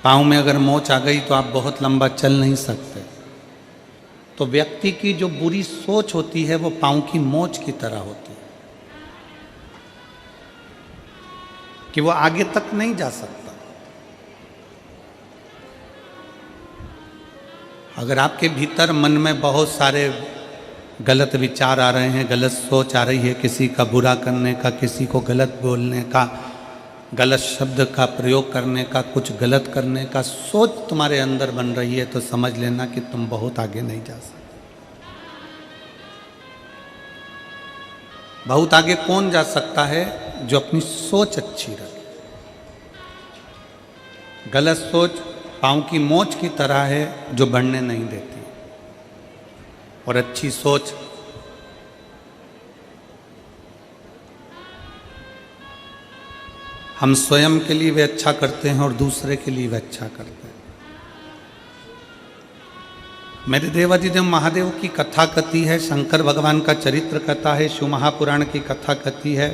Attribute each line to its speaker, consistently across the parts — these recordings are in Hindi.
Speaker 1: पाँव में अगर मोच आ गई तो आप बहुत लंबा चल नहीं सकते। तो व्यक्ति की जो बुरी सोच होती है वो पाँव की मोच की तरह होती है कि वो आगे तक नहीं जा सकता। अगर आपके भीतर मन में बहुत सारे गलत विचार आ रहे हैं, गलत सोच आ रही है, किसी का बुरा करने का, किसी को गलत बोलने का, गलत शब्द का प्रयोग करने का, कुछ गलत करने का सोच तुम्हारे अंदर बन रही है, तो समझ लेना कि तुम बहुत आगे नहीं जा सकते। बहुत आगे कौन जा सकता है? जो अपनी सोच अच्छी रखे। गलत सोच पाँव की मोच की तरह है जो बढ़ने नहीं देती, और अच्छी सोच हम स्वयं के लिए भी अच्छा करते हैं और दूसरे के लिए भी अच्छा करते हैं। मेरे देवाधिदेव महादेव की कथा कथी है, शंकर भगवान का चरित्र कथा है, शिव महापुराण की कथा कथी है।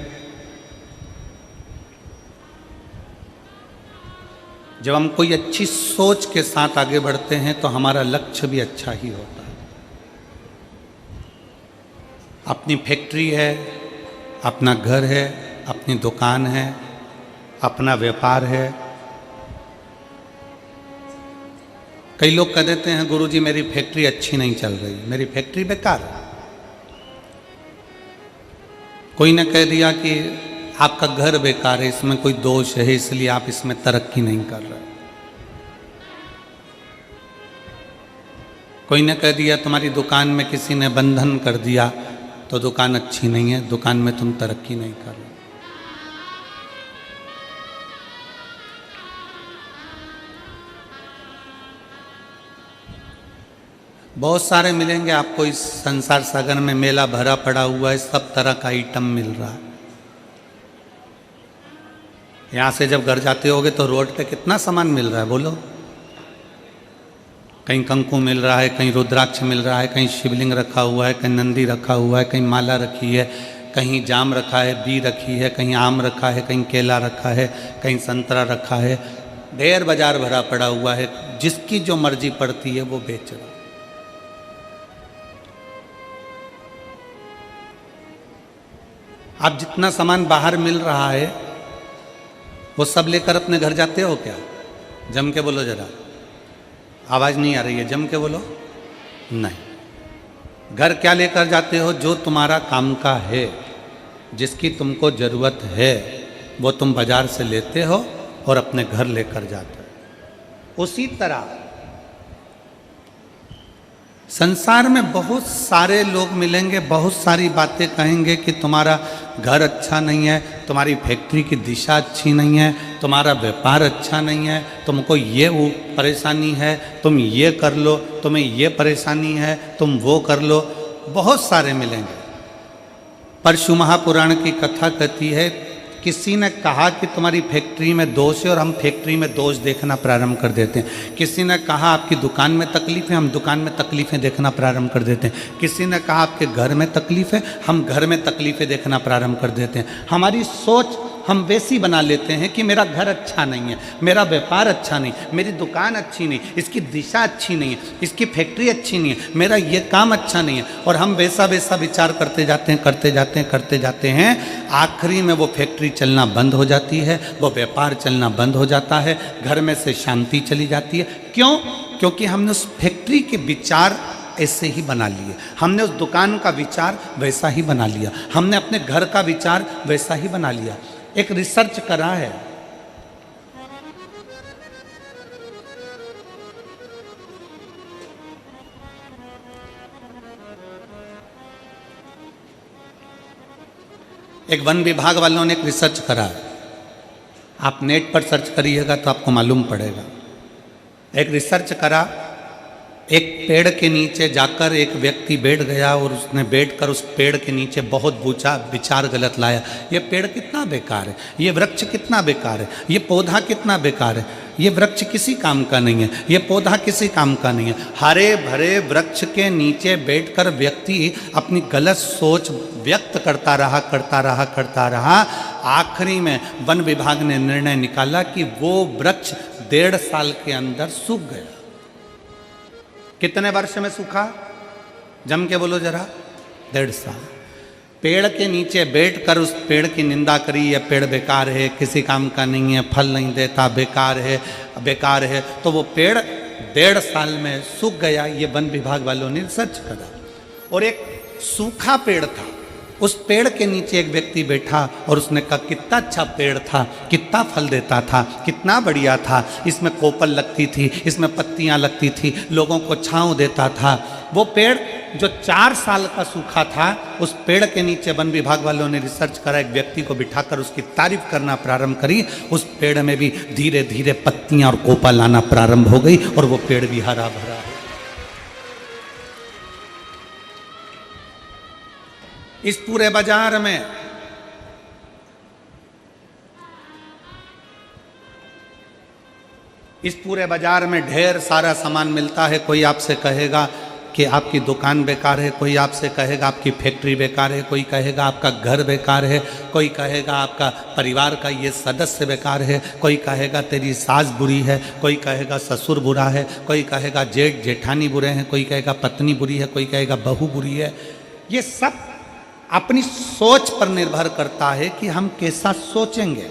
Speaker 1: जब हम कोई अच्छी सोच के साथ आगे बढ़ते हैं तो हमारा लक्ष्य भी अच्छा ही होता है। अपनी फैक्ट्री है, अपना घर है, अपनी दुकान है, अपना व्यापार है। कई लोग कह देते हैं गुरुजी मेरी फैक्ट्री अच्छी नहीं चल रही, मेरी फैक्ट्री बेकार है। कोई ने कह दिया कि आपका घर बेकार है, इसमें कोई दोष है, इसलिए आप इसमें तरक्की नहीं कर रहे। कोई ने कह दिया तुम्हारी दुकान में किसी ने बंधन कर दिया तो दुकान अच्छी नहीं है, दुकान में तुम तरक्की नहीं कर रहे। बहुत सारे मिलेंगे आपको इस संसार सागर में, मेला भरा पड़ा हुआ है, सब तरह का आइटम मिल रहा है। यहाँ से जब घर जाते होगे तो रोड पे कितना सामान मिल रहा है बोलो। कहीं कंकु मिल रहा है, कहीं रुद्राक्ष मिल रहा है, कहीं शिवलिंग रखा हुआ है, कहीं नंदी रखा हुआ है, कहीं माला रखी है, कहीं जाम रखा है, बी रखी है, कहीं आम रखा है, कहीं केला रखा है, कहीं संतरा रखा है। ढेर बाजार भरा पड़ा हुआ है, जिसकी जो मर्जी पड़ती है वो बेच रहा है। आप जितना सामान बाहर मिल रहा है वो सब लेकर अपने घर जाते हो क्या? जम के बोलो जरा, आवाज नहीं आ रही है, जम के बोलो। नहीं। घर क्या लेकर जाते हो? जो तुम्हारा काम का है, जिसकी तुमको जरूरत है, वो तुम बाजार से लेते हो और अपने घर लेकर जाते हो। उसी तरह संसार में बहुत सारे लोग मिलेंगे, बहुत सारी बातें कहेंगे कि तुम्हारा घर अच्छा नहीं है, तुम्हारी फैक्ट्री की दिशा अच्छी नहीं है, तुम्हारा व्यापार अच्छा नहीं है, तुमको ये वो परेशानी है, तुम ये कर लो, तुम्हें ये परेशानी है, तुम वो कर लो। बहुत सारे मिलेंगे। पर शिव महापुराण की कथा कहती है, किसी ने कहा कि तुम्हारी फैक्ट्री में दोष है और हम फैक्ट्री में दोष देखना प्रारंभ कर देते हैं। किसी ने कहा आपकी दुकान में तकलीफ है, हम दुकान में तकलीफें देखना प्रारंभ कर देते हैं। किसी ने कहा आपके घर में तकलीफ है, हम घर में तकलीफें देखना प्रारंभ कर देते हैं। हमारी सोच हम वैसी बना लेते हैं कि मेरा घर अच्छा नहीं है, मेरा व्यापार अच्छा नहीं, मेरी दुकान अच्छी नहीं, इसकी दिशा अच्छी नहीं है, इसकी फैक्ट्री अच्छी नहीं है, मेरा ये काम अच्छा नहीं है, और हम वैसा वैसा विचार करते जाते हैं, करते जाते हैं, करते जाते हैं। आखिरी में वो फैक्ट्री चलना बंद हो जाती है, वो व्यापार चलना बंद हो जाता है, घर में से शांति चली जाती है। क्यों? क्योंकि हमने उस फैक्ट्री के विचार ऐसे ही बना लिए, हमने उस दुकान का विचार वैसा ही बना लिया, हमने अपने घर का विचार वैसा ही बना लिया। एक रिसर्च करा है, एक वन विभाग वालों ने एक रिसर्च करा है। आप नेट पर सर्च करिएगा तो आपको मालूम पड़ेगा। एक रिसर्च करा, एक पेड़ के नीचे जाकर एक व्यक्ति बैठ गया और उसने बैठकर उस पेड़ के नीचे बहुत विचार गलत लाया। ये पेड़ कितना बेकार है, ये वृक्ष कितना बेकार है, ये पौधा कितना बेकार है, ये वृक्ष किसी काम का नहीं है, ये पौधा किसी काम का नहीं है। हरे भरे वृक्ष के नीचे बैठकर व्यक्ति अपनी गलत सोच व्यक्त करता रहा, करता रहा, करता रहा। आखिरी में वन विभाग ने निर्णय निकाला कि वो वृक्ष 1.5 साल के अंदर सूख गया। कितने वर्ष में सूखा? जम के बोलो जरा। 1.5 साल। पेड़ के नीचे बैठकर उस पेड़ की निंदा करी, यह पेड़ बेकार है, किसी काम का नहीं है, फल नहीं देता, बेकार है, बेकार है। तो वो पेड़ 1.5 साल में सूख गया। ये वन विभाग वालों ने रिसर्च करा। और एक सूखा पेड़ था, उस पेड़ के नीचे एक व्यक्ति बैठा और उसने कहा कितना अच्छा पेड़ था, कितना फल देता था, कितना बढ़िया था, इसमें कोपल लगती थी, इसमें पत्तियां लगती थी, लोगों को छांव देता था। वो पेड़ जो 4 साल का सूखा था, उस पेड़ के नीचे वन विभाग वालों ने रिसर्च करा, एक व्यक्ति को बिठाकर उसकी तारीफ करना प्रारंभ करी। उस पेड़ में भी धीरे धीरे पत्तियां और कोपल आना प्रारंभ हो गई और वो पेड़ भी हरा भरा हो। इस पूरे बाजार में ढेर सारा सामान मिलता है। कोई आपसे कहेगा कि आपकी दुकान बेकार है, कोई आपसे कहेगा आपकी फैक्ट्री बेकार है, कोई कहेगा आपका घर बेकार है, कोई कहेगा आपका परिवार का ये सदस्य बेकार है, कोई कहेगा तेरी सास बुरी है, कोई कहेगा ससुर बुरा है, कोई कहेगा जेठ जेठानी बुरे हैं, कोई कहेगा पत्नी बुरी है, कोई कहेगा बहू बुरी है। ये सब अपनी सोच पर निर्भर करता है कि हम कैसा सोचेंगे।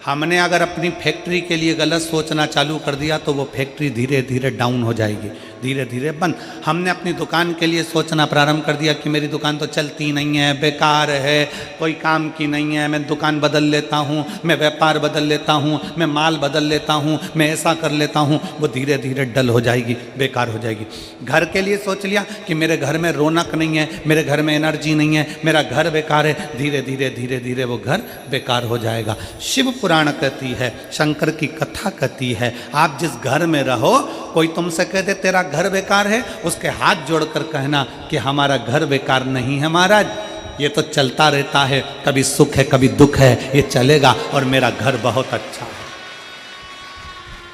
Speaker 1: हमने अगर अपनी फैक्ट्री के लिए गलत सोचना चालू कर दिया तो वो फैक्ट्री धीरे धीरे डाउन हो जाएगी, धीरे धीरे बंद। हमने अपनी दुकान के लिए सोचना प्रारंभ कर दिया कि मेरी दुकान तो चलती नहीं है, बेकार है, कोई काम की नहीं है, मैं दुकान बदल लेता हूँ, मैं व्यापार बदल लेता हूँ, मैं माल बदल लेता हूँ, मैं ऐसा कर लेता हूँ, वो धीरे धीरे डल हो जाएगी, बेकार हो जाएगी। घर के लिए सोच लिया कि मेरे घर में रौनक नहीं है, मेरे घर में एनर्जी नहीं है, मेरा घर बेकार है, धीरे धीरे धीरे धीरे वो घर बेकार हो जाएगा। शिव पुराण कहती है, शंकर की कथा कहती है, आप जिस घर में रहो, कोई तुमसे कह दे तेरा घर बेकार है, उसके हाथ जोड़कर कहना कि हमारा घर बेकार नहीं है महाराज, ये तो चलता रहता है, कभी सुख है कभी दुख है, ये चलेगा और मेरा घर बहुत अच्छा है।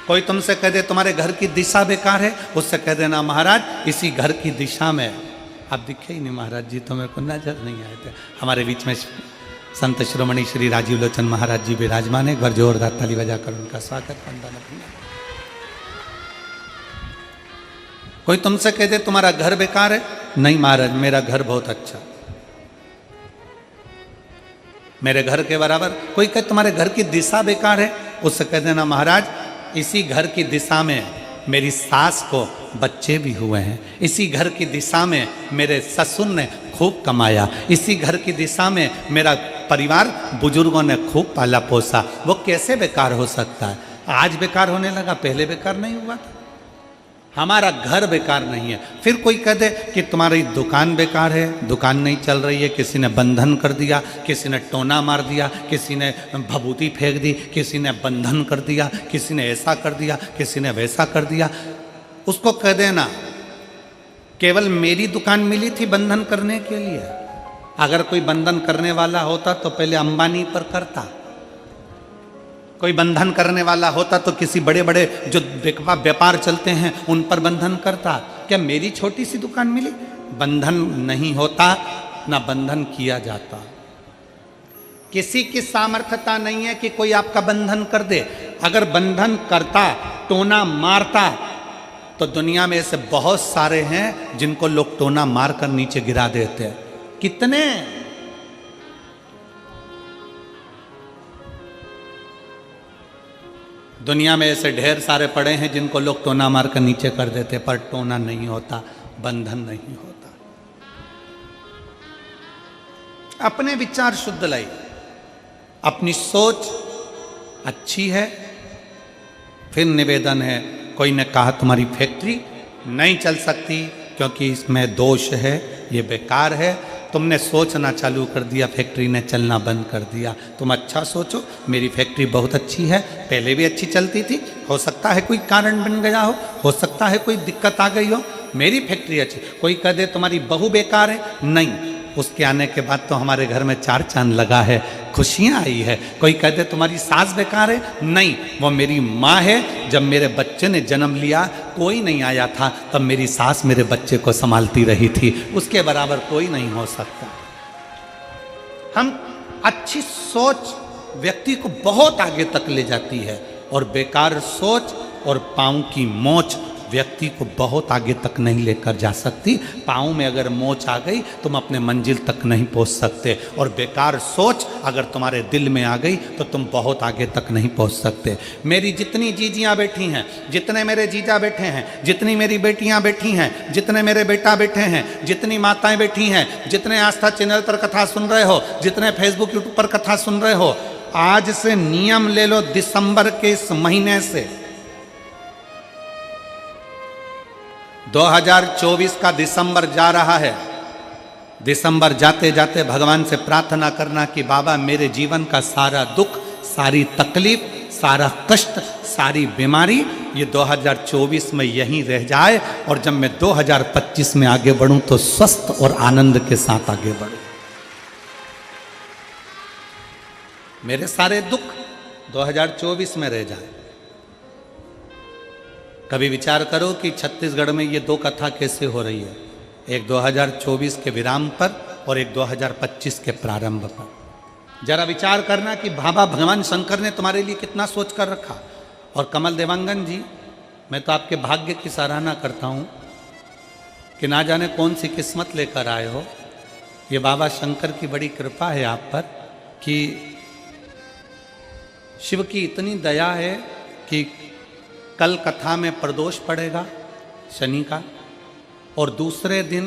Speaker 1: कोई तुमसे कह दे तुम्हारे घर की दिशा बेकार है, उससे कह देना महाराज इसी घर की दिशा में, आप दिखे ही नहीं महाराज जी, तो मेरे को नजर नहीं आए थे। हमारे बीच में संत शिरोमणि श्री राजीव लोचन महाराज जी विराजमान है। एक बार जोरदार ताली बजाकर उनका स्वागत वंदन। कोई तुमसे कह दे तुम्हारा घर बेकार है, नहीं महाराज मेरा घर बहुत अच्छा, मेरे घर के बराबर। कोई कहे तुम्हारे घर की दिशा बेकार है, उससे कह देना महाराज इसी घर की दिशा में मेरी सास को बच्चे भी हुए हैं, इसी घर की दिशा में मेरे ससुर ने खूब कमाया, इसी घर की दिशा में मेरा परिवार बुजुर्गों ने खूब पाला पोसा। वो कैसे बेकार हो सकता है? आज बेकार होने लगा, पहले बेकार नहीं हुआ था। हमारा घर बेकार नहीं है। फिर कोई कह दे कि तुम्हारी दुकान बेकार है, दुकान नहीं चल रही है, किसी ने बंधन कर दिया, किसी ने टोना मार दिया, किसी ने भभूति फेंक दी, किसी ने बंधन कर दिया, किसी ने ऐसा कर दिया, किसी ने वैसा कर दिया। उसको कह देना केवल मेरी दुकान मिली थी बंधन करने के लिए, अगर कोई बंधन करने वाला होता तो पहले अंबानी पर करता, कोई बंधन करने वाला होता तो किसी बड़े बड़े जो व्यापार चलते हैं उन पर बंधन करता। क्या मेरी छोटी सी दुकान मिली? बंधन नहीं होता, ना बंधन किया जाता। किसी की सामर्थ्यता नहीं है कि कोई आपका बंधन कर दे। अगर बंधन करता, टोना मारता, तो दुनिया में ऐसे बहुत सारे हैं जिनको लोग टोना मारकर नीचे गिरा देते हैं। कितने दुनिया में ऐसे ढेर सारे पड़े हैं जिनको लोग टोना मारकर नीचे कर देते, पर टोना नहीं होता, बंधन नहीं होता। अपने विचार शुद्ध लाई, अपनी सोच अच्छी है। फिर निवेदन है, कोई ने कहा तुम्हारी फैक्ट्री नहीं चल सकती क्योंकि इसमें दोष है, ये बेकार है। तुमने सोचना चालू कर दिया, फैक्ट्री ने चलना बंद कर दिया। तुम अच्छा सोचो, मेरी फैक्ट्री बहुत अच्छी है, पहले भी अच्छी चलती थी, हो सकता है कोई कारण बन गया हो सकता है कोई दिक्कत आ गई हो, मेरी फैक्ट्री अच्छी। कोई कह दे तुम्हारी बहू बेकार है, नहीं, उसके आने के बाद तो हमारे घर में 4 चांद लगा है, खुशियाँ आई है। कोई कह दे तुम्हारी सास बेकार है, नहीं, वो मेरी माँ है। जब मेरे बच्चे ने जन्म लिया कोई नहीं आया था, तब मेरी सास मेरे बच्चे को संभालती रही थी, उसके बराबर कोई नहीं हो सकता। हम अच्छी सोच व्यक्ति को बहुत आगे तक ले जाती है। और बेकार सोच और पाँव की मोच व्यक्ति को बहुत आगे तक नहीं लेकर जा सकती। पाँव में अगर मोच आ गई तुम अपने मंजिल तक नहीं पहुंच सकते, और बेकार सोच अगर तुम्हारे दिल में आ गई तो तुम बहुत आगे तक नहीं पहुंच सकते। मेरी जितनी जीजियाँ बैठी हैं, जितने मेरे जीजा बैठे हैं, जितनी मेरी बेटियाँ बैठी हैं, जितने मेरे बेटा बैठे हैं, जितनी माताएं बैठी हैं, जितने आस्था चैनल पर कथा सुन रहे हो, जितने फेसबुक यूट्यूब पर कथा सुन रहे हो, आज से नियम ले लो, दिसंबर के इस महीने से 2024 का दिसंबर जा रहा है। दिसंबर जाते जाते भगवान से प्रार्थना करना कि बाबा मेरे जीवन का सारा दुख, सारी तकलीफ, सारा कष्ट, सारी बीमारी ये 2024 में यहीं रह जाए, और जब मैं 2025 में आगे बढ़ूं तो स्वस्थ और आनंद के साथ आगे बढ़ूं। मेरे सारे दुख 2024 में रह जाए। कभी विचार करो कि छत्तीसगढ़ में ये दो कथा कैसे हो रही है, एक 2024 के विराम पर और एक 2025 के प्रारंभ पर। जरा विचार करना कि बाबा भगवान शंकर ने तुम्हारे लिए कितना सोच कर रखा। और कमल देवांगन जी, मैं तो आपके भाग्य की सराहना करता हूँ कि ना जाने कौन सी किस्मत लेकर आए हो। ये बाबा शंकर की बड़ी कृपा है आप पर कि शिव की इतनी दया है कि कल कथा में प्रदोष पड़ेगा शनि का, और दूसरे दिन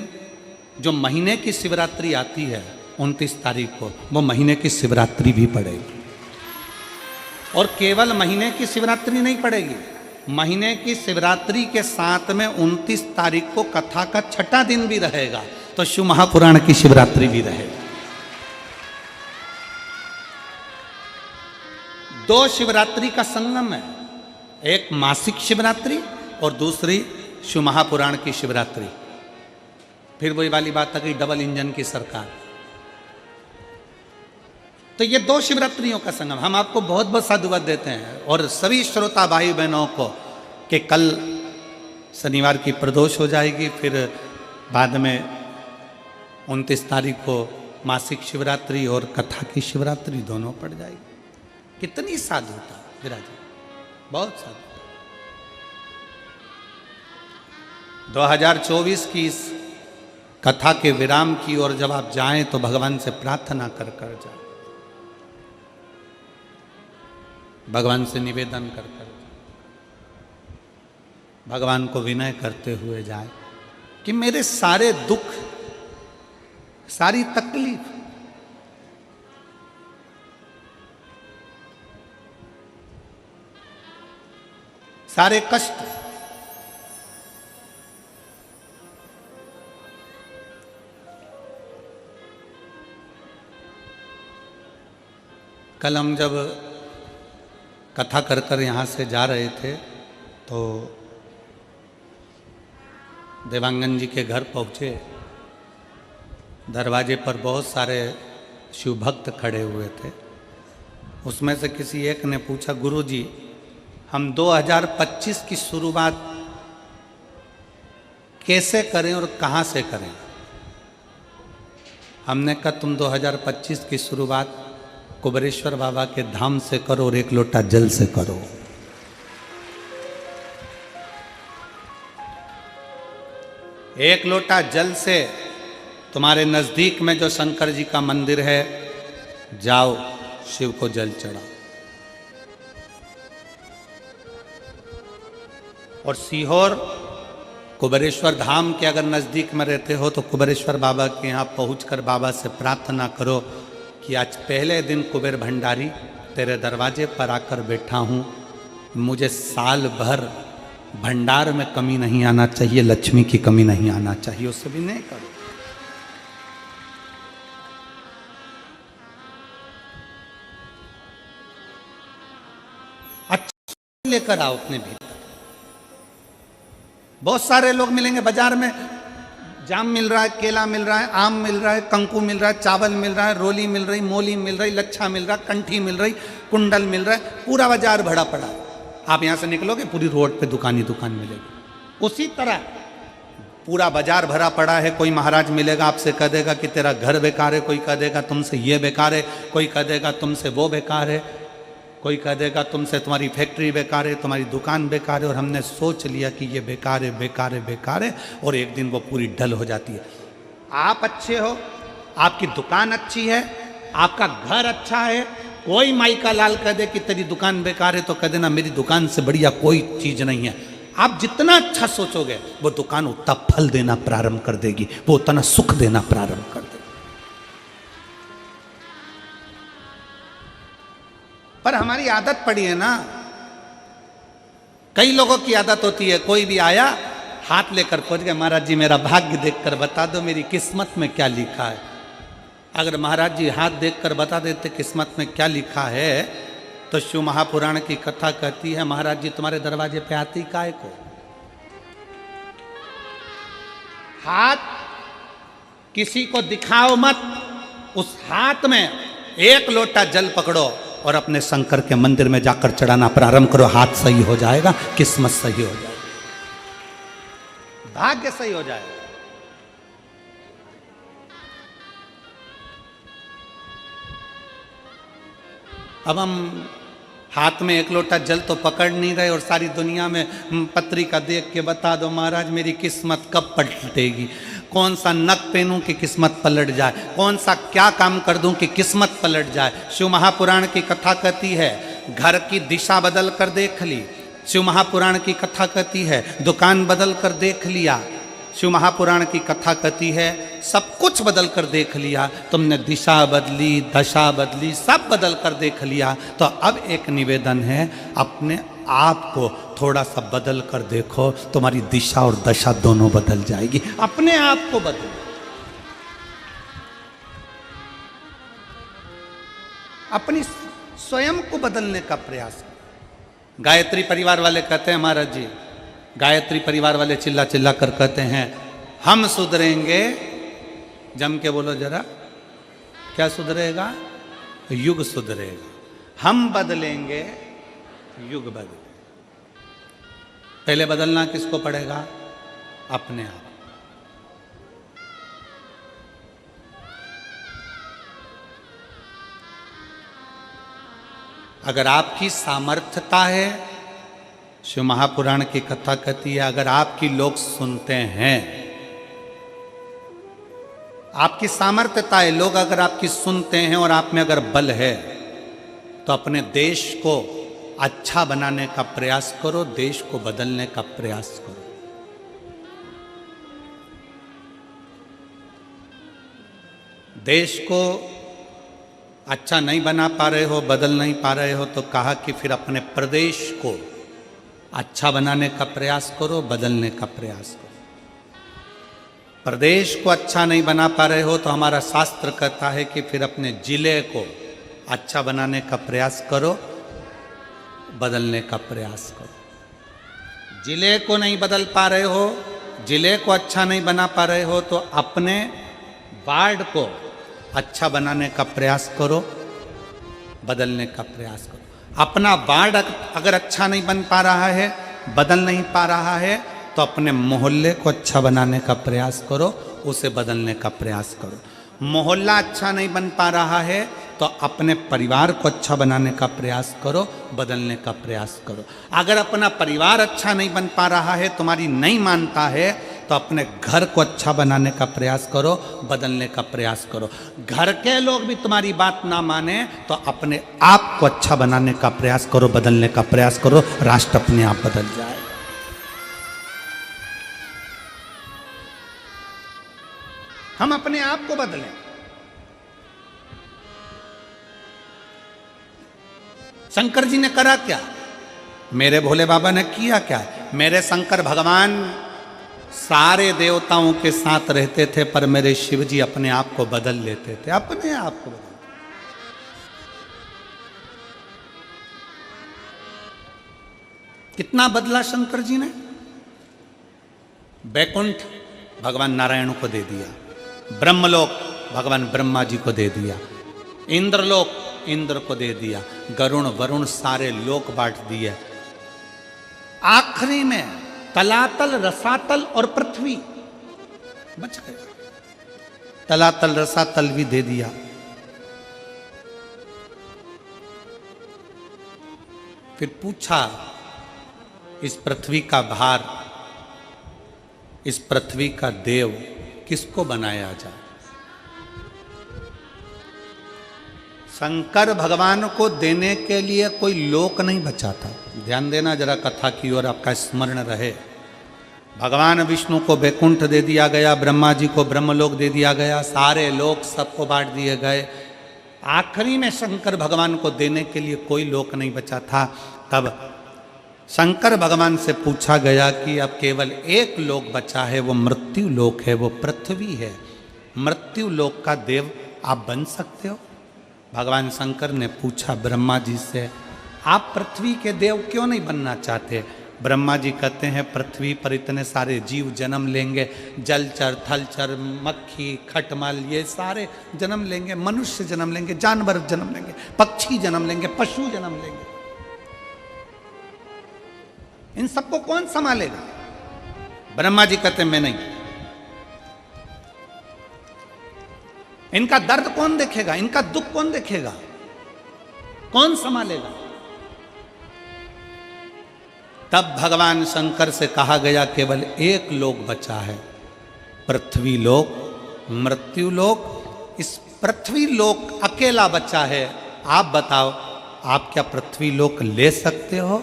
Speaker 1: जो महीने की शिवरात्रि आती है 29 तारीख को, वो महीने की शिवरात्रि भी पड़ेगी। और केवल महीने की शिवरात्रि नहीं पड़ेगी, महीने की शिवरात्रि के साथ में 29 तारीख को कथा का छठा दिन भी रहेगा, तो शिव महापुराण की शिवरात्रि भी रहेगी। दो शिवरात्रि का संगम है, एक मासिक शिवरात्रि और दूसरी शिव महापुराण की शिवरात्रि। फिर वही वाली बात आ गई, डबल इंजन की सरकार। तो ये दो शिवरात्रियों का संगम। हम आपको बहुत बहुत साधुवाद देते हैं, और सभी श्रोता भाई बहनों को कि कल शनिवार की प्रदोष हो जाएगी, फिर बाद में 29 तारीख को मासिक शिवरात्रि और कथा की शिवरात्रि दोनों पड़ जाएगी। कितनी साधुता विराज, बहुत साधु। 2024 की इस कथा के विराम की ओर जब आप जाएं तो भगवान से प्रार्थना कर कर जाए, भगवान से निवेदन कर कर जाए, भगवान को विनय करते हुए जाए कि मेरे सारे दुख, सारी तकलीफ, सारे कष्ट कल हम जब कथा कर कर यहाँ से जा रहे थे तो देवांगन जी के घर पहुँचे। दरवाजे पर बहुत सारे शिव भक्त खड़े हुए थे। उसमें से किसी एक ने पूछा, गुरुजी हम 2025 की शुरुआत कैसे करें और कहाँ से करें? हमने कहा तुम 2025 की शुरुआत कुबेरेश्वर बाबा के धाम से करो और एक लोटा जल से करो। एक लोटा जल से तुम्हारे नजदीक में जो शंकर जी का मंदिर है, जाओ शिव को जल चढ़ाओ। और सीहोर कुबेरेश्वर धाम के अगर नज़दीक में रहते हो तो कुबेरेश्वर बाबा के यहाँ पहुंचकर बाबा से प्रार्थना करो कि आज पहले दिन कुबेर भंडारी तेरे दरवाजे पर आकर बैठा हूँ, मुझे साल भर भंडार में कमी नहीं आना चाहिए, लक्ष्मी की कमी नहीं आना चाहिए। उससे भी नहीं करो। अच्छा लेकर आओ अपने भीतर। बहुत सारे लोग मिलेंगे बाजार में, जाम मिल रहा है, केला मिल रहा है, आम मिल रहा है, कंकु मिल रहा है, चावल मिल रहा है, रोली मिल रही, मोली मिल रही, लच्छा मिल रहा, कंठी मिल रही, कुंडल मिल रहा है, पूरा बाजार भरा पड़ा है। आप यहाँ से निकलोगे पूरी रोड पे दुकान ही दुकान मिलेगी। उसी तरह पूरा बाजार भरा पड़ा है। कोई महाराज मिलेगा आपसे कह देगा कि तेरा घर बेकार है, कोई कह देगा तुमसे ये बेकार है, कोई कह देगा तुमसे वो बेकार है। कोई कह देगा तुमसे तुम्हारी फैक्ट्री बेकार है, तुम्हारी दुकान बेकार है, और हमने सोच लिया कि ये बेकार है, बेकार है, बेकार है, और एक दिन वो पूरी डल हो जाती है। आप अच्छे हो, आपकी दुकान अच्छी है, आपका घर अच्छा है, कोई माई का लाल कह दे कि तेरी दुकान बेकार है तो कह देना मेरी दुकान से बढ़िया कोई चीज नहीं है। आप जितना अच्छा सोचोगे वो दुकान उतना फल देना प्रारंभ कर देगी, वो उतना सुख देना प्रारंभ कर देगी। पर हमारी आदत पड़ी है ना, कई लोगों की आदत होती है, कोई भी आया हाथ लेकर पहुंच गया, महाराज जी मेरा भाग्य देखकर बता दो मेरी किस्मत में क्या लिखा है। अगर महाराज जी हाथ देखकर बता देते किस्मत में क्या लिखा है, तो शिव महापुराण की कथा कहती है महाराज जी तुम्हारे दरवाजे पे आती काय को। हाथ किसी को दिखाओ मत, उस हाथ में एक लोटा जल पकड़ो और अपने शंकर के मंदिर में जाकर चढ़ाना प्रारंभ करो। हाथ सही हो जाएगा, किस्मत सही हो जाएगी, भाग्य सही हो जाएगा। अब हम हाथ में एक लोटा जल तो पकड़ नहीं रहे और सारी दुनिया में पत्रिका देख के बता दो महाराज मेरी किस्मत कब पलटेगी, कौन सा नक पहनूं कि किस्मत पलट जाए, कौन सा क्या काम कर दूं कि किस्मत पलट जाए। शिव महापुराण की कथा कहती है घर की दिशा बदल कर देख ली, शिव महापुराण की कथा कहती है दुकान बदल कर देख लिया, शिव महापुराण की कथा कहती है सब कुछ बदल कर देख लिया, तुमने दिशा बदली, दशा बदली, सब बदल कर देख लिया। तो अब एक निवेदन है अपने आप को थोड़ा सा बदल कर देखो, तुम्हारी दिशा और दशा दोनों बदल जाएगी। अपने आप को बदलो, अपनी स्वयं को बदलने का प्रयास करो। गायत्री परिवार वाले कहते हैं महाराज जी, गायत्री परिवार वाले चिल्ला चिल्ला कर कहते हैं हम सुधरेंगे, जम के बोलो जरा, क्या सुधरेगा? युग सुधरेगा। हम बदलेंगे, युग बदलेगा। पहले बदलना किसको पड़ेगा? अपने आप। अगर आपकी सामर्थ्यता है, शिव महापुराण की कथा कहती है अगर आपकी लोग सुनते हैं, आपकी सामर्थ्यता है, लोग अगर आपकी सुनते हैं और आप में अगर बल है, तो अपने देश को अच्छा बनाने का प्रयास करो, देश को बदलने का प्रयास करो। देश को अच्छा नहीं बना पा रहे हो, बदल नहीं पा रहे हो, तो कहा कि फिर अपने प्रदेश को अच्छा बनाने का प्रयास करो, बदलने का प्रयास करो। प्रदेश को अच्छा नहीं बना पा रहे हो तो हमारा शास्त्र कहता है कि फिर अपने जिले को अच्छा बनाने का प्रयास करो, बदलने का प्रयास करो। जिले को नहीं बदल पा रहे हो, जिले को अच्छा नहीं बना पा रहे हो, तो अपने वार्ड को अच्छा बनाने का प्रयास करो, बदलने का प्रयास करो। अपना वार्ड अगर अच्छा नहीं बन पा रहा है, बदल नहीं पा रहा है, तो अपने मोहल्ले को अच्छा बनाने का प्रयास करो, उसे बदलने का प्रयास करो। मोहल्ला अच्छा नहीं बन पा रहा है तो अपने परिवार को अच्छा बनाने का प्रयास करो, बदलने का प्रयास करो। अगर अपना परिवार अच्छा नहीं बन पा रहा है, तुम्हारी नहीं मानता है, तो अपने घर को अच्छा बनाने का प्रयास करो, बदलने का प्रयास करो। घर के लोग भी तुम्हारी बात ना माने तो अपने आप को अच्छा बनाने का प्रयास करो, बदलने का प्रयास करो, राष्ट्र अपने आप बदल जाए। हम अपने आप को बदलें। शंकर जी ने करा क्या? मेरे भोले बाबा ने किया क्या? मेरे शंकर भगवान सारे देवताओं के साथ रहते थे, पर मेरे शिव जी अपने आप को बदल लेते थे, अपने आप को बदल। कितना बदला शंकर जी ने? वैकुंठ भगवान नारायण को दे दिया, ब्रह्मलोक भगवान ब्रह्मा जी को दे दिया, इंद्रलोक इंद्र को दे दिया, गरुण वरुण सारे लोक बांट दिए। आखिरी में तलातल रसातल और पृथ्वी बच गए। तलातल रसातल भी दे दिया। फिर पूछा, इस पृथ्वी का भार, इस पृथ्वी का देव किसको बनाया जाए? शंकर भगवान को देने के लिए कोई लोक नहीं बचा था। ध्यान देना जरा कथा की ओर, आपका स्मरण रहे। भगवान विष्णु को वैकुंठ दे दिया गया, ब्रह्मा जी को ब्रह्मलोक दे दिया गया, सारे लोक सबको बांट दिए गए। आखिरी में शंकर भगवान को देने के लिए कोई लोक नहीं बचा था। तब शंकर भगवान से पूछा गया कि अब केवल एक लोक बचा है, वो मृत्यु लोक है, वो पृथ्वी है। मृत्यु लोक का देव आप बन सकते हो? भगवान शंकर ने पूछा ब्रह्मा जी से, आप पृथ्वी के देव क्यों नहीं बनना चाहते? ब्रह्मा जी कहते हैं, पृथ्वी पर इतने सारे जीव जन्म लेंगे, जलचर, थलचर, मक्खी, खटमल, ये सारे जन्म लेंगे, मनुष्य जन्म लेंगे, जानवर जन्म लेंगे, पक्षी जन्म लेंगे, पशु जन्म लेंगे, इन सबको कौन संभालेगा? ब्रह्मा जी कहते हैं, मैं नहीं। इनका दर्द कौन देखेगा? इनका दुख कौन देखेगा? कौन संभालेगा? तब भगवान शंकर से कहा गया, केवल एक लोक बचा है, पृथ्वी लोक, मृत्यु लोक। इस पृथ्वी लोक अकेला बचा है। आप बताओ, आप क्या पृथ्वी लोक ले सकते हो?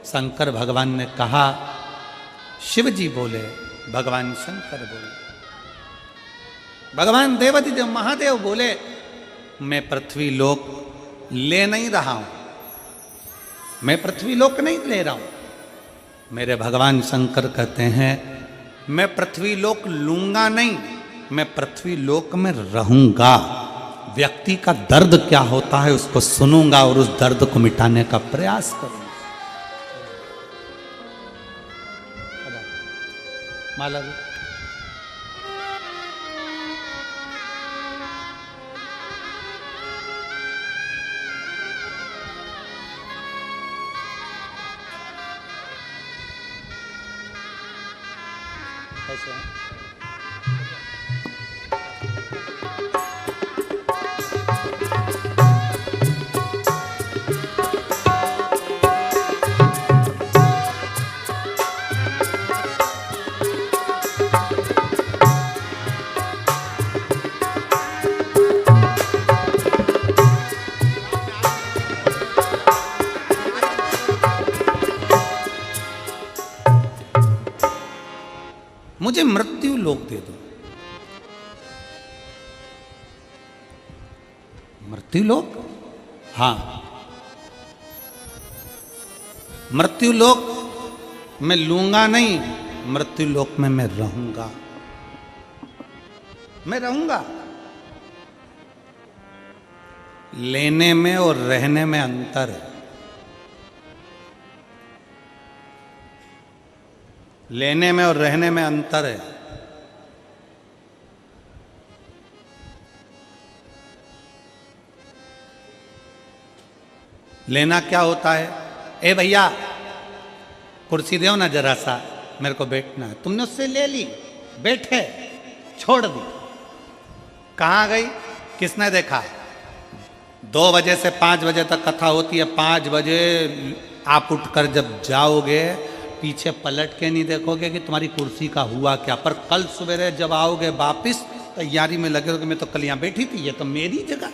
Speaker 1: शंकर भगवान ने कहा, शिव जी बोले, भगवान शंकर बोले, भगवान देवाधिदेव महादेव बोले, मैं पृथ्वी लोक ले नहीं रहा हूं, मैं पृथ्वी लोक नहीं ले रहा हूं। मेरे भगवान शंकर कहते हैं, मैं पृथ्वी लोक लूंगा नहीं, मैं पृथ्वी लोक में रहूंगा। व्यक्ति का दर्द क्या होता है उसको सुनूंगा और उस दर्द को मिटाने का प्रयास करूंगा। माला जी, कैसे हैं? मुझे मृत्यु लोक दे दो। मृत्यु लोक? हाँ, मृत्यु लोक मैं लूंगा नहीं, मृत्यु लोक में मैं रहूंगा, मैं रहूंगा। लेने में और रहने में अंतर है। लेने में और रहने में अंतर है। लेना क्या होता है? ए भैया कुर्सी दो ना जरा सा, मेरे को बैठना है। तुमने उससे ले ली, बैठे, छोड़ दी, कहाँ गई? किसने देखा? 2 बजे से 5 बजे तक कथा होती है। 5 बजे आप उठकर जब जाओगे, पीछे पलट के नहीं देखोगे कि तुम्हारी कुर्सी का हुआ क्या। पर कल सवेरे जब आओगे वापिस, तैयारी में लगे हो, मैं तो कल यहाँ बैठी थी, ये तो मेरी जगह,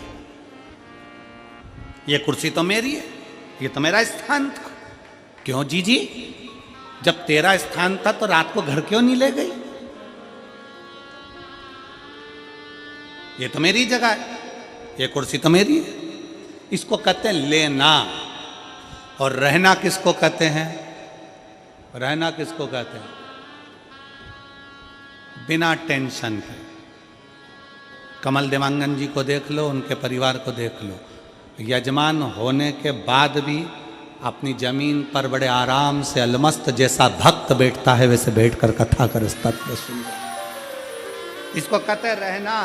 Speaker 1: ये कुर्सी तो मेरी है, ये तो मेरा स्थान था। क्यों जीजी? जब तेरा स्थान था तो रात को घर क्यों नहीं ले गई? ये तो मेरी जगह है, ये कुर्सी तो मेरी है। इसको कहते हैं लेना। और रहना किसको कहते हैं? रहना किसको कहते हैं? बिना टेंशन के। कमल देवांगन जी को देख लो, उनके परिवार को देख लो, यजमान होने के बाद भी अपनी जमीन पर बड़े आराम से अलमस्त जैसा भक्त बैठता है, वैसे बैठकर कथा कर तत्व सुन। इसको कहते हैं रहना।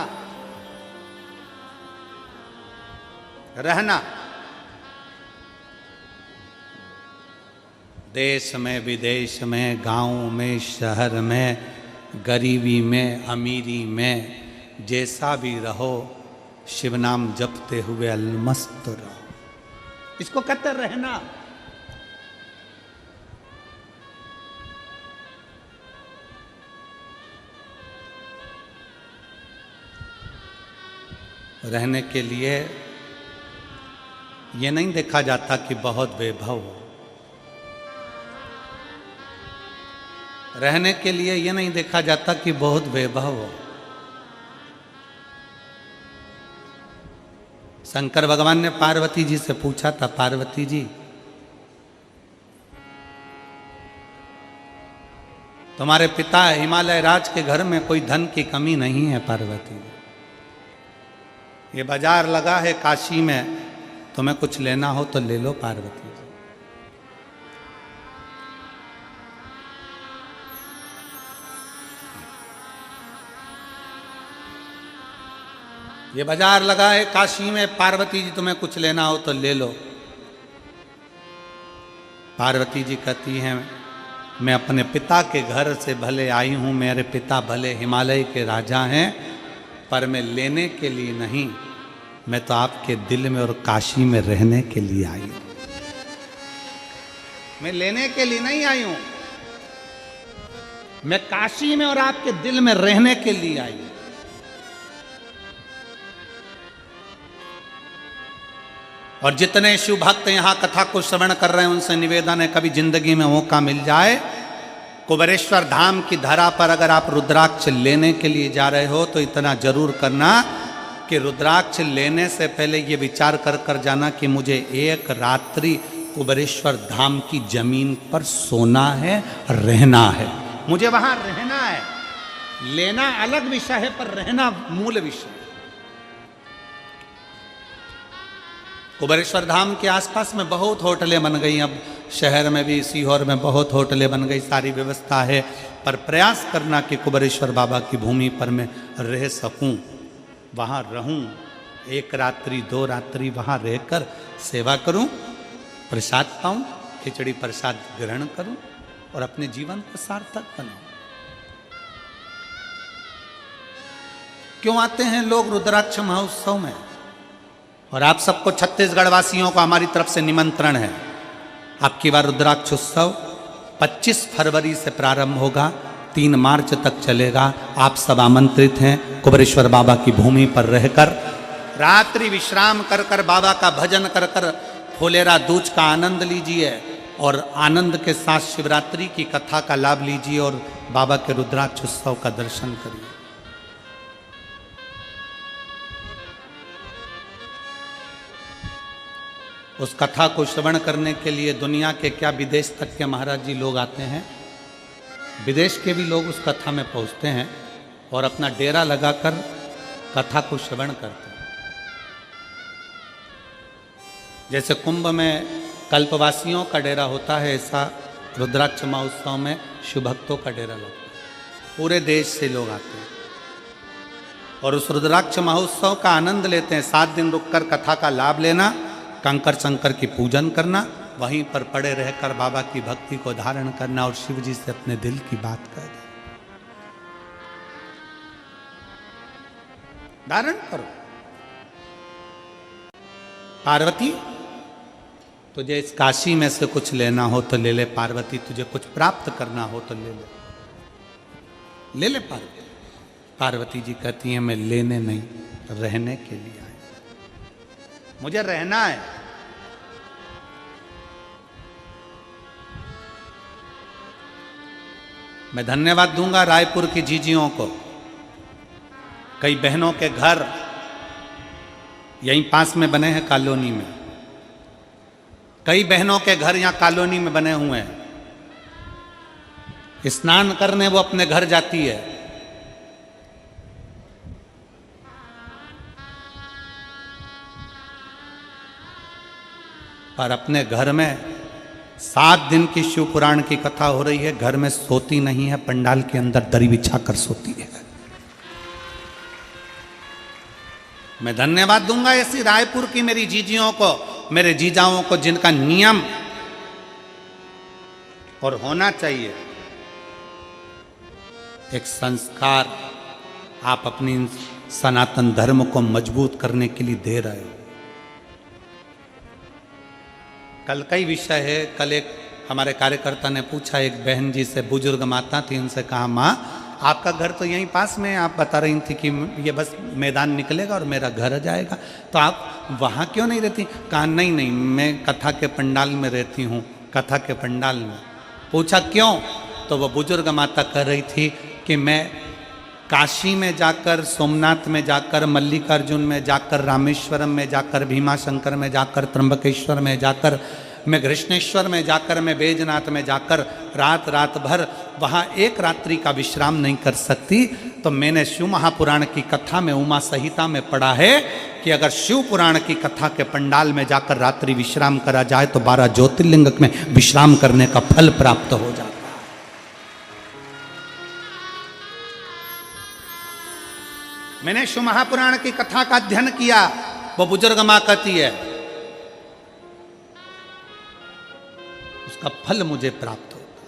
Speaker 1: रहना देश में, विदेश में, गांव में, शहर में, गरीबी में, अमीरी में, जैसा भी रहो, शिव नाम जपते हुए अलमस्त रहो। इसको कहते रहना। रहने के लिए ये नहीं देखा जाता कि बहुत वैभव हो। रहने के लिए ये नहीं देखा जाता कि बहुत वैभव हो। शंकर भगवान ने पार्वती जी से पूछा था, पार्वती जी तुम्हारे पिता हिमालय राज के घर में कोई धन की कमी नहीं है पार्वती। ये बाजार लगा है काशी में, तुम्हें कुछ लेना हो तो ले लो पार्वती जी। ये बाजार लगा है काशी में, पार्वती जी तुम्हें कुछ लेना हो तो ले लो। पार्वती जी कहती हैं मैं अपने पिता के घर से भले आई हूं, मेरे पिता भले हिमालय के राजा हैं, पर मैं लेने के लिए नहीं, मैं तो आपके दिल में और काशी में रहने के लिए आई हूं। मैं लेने के लिए नहीं आई हूं, मैं काशी में और आपके दिल में रहने के लिए आई हूं। और जितने शिव भक्त यहां कथा को श्रवण कर रहे हैं उनसे निवेदन है, कभी जिंदगी में मौका मिल जाए, कुबेरेश्वर धाम की धरा पर अगर आप रुद्राक्ष लेने के लिए जा रहे हो तो इतना जरूर करना कि रुद्राक्ष लेने से पहले ये विचार कर कर जाना कि मुझे एक रात्रि कुबेरेश्वर धाम की जमीन पर सोना है, रहना है, मुझे वहां रहना है। लेना अलग विषय है पर रहना मूल विषय। कुबेरेश्वर धाम के आसपास में बहुत होटलें बन गई, अब शहर में भी सीहोर में बहुत होटलें बन गई, सारी व्यवस्था है, पर प्रयास करना कि कुबेरेश्वर बाबा की भूमि पर मैं रह सकूं, वहाँ रहूं, एक रात्रि 2 रात्रि वहाँ रहकर सेवा करूं, प्रसाद पाऊं, खिचड़ी प्रसाद ग्रहण करूं और अपने जीवन को सार्थक बनाऊं। क्यों आते हैं लोग रुद्राक्ष महोत्सव में? और आप सबको छत्तीसगढ़ वासियों को हमारी तरफ से निमंत्रण है। आपकी बार रुद्राक्ष उत्सव 25 फरवरी से प्रारंभ होगा, 3 मार्च तक चलेगा। आप सब आमंत्रित हैं। कुबेरेश्वर बाबा की भूमि पर रहकर रात्रि विश्राम कर कर बाबा का भजन कर कर फुलेरा दूज का आनंद लीजिए और आनंद के साथ शिवरात्रि की कथा का लाभ लीजिए और बाबा के रुद्राक्ष उत्सव का दर्शन करिए। उस कथा को श्रवण करने के लिए दुनिया के क्या विदेश तक के महाराज जी लोग आते हैं। विदेश के भी लोग उस कथा में पहुंचते हैं और अपना डेरा लगाकर कथा को श्रवण करते हैं। जैसे कुंभ में कल्पवासियों का डेरा होता है, ऐसा रुद्राक्ष महोत्सव में शिव भक्तों का डेरा लगता है। पूरे देश से लोग आते हैं और उस रुद्राक्ष महोत्सव का आनंद लेते हैं। 7 दिन रुककर कथा का लाभ लेना, कंकर शंकर की पूजन करना, वहीं पर पड़े रहकर बाबा की भक्ति को धारण करना और शिव जी से अपने दिल की बात कर धारण करो। पार्वती तुझे इस काशी में से कुछ लेना हो तो ले ले, पार्वती तुझे कुछ प्राप्त करना हो तो ले ले, ले ले पार्वती। पार्वती जी कहती हैं मैं लेने नहीं, रहने के लिए आई, मुझे रहना है। मैं धन्यवाद दूंगा रायपुर की जीजियों को। कई बहनों के घर यहीं पास में बने हैं कॉलोनी में, कई बहनों के घर यहां कॉलोनी में बने हुए हैं। स्नान करने वो अपने घर जाती है, पर अपने घर में 7 दिन की शिव पुराण की कथा हो रही है, घर में सोती नहीं है, पंडाल के अंदर दरी बिछा कर सोती है। मैं धन्यवाद दूंगा ऐसी रायपुर की मेरी जीजियों को, मेरे जीजाओं को, जिनका नियम और होना चाहिए एक संस्कार आप अपनी सनातन धर्म को मजबूत करने के लिए दे रहे हो। कल कई विषय है। कल एक हमारे कार्यकर्ता ने पूछा, एक बहन जी से, बुजुर्ग माता थी, उनसे कहा माँ आपका घर तो यहीं पास में है, आप बता रही थी कि ये बस मैदान निकलेगा और मेरा घर आ जाएगा, तो आप वहाँ क्यों नहीं रहती? कहा नहीं नहीं, मैं कथा के पंडाल में रहती हूँ, कथा के पंडाल में। पूछा क्यों? तो वो बुजुर्ग माता कह रही थी कि मैं काशी में जाकर, सोमनाथ में जाकर, मल्लिकार्जुन में जाकर, रामेश्वरम में जाकर, भीमाशंकर में जाकर, त्र्यंबकेश्वर में जाकर, मैं कृष्णेश्वर में जाकर, मैं बैजनाथ में जाकर रात रात भर वहाँ एक रात्रि का विश्राम नहीं कर सकती। तो मैंने शिव महापुराण की कथा में, उमा संहिता में पढ़ा है कि अगर शिव पुराण की कथा के पंडाल में जाकर रात्रि विश्राम करा जाए तो 12 ज्योतिर्लिंग में विश्राम करने का फल प्राप्त हो जाता है। मैंने शिव महापुराण की कथा का अध्ययन किया, वो बुजुर्ग मां कहती है उसका फल मुझे प्राप्त होता है।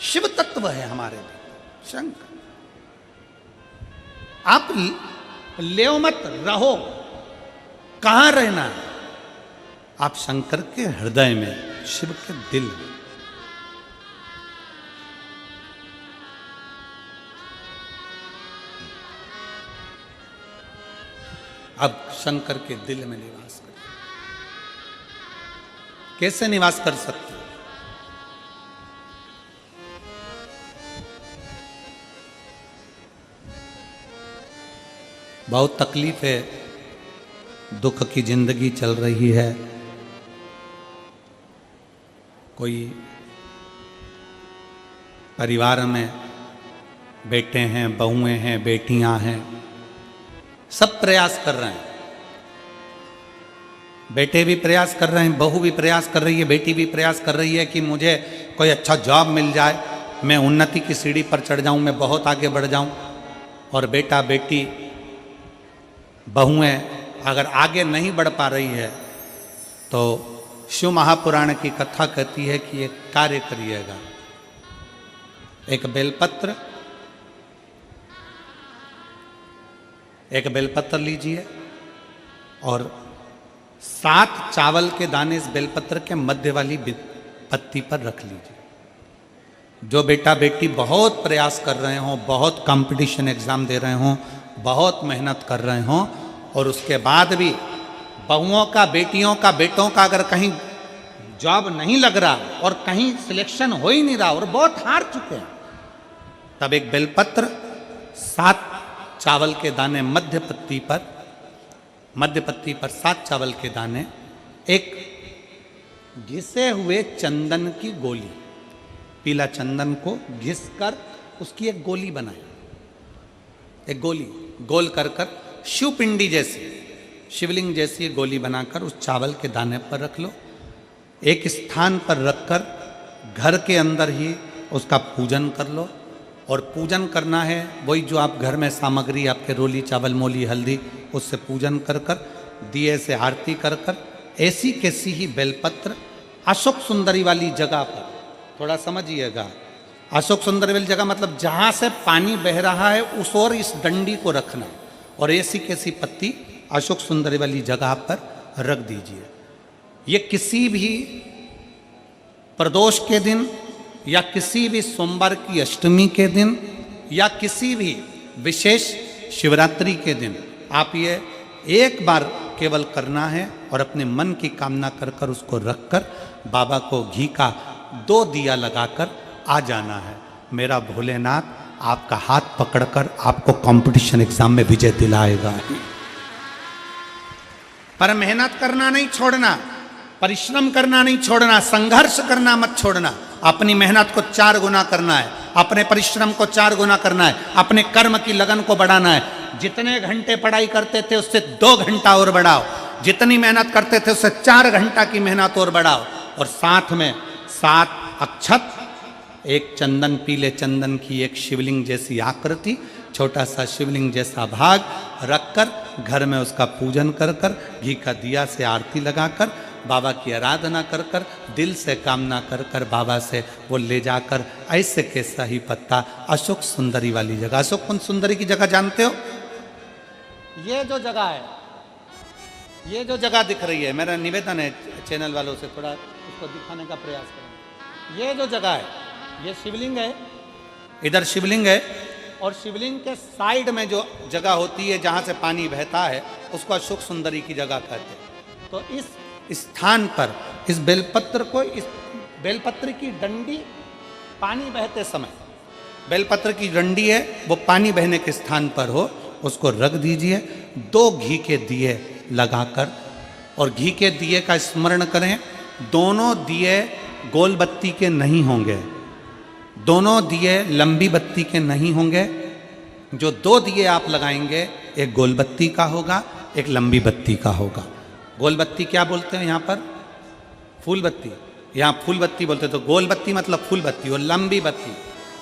Speaker 1: शिव तत्व है हमारे भीतर, शंकर। आप ले मत रहो, कहां रहना है? आप शंकर के हृदय में, शिव के दिल में। अब शंकर के दिल में निवास करें। कैसे निवास कर सकते? बहुत तकलीफ है, दुख की जिंदगी चल रही है। कोई परिवार में बेटे हैं, बहुएं हैं, बेटियां हैं, सब प्रयास कर रहे हैं। बेटे भी प्रयास कर रहे हैं, बहू भी प्रयास कर रही है, बेटी भी प्रयास कर रही है कि मुझे कोई अच्छा जॉब मिल जाए, मैं उन्नति की सीढ़ी पर चढ़ जाऊं, मैं बहुत आगे बढ़ जाऊं। और बेटा बेटी बहुएं अगर आगे नहीं बढ़ पा रही है तो शिव महापुराण की कथा कहती है कि एक कार्य करिएगा। एक बेलपत्र लीजिए और 7 चावल के दाने इस बेलपत्र के मध्य वाली पत्ती पर रख लीजिए। जो बेटा बेटी बहुत प्रयास कर रहे हों, बहुत कंपटीशन एग्जाम दे रहे हों, बहुत मेहनत कर रहे हों, और उसके बाद भी बहुओं का, बेटियों का, बेटों का अगर कहीं जॉब नहीं लग रहा और कहीं सिलेक्शन हो ही नहीं रहा और बहुत हार चुके हैं, तब एक बेलपत्र 7 चावल के दाने मध्य पत्ती पर 7 चावल के दाने, एक घिसे हुए चंदन की गोली, पीला चंदन को घिसकर उसकी एक गोली बनाए। एक गोली गोल कर शिवपिंडी जैसी, शिवलिंग जैसी गोली बनाकर उस चावल के दाने पर रख लो। एक स्थान पर रखकर घर के अंदर ही उसका पूजन कर लो। और पूजन करना है वही जो आप घर में सामग्री, आपके रोली, चावल, मोली, हल्दी, उससे पूजन कर दिए से आरती कर ऐसी कैसी ही बेलपत्र अशोक सुंदरी वाली जगह पर, थोड़ा समझिएगा, अशोक सुंदरी वाली जगह मतलब जहाँ से पानी बह रहा है उस ओर इस डंडी को रखना, और ऐसी कैसी पत्ती अशोक सुंदरी वाली जगह पर रख दीजिए। ये किसी भी प्रदोष के दिन या किसी भी सोमवार की अष्टमी के दिन या किसी भी विशेष शिवरात्रि के दिन आप ये एक बार केवल करना है और अपने मन की कामना कर उसको रखकर बाबा को घी का 2 दिया लगाकर आ जाना है। मेरा भोलेनाथ आपका हाथ पकड़कर आपको कंपटीशन एग्जाम में विजय दिलाएगा। पर मेहनत करना नहीं छोड़ना, परिश्रम करना नहीं छोड़ना, संघर्ष करना मत छोड़ना। अपनी मेहनत को 4 गुना करना है, अपने परिश्रम को 4 गुना करना है, अपने कर्म की लगन को बढ़ाना है। जितने घंटे पढ़ाई करते थे उससे 2 घंटा और बढ़ाओ, जितनी मेहनत करते थे उससे 4 घंटा की मेहनत और बढ़ाओ। और साथ में 7 अक्षत, एक चंदन, पीले चंदन की एक शिवलिंग जैसी आकृति, छोटा सा शिवलिंग जैसा भाग रखकर घर में उसका पूजन कर घी का दिया से आरती लगाकर बाबा की आराधना कर दिल से कामना कर बाबा से वो ले जाकर ऐसे कैसा ही पत्ता अशोक सुंदरी वाली जगह, अशोक कुंज सुंदरी की जगह जानते हो? ये जो जगह है, ये जो जगह दिख रही है, मेरा निवेदन है चैनल वालों से थोड़ा उसको दिखाने का प्रयास करें। ये जो जगह है, ये शिवलिंग है, इधर शिवलिंग है और शिवलिंग के साइड में जो जगह होती है जहाँ से पानी बहता है उसको अशोक सुंदरी की जगह कहते हैं। तो इस स्थान पर इस बेलपत्र को, इस बेलपत्र की डंडी पानी बहते समय, बेलपत्र की डंडी है वो पानी बहने के स्थान पर हो, उसको रख दीजिए 2 घी के दिए लगाकर, और घी के दिए का स्मरण करें। दोनों दिए गोल बत्ती के नहीं होंगे, दोनों दिए लंबी बत्ती के नहीं होंगे। जो 2 दिए आप लगाएंगे, एक गोल बत्ती का होगा, एक लंबी बत्ती का होगा। गोल बत्ती क्या बोलते हैं यहाँ पर? फूल बत्ती। यहाँ फूल बत्ती बोलते, तो गोल बत्ती मतलब फूल बत्ती, और लंबी बत्ती,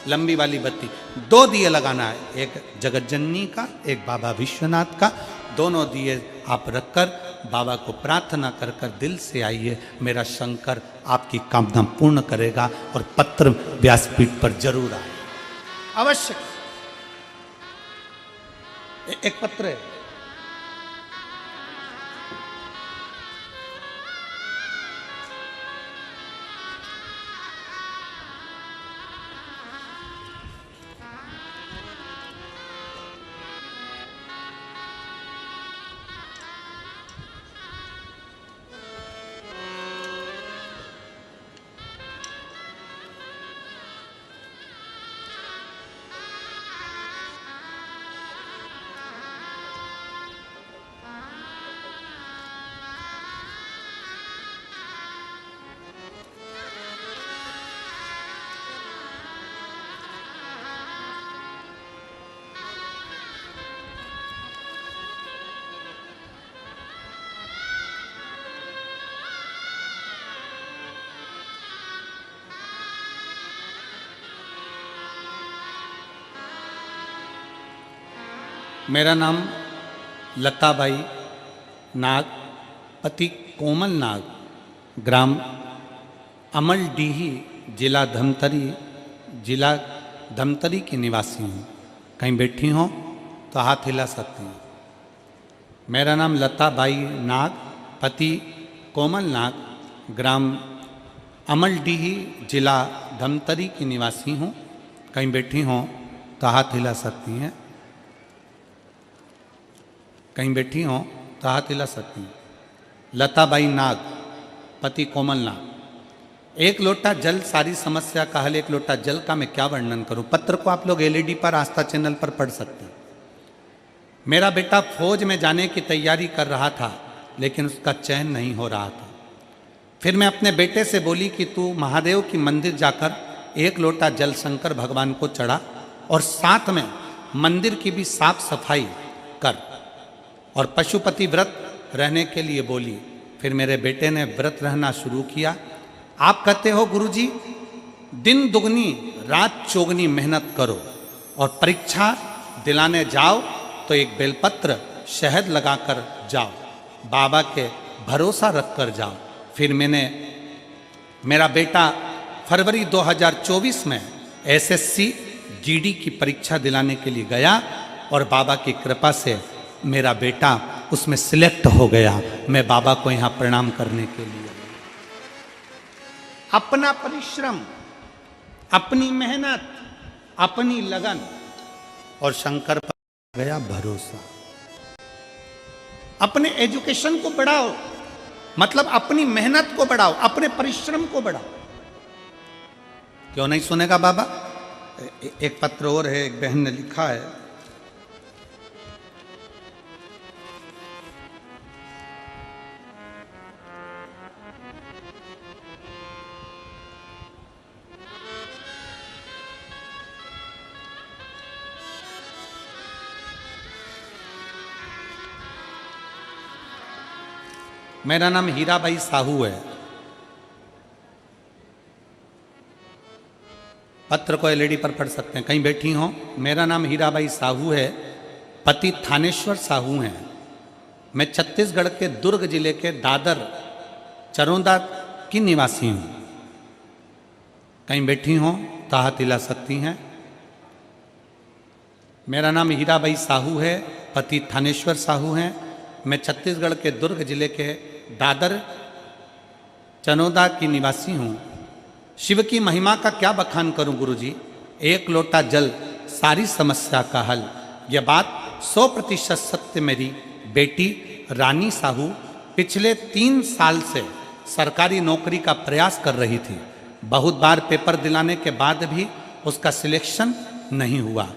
Speaker 1: लंबी वाली बत्ती। 2 दिए लगाना है, एक जगत जननी का, एक बाबा विश्वनाथ का। दोनों दिए आप रखकर बाबा को प्रार्थना कर कर दिल से आइए, मेरा शंकर आपकी कामना पूर्ण करेगा और पत्र व्यासपीठ पर जरूर आए, अवश्य। एक पत्र है, मेरा नाम लताबाई नाग, पति कोमल नाग, ग्राम अमलडीही, जिला धमतरी की निवासी हूँ। कहीं बैठी हो तो हाथ हिला सकती हैं। मेरा नाम लताबाई नाग, पति कोमल नाग, ग्राम अमलडीही, जिला धमतरी की निवासी हूँ। कहीं बैठी हो तो हाथ हिला सकती हैं। कहीं बैठी हो तो हाथ हिला सकती हैं। लताबाई नाग, पति कोमल नाग। 1 लोटा जल सारी समस्या का हल। 1 लोटा जल का मैं क्या वर्णन करूं। पत्र को आप लोग एलईडी पर, आस्था चैनल पर पढ़ सकते हैं। मेरा बेटा फौज में जाने की तैयारी कर रहा था, लेकिन उसका चयन नहीं हो रहा था। फिर मैं अपने बेटे से बोली कि तू महादेव की मंदिर जाकर 1 लोटा जल शंकर भगवान को चढ़ा और साथ में मंदिर की भी साफ सफाई कर, और पशुपति व्रत रहने के लिए बोली। फिर मेरे बेटे ने व्रत रहना शुरू किया। आप कहते हो गुरुजी, दिन दुगनी रात चौगनी मेहनत करो और परीक्षा दिलाने जाओ तो एक बेलपत्र शहद लगाकर जाओ, बाबा के भरोसा रख कर जाओ। फिर मेरा बेटा फरवरी 2024 में एसएससी जीडी की परीक्षा दिलाने के लिए गया और बाबा की कृपा से मेरा बेटा उसमें सिलेक्ट हो गया। मैं बाबा को यहाँ प्रणाम करने के लिए, अपना परिश्रम, अपनी मेहनत, अपनी लगन और शंकर पर गया भरोसा। अपने एजुकेशन को बढ़ाओ, मतलब अपनी मेहनत को बढ़ाओ, अपने परिश्रम को बढ़ाओ। क्यों नहीं सुनेगा बाबा? एक पत्र और है, एक बहन ने लिखा है, मेरा नाम हीराबाई साहू है। पत्र को एलईडी पर पढ़ सकते हैं, कहीं बैठी हो। मेरा नाम हीराबाई साहू है, पति थानेश्वर साहू हैं। मैं छत्तीसगढ़ के दुर्ग जिले के दादर चरोदा की निवासी हूँ। कहीं बैठी हो तो हाथ हिला सकती हैं। मेरा नाम हीराबाई साहू है, पति थानेश्वर साहू हैं। मैं छत्तीसगढ़ के दुर्ग जिले के दादर चनोदा की निवासी हूँ। शिव की महिमा का क्या बखान करूं गुरुजी? एक लोटा जल सारी समस्या का हल। यह बात 100% सत्य। मेरी बेटी रानी साहू पिछले 3 साल से सरकारी नौकरी का प्रयास कर रही थी। बहुत बार पेपर दिलाने के बाद भी उसका सिलेक्शन नहीं हुआ।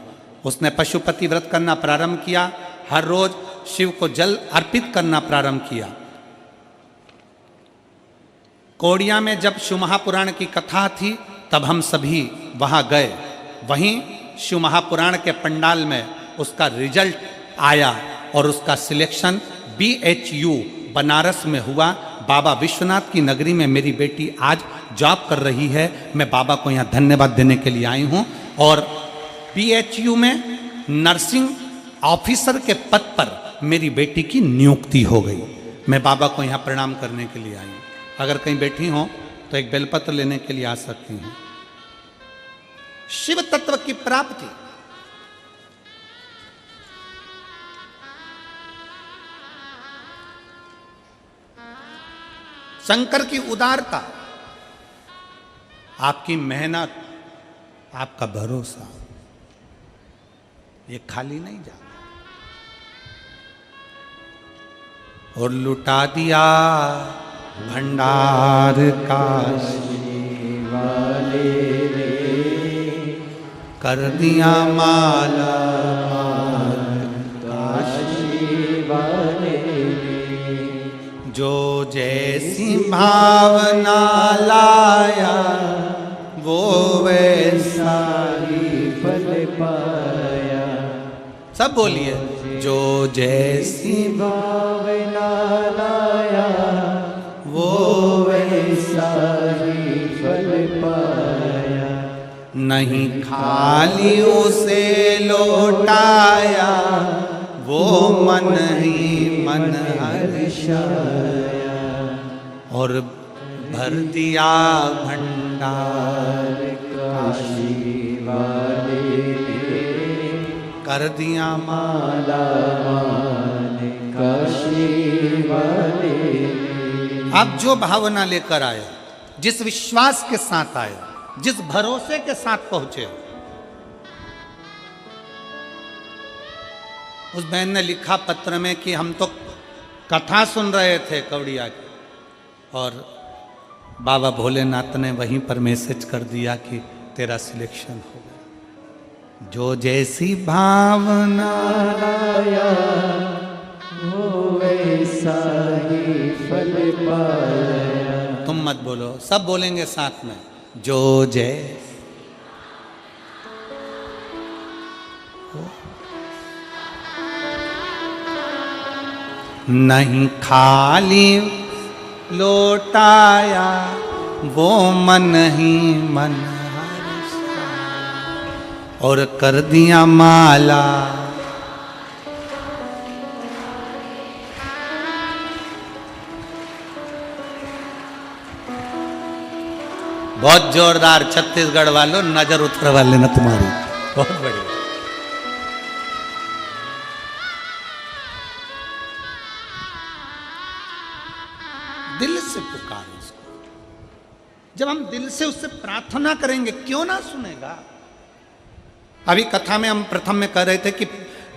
Speaker 1: उसने पशुपति व्रत करना प्रारंभ किया, हर रोज शिव को जल अर्पित करना प्रारंभ किया। कोड़िया में जब शिव महापुराण की कथा थी तब हम सभी वहां गए। वहीं शिव महापुराण के पंडाल में उसका रिजल्ट आया और उसका सिलेक्शन BHU बनारस में हुआ। बाबा विश्वनाथ की नगरी में मेरी बेटी आज जॉब कर रही है। मैं बाबा को यहाँ धन्यवाद देने के लिए आई हूँ। और BHU में नर्सिंग ऑफिसर के पद पर मेरी बेटी की नियुक्ति हो गई। मैं बाबा को यहाँ प्रणाम करने के लिए आई हूँ। अगर कहीं बैठी हो तो एक बेलपत्र लेने के लिए आ सकती हैं। शिव तत्व की प्राप्ति, शंकर की उदारता, आपकी मेहनत, आपका भरोसा, ये खाली नहीं जाता। और लुटा दिया भंडार काशी वाले रे, कर दिया माला काशी वाले रे। जो जैसी भावना लाया वो वैसा ही फल पाया। सब बोलिए, जो जैसी भावना लाया वो वैसा ही फल पाया। नहीं खाली उसे लौटाया वो मन ही मन हर्षाया। और भर दिया भंडार काशी वाले, कर दिया माला माने काशी वाले। आप जो भावना लेकर आए, जिस विश्वास के साथ आए, जिस भरोसे के साथ पहुंचे। उस बहन ने लिखा पत्र में कि हम तो कथा सुन रहे थे कवड़िया की, और बाबा भोलेनाथ ने वहीं पर मैसेज कर दिया कि तेरा सिलेक्शन हो गया। जो जैसी भावना लाया वो वैसा ही फल पाया। तुम मत बोलो, सब बोलेंगे साथ में, जो जय। नहीं खाली लौटाया वो मन ही मन और कर दिया माला। बहुत जोरदार छत्तीसगढ़ वालों, नजर उतर वाले ना तुम्हारी, बहुत बढ़िया। दिल से पुकारो उसको। जब हम दिल से उससे प्रार्थना करेंगे, क्यों ना सुनेगा। अभी कथा में हम प्रथम में कह रहे थे कि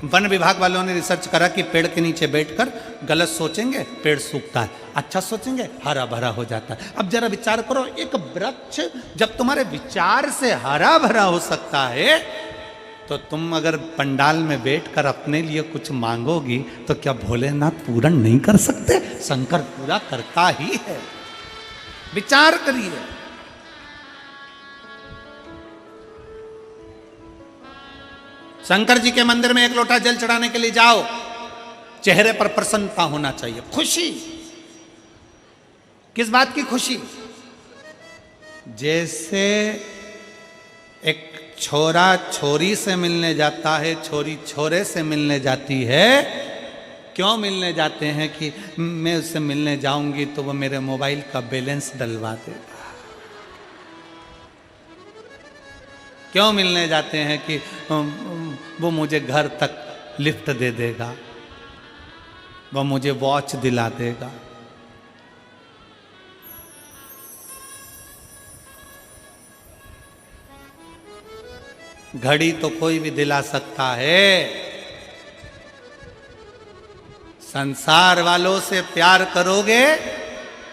Speaker 1: वन विभाग वालों ने रिसर्च करा कि पेड़ के नीचे बैठकर गलत सोचेंगे पेड़ सूखता है, अच्छा सोचेंगे हरा भरा हो जाता है। अब जरा विचार करो, एक वृक्ष जब तुम्हारे विचार से हरा भरा हो सकता है, तो तुम अगर पंडाल में बैठकर अपने लिए कुछ मांगोगी तो क्या भोलेनाथ पूर्ण नहीं कर सकते? शंकर पूरा करता ही है। विचार करिए। शंकर जी के मंदिर में एक लोटा जल चढ़ाने के लिए जाओ, चेहरे पर प्रसन्नता होना चाहिए, खुशी। किस बात की खुशी? जैसे एक छोरा छोरी से मिलने जाता है, छोरी छोरे से मिलने जाती है। क्यों मिलने जाते हैं? कि मैं उससे मिलने जाऊंगी तो वो मेरे मोबाइल का बैलेंस डलवा देगा। क्यों मिलने जाते हैं? कि वो मुझे घर तक लिफ्ट दे देगा, वो मुझे वॉच दिला देगा। घड़ी तो कोई भी दिला सकता है। संसार वालों से प्यार करोगे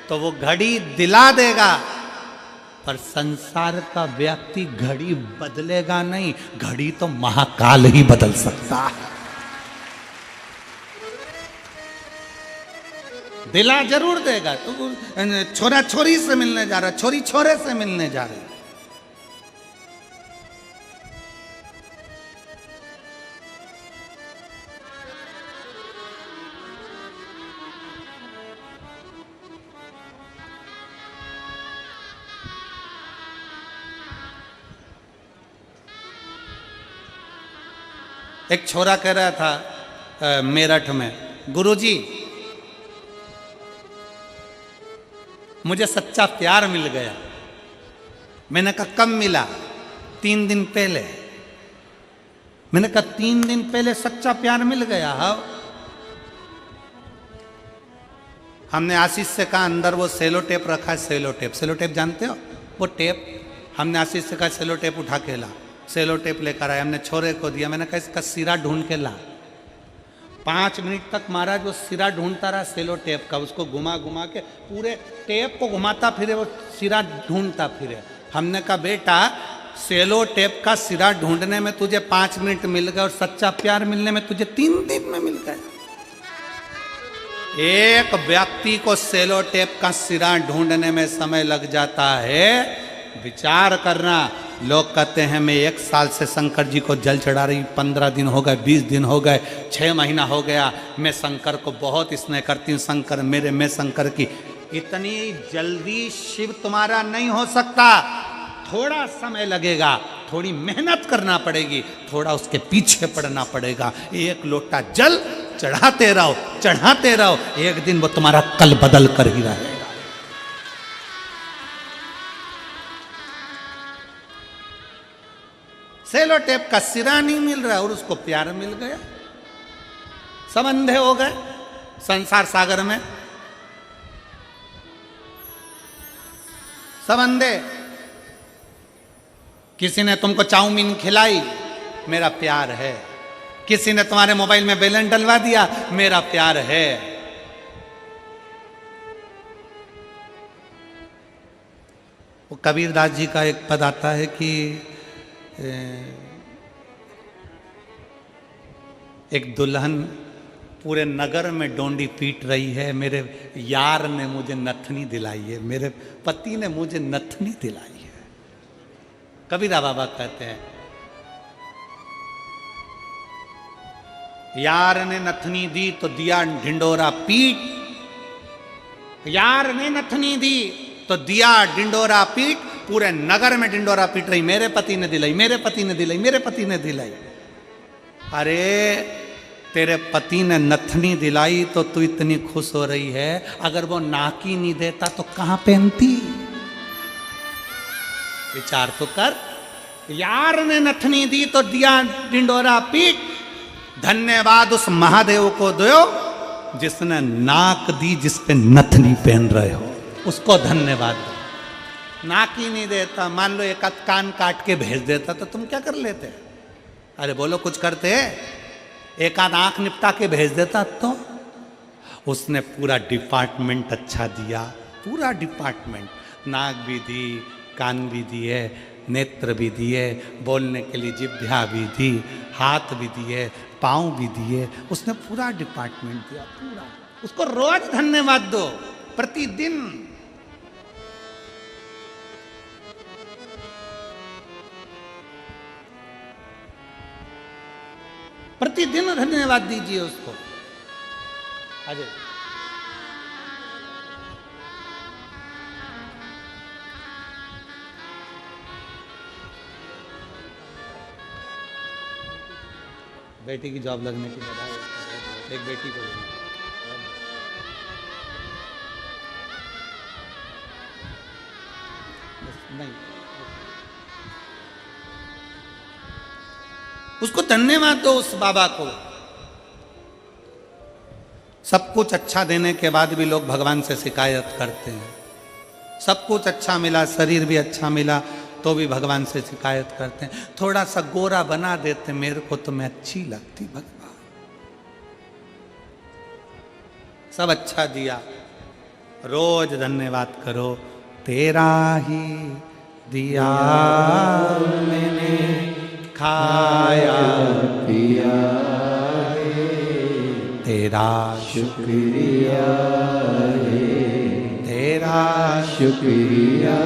Speaker 1: तो वो घड़ी दिला देगा, पर संसार का व्यक्ति घड़ी बदलेगा नहीं। घड़ी तो महाकाल ही बदल सकता है। दिला जरूर देगा। तो छोरा छोरी से मिलने जा रहा, छोरी छोरे से मिलने जा रही। एक छोरा कह रहा था मेरठ में, गुरुजी मुझे सच्चा प्यार मिल गया। मैंने कहा कब मिला? 3 दिन पहले। मैंने कहा 3 दिन पहले सच्चा प्यार मिल गया? हाँ। हमने आशीष से कहा अंदर वो सेलो टेप रखा है, सेलो टेप, सेलो टेप जानते हो वो टेप। हमने आशीष से कहा सेलो टेप उठा के ला। सेलो टेप लेकर आया, हमने छोरे को दिया। मैंने कहा इसका सिरा ढूंढ के ला। 5 मिनट तक महाराज वो सिरा ढूंढता रहा सेलो टेप का। उसको घुमा घुमा के पूरे टेप को घुमाता फिरे, वो सिरा ढूंढता फिरे। हमने कहा बेटा सेलो टेप का सिरा ढूंढने में तुझे 5 मिनट मिल गए और सच्चा प्यार मिलने में तुझे 3 दिन में मिल गए। एक व्यक्ति को सेलो टेप का सिरा ढूंढने में समय लग जाता है। विचार करना। लोग कहते हैं मैं 1 साल से शंकर जी को जल चढ़ा रही, 15 दिन हो गए, 20 दिन हो गए, 6 महीना हो गया, मैं शंकर को बहुत स्नेह करती हूँ, शंकर मेरे, मैं शंकर की। इतनी जल्दी शिव तुम्हारा नहीं हो सकता। थोड़ा समय लगेगा, थोड़ी मेहनत करना पड़ेगी, थोड़ा उसके पीछे पड़ना पड़ेगा। 1 लोटा जल चढ़ाते रहो, चढ़ाते रहो, एक दिन वो तुम्हारा कल बदल कर ही रहेगा। सेलो टेप का सिरा नहीं मिल रहा और उसको प्यार मिल गया। सब अंधे हो गए संसार सागर में, सब अंधे। किसी ने तुमको चाउमीन खिलाई, मेरा प्यार है। किसी ने तुम्हारे मोबाइल में बैलेंस डलवा दिया, मेरा प्यार है। वो कबीरदास जी का एक पद आता है कि एक दुल्हन पूरे नगर में डोंडी पीट रही है, मेरे यार ने मुझे नथनी दिलाई है, मेरे पति ने मुझे नथनी दिलाई है। कबीरा बाबा कहते हैं यार ने नथनी दी तो दिया ढिंडोरा पीट, यार ने नथनी दी तो दिया ढिंडोरा पीट, पूरे नगर में ढिंडोरा पीट रही, मेरे पति ने दिलाई, मेरे पति ने दिलाई, मेरे पति ने दिलाई। अरे तेरे पति ने नथनी दिलाई तो तू इतनी खुश हो रही है, अगर वो नाकी नहीं देता तो कहां पहनती? विचार तो कर। यार ने नथनी दी तो दिया ढिंडोरा पीट, धन्यवाद उस महादेव को दो जिसने नाक दी जिस पे नथनी पहन रहे हो, उसको धन्यवाद दो। नाक ही नहीं देता, मान लो एक आध कान काट के भेज देता तो तुम क्या कर लेते? अरे बोलो कुछ करते? एक आध आंख निपटा के भेज देता तो? उसने पूरा डिपार्टमेंट अच्छा दिया, पूरा डिपार्टमेंट। नाक भी दी, कान भी दिए, नेत्र भी दिए, बोलने के लिए जिह्वा भी दी, हाथ भी दिए, पाँव भी दिए, उसने पूरा डिपार्टमेंट दिया, पूरा। उसको रोज धन्यवाद दो, प्रतिदिन। प्रतिदिन धन्यवाद दीजिए उसको। अजय बेटी की जॉब लगने की बधाई। एक बेटी को नहीं, उसको धन्यवाद दो उस बाबा को। सब कुछ अच्छा देने के बाद भी लोग भगवान से शिकायत करते हैं। सब कुछ अच्छा मिला, शरीर भी अच्छा मिला, तो भी भगवान से शिकायत करते हैं। थोड़ा सा गोरा बना देते मेरे को तो मैं अच्छी लगती भगवान। सब अच्छा दिया, रोज धन्यवाद करो। तेरा ही दिया मैंने खाया पिया, तेरा
Speaker 2: शुक्रिया
Speaker 1: तेरा
Speaker 2: शुक्रिया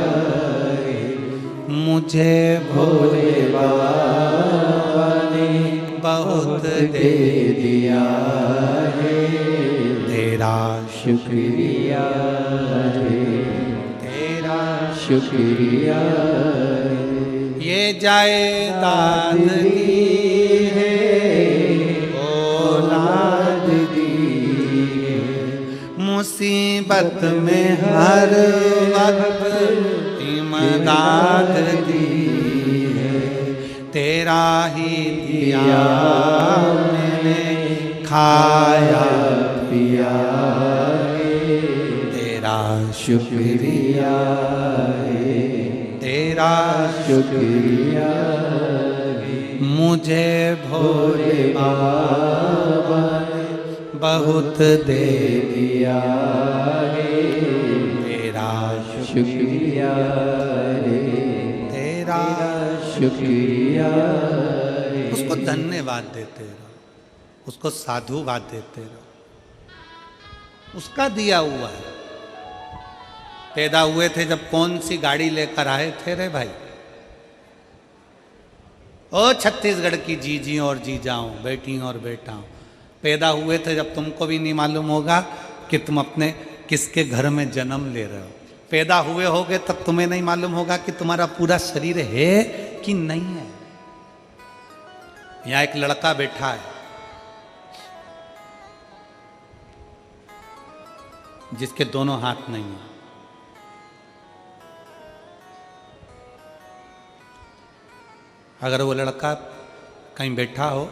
Speaker 1: मुझे भोले बाबा ने बहुत दे
Speaker 2: दिया है।
Speaker 1: तेरा
Speaker 2: शुक्रिया
Speaker 1: तेरा
Speaker 2: शुक्रिया
Speaker 1: ये जायदाद दी है, औलाद दी है, मुसीबत में हर वक्त इमदाद दी है। तेरा ही दिया मैंने खाया
Speaker 2: पिया,
Speaker 1: तेरा
Speaker 2: शुक्रिया
Speaker 1: तेरा
Speaker 2: शुक्रिया
Speaker 1: मुझे भोले बाबा ने बहुत दे
Speaker 2: दिया है।
Speaker 1: तेरा
Speaker 2: शुक्रिया
Speaker 1: तेरा
Speaker 2: शुक्रिया
Speaker 1: उसको धन्यवाद देते रहो, उसको साधुवाद देते रहो, उसका दिया हुआ है। पैदा हुए थे जब कौन सी गाड़ी लेकर आए थे रे भाई? ओ छत्तीसगढ़ की जीजी और जीजाओं, बेटी और बेटाओं, पैदा हुए थे जब तुमको भी नहीं मालूम होगा कि तुम अपने किसके घर में जन्म ले रहे हो। पैदा हुए होगे तब तुम्हें नहीं मालूम होगा कि तुम्हारा पूरा शरीर है कि नहीं है। यहां एक लड़का बैठा है जिसके दोनों हाथ नहीं है। अगर वो लड़का कहीं बैठा हो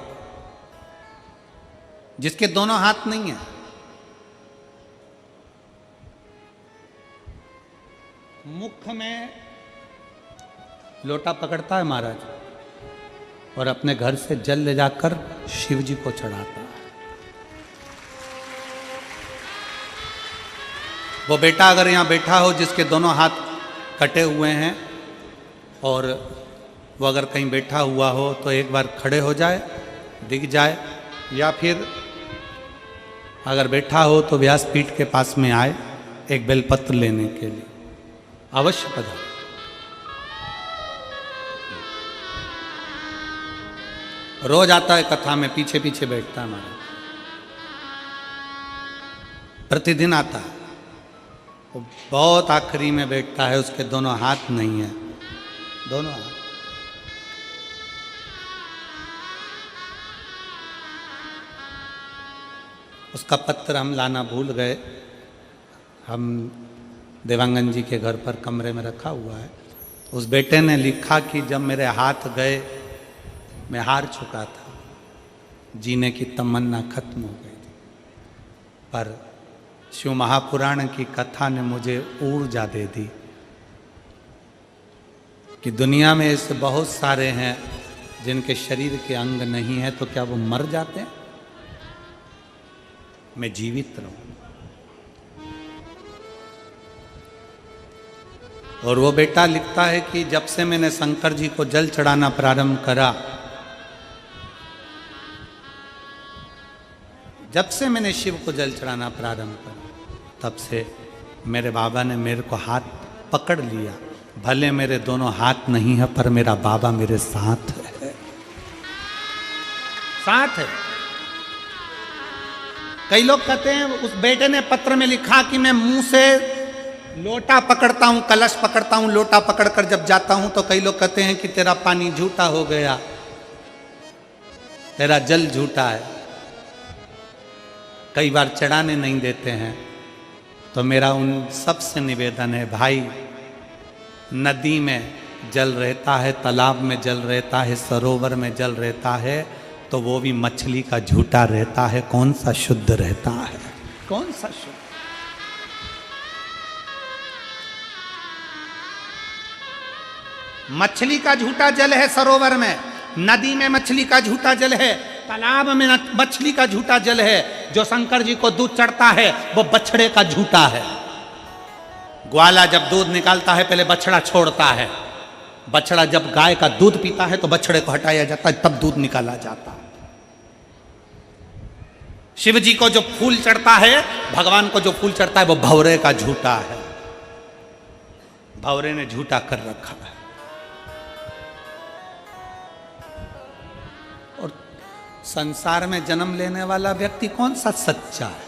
Speaker 1: जिसके दोनों हाथ नहीं है, मुख में लोटा पकड़ता है महाराज और अपने घर से जल ले जाकर शिव जी को चढ़ाता है। वो बेटा अगर यहाँ बैठा हो जिसके दोनों हाथ कटे हुए हैं और वो अगर कहीं बैठा हुआ हो तो एक बार खड़े हो जाए, दिख जाए, या फिर अगर बैठा हो तो व्यासपीठ के पास में आए एक बेलपत्र लेने के लिए। अवश्य पधारे। रोज आता है कथा में, पीछे पीछे बैठता है हमारा, प्रतिदिन आता है। वो बहुत आखिरी में बैठता है, उसके दोनों हाथ नहीं है, दोनों हाथ। उसका पत्र हम लाना भूल गए। हम देवांगन जी के घर पर कमरे में रखा हुआ है। उस बेटे ने लिखा कि जब मेरे हाथ गए मैं हार चुका था, जीने की तमन्ना खत्म हो गई थी, पर शिव महापुराण की कथा ने मुझे ऊर्जा दे दी कि दुनिया में ऐसे बहुत सारे हैं जिनके शरीर के अंग नहीं है, तो क्या वो मर जाते हैं? मैं जीवित रहूं। और वो बेटा लिखता है कि जब से मैंने शंकर जी को जल चढ़ाना प्रारंभ करा, जब से मैंने शिव को जल चढ़ाना प्रारंभ करा, तब से मेरे बाबा ने मेरे को हाथ पकड़ लिया। भले मेरे दोनों हाथ नहीं है पर मेरा बाबा मेरे साथ है, साथ है। कई लोग कहते हैं, उस बेटे ने पत्र में लिखा कि मैं मुंह से लोटा पकड़ता हूं, कलश पकड़ता हूं, लोटा पकड़कर जब जाता हूं तो कई लोग कहते हैं कि तेरा पानी झूठा हो गया, तेरा जल झूठा है। कई बार चढ़ाने नहीं देते हैं। तो मेरा उन सबसे निवेदन है, भाई, नदी में जल रहता है, तालाब में जल रहता है, सरोवर में जल रहता है, तो वो भी मछली का झूठा रहता है। कौन सा शुद्ध रहता है? कौन सा शुद्ध? मछली का झूठा जल है सरोवर में, नदी में मछली का झूठा जल है, तालाब में मछली का झूठा जल है। जो शंकर जी को दूध चढ़ता है वो बछड़े का झूठा है। ग्वाला जब दूध निकालता है पहले बछड़ा छोड़ता है, बछड़ा जब गाय का दूध पीता है तो बछड़े को हटाया जाता है, तब दूध निकाला जाता है। शिव जी को जो फूल चढ़ता है, भगवान को जो फूल चढ़ता है वो भंवरे का झूठा है, भंवरे ने झूठा कर रखा है। और संसार में जन्म लेने वाला व्यक्ति कौन सा सच्चा है?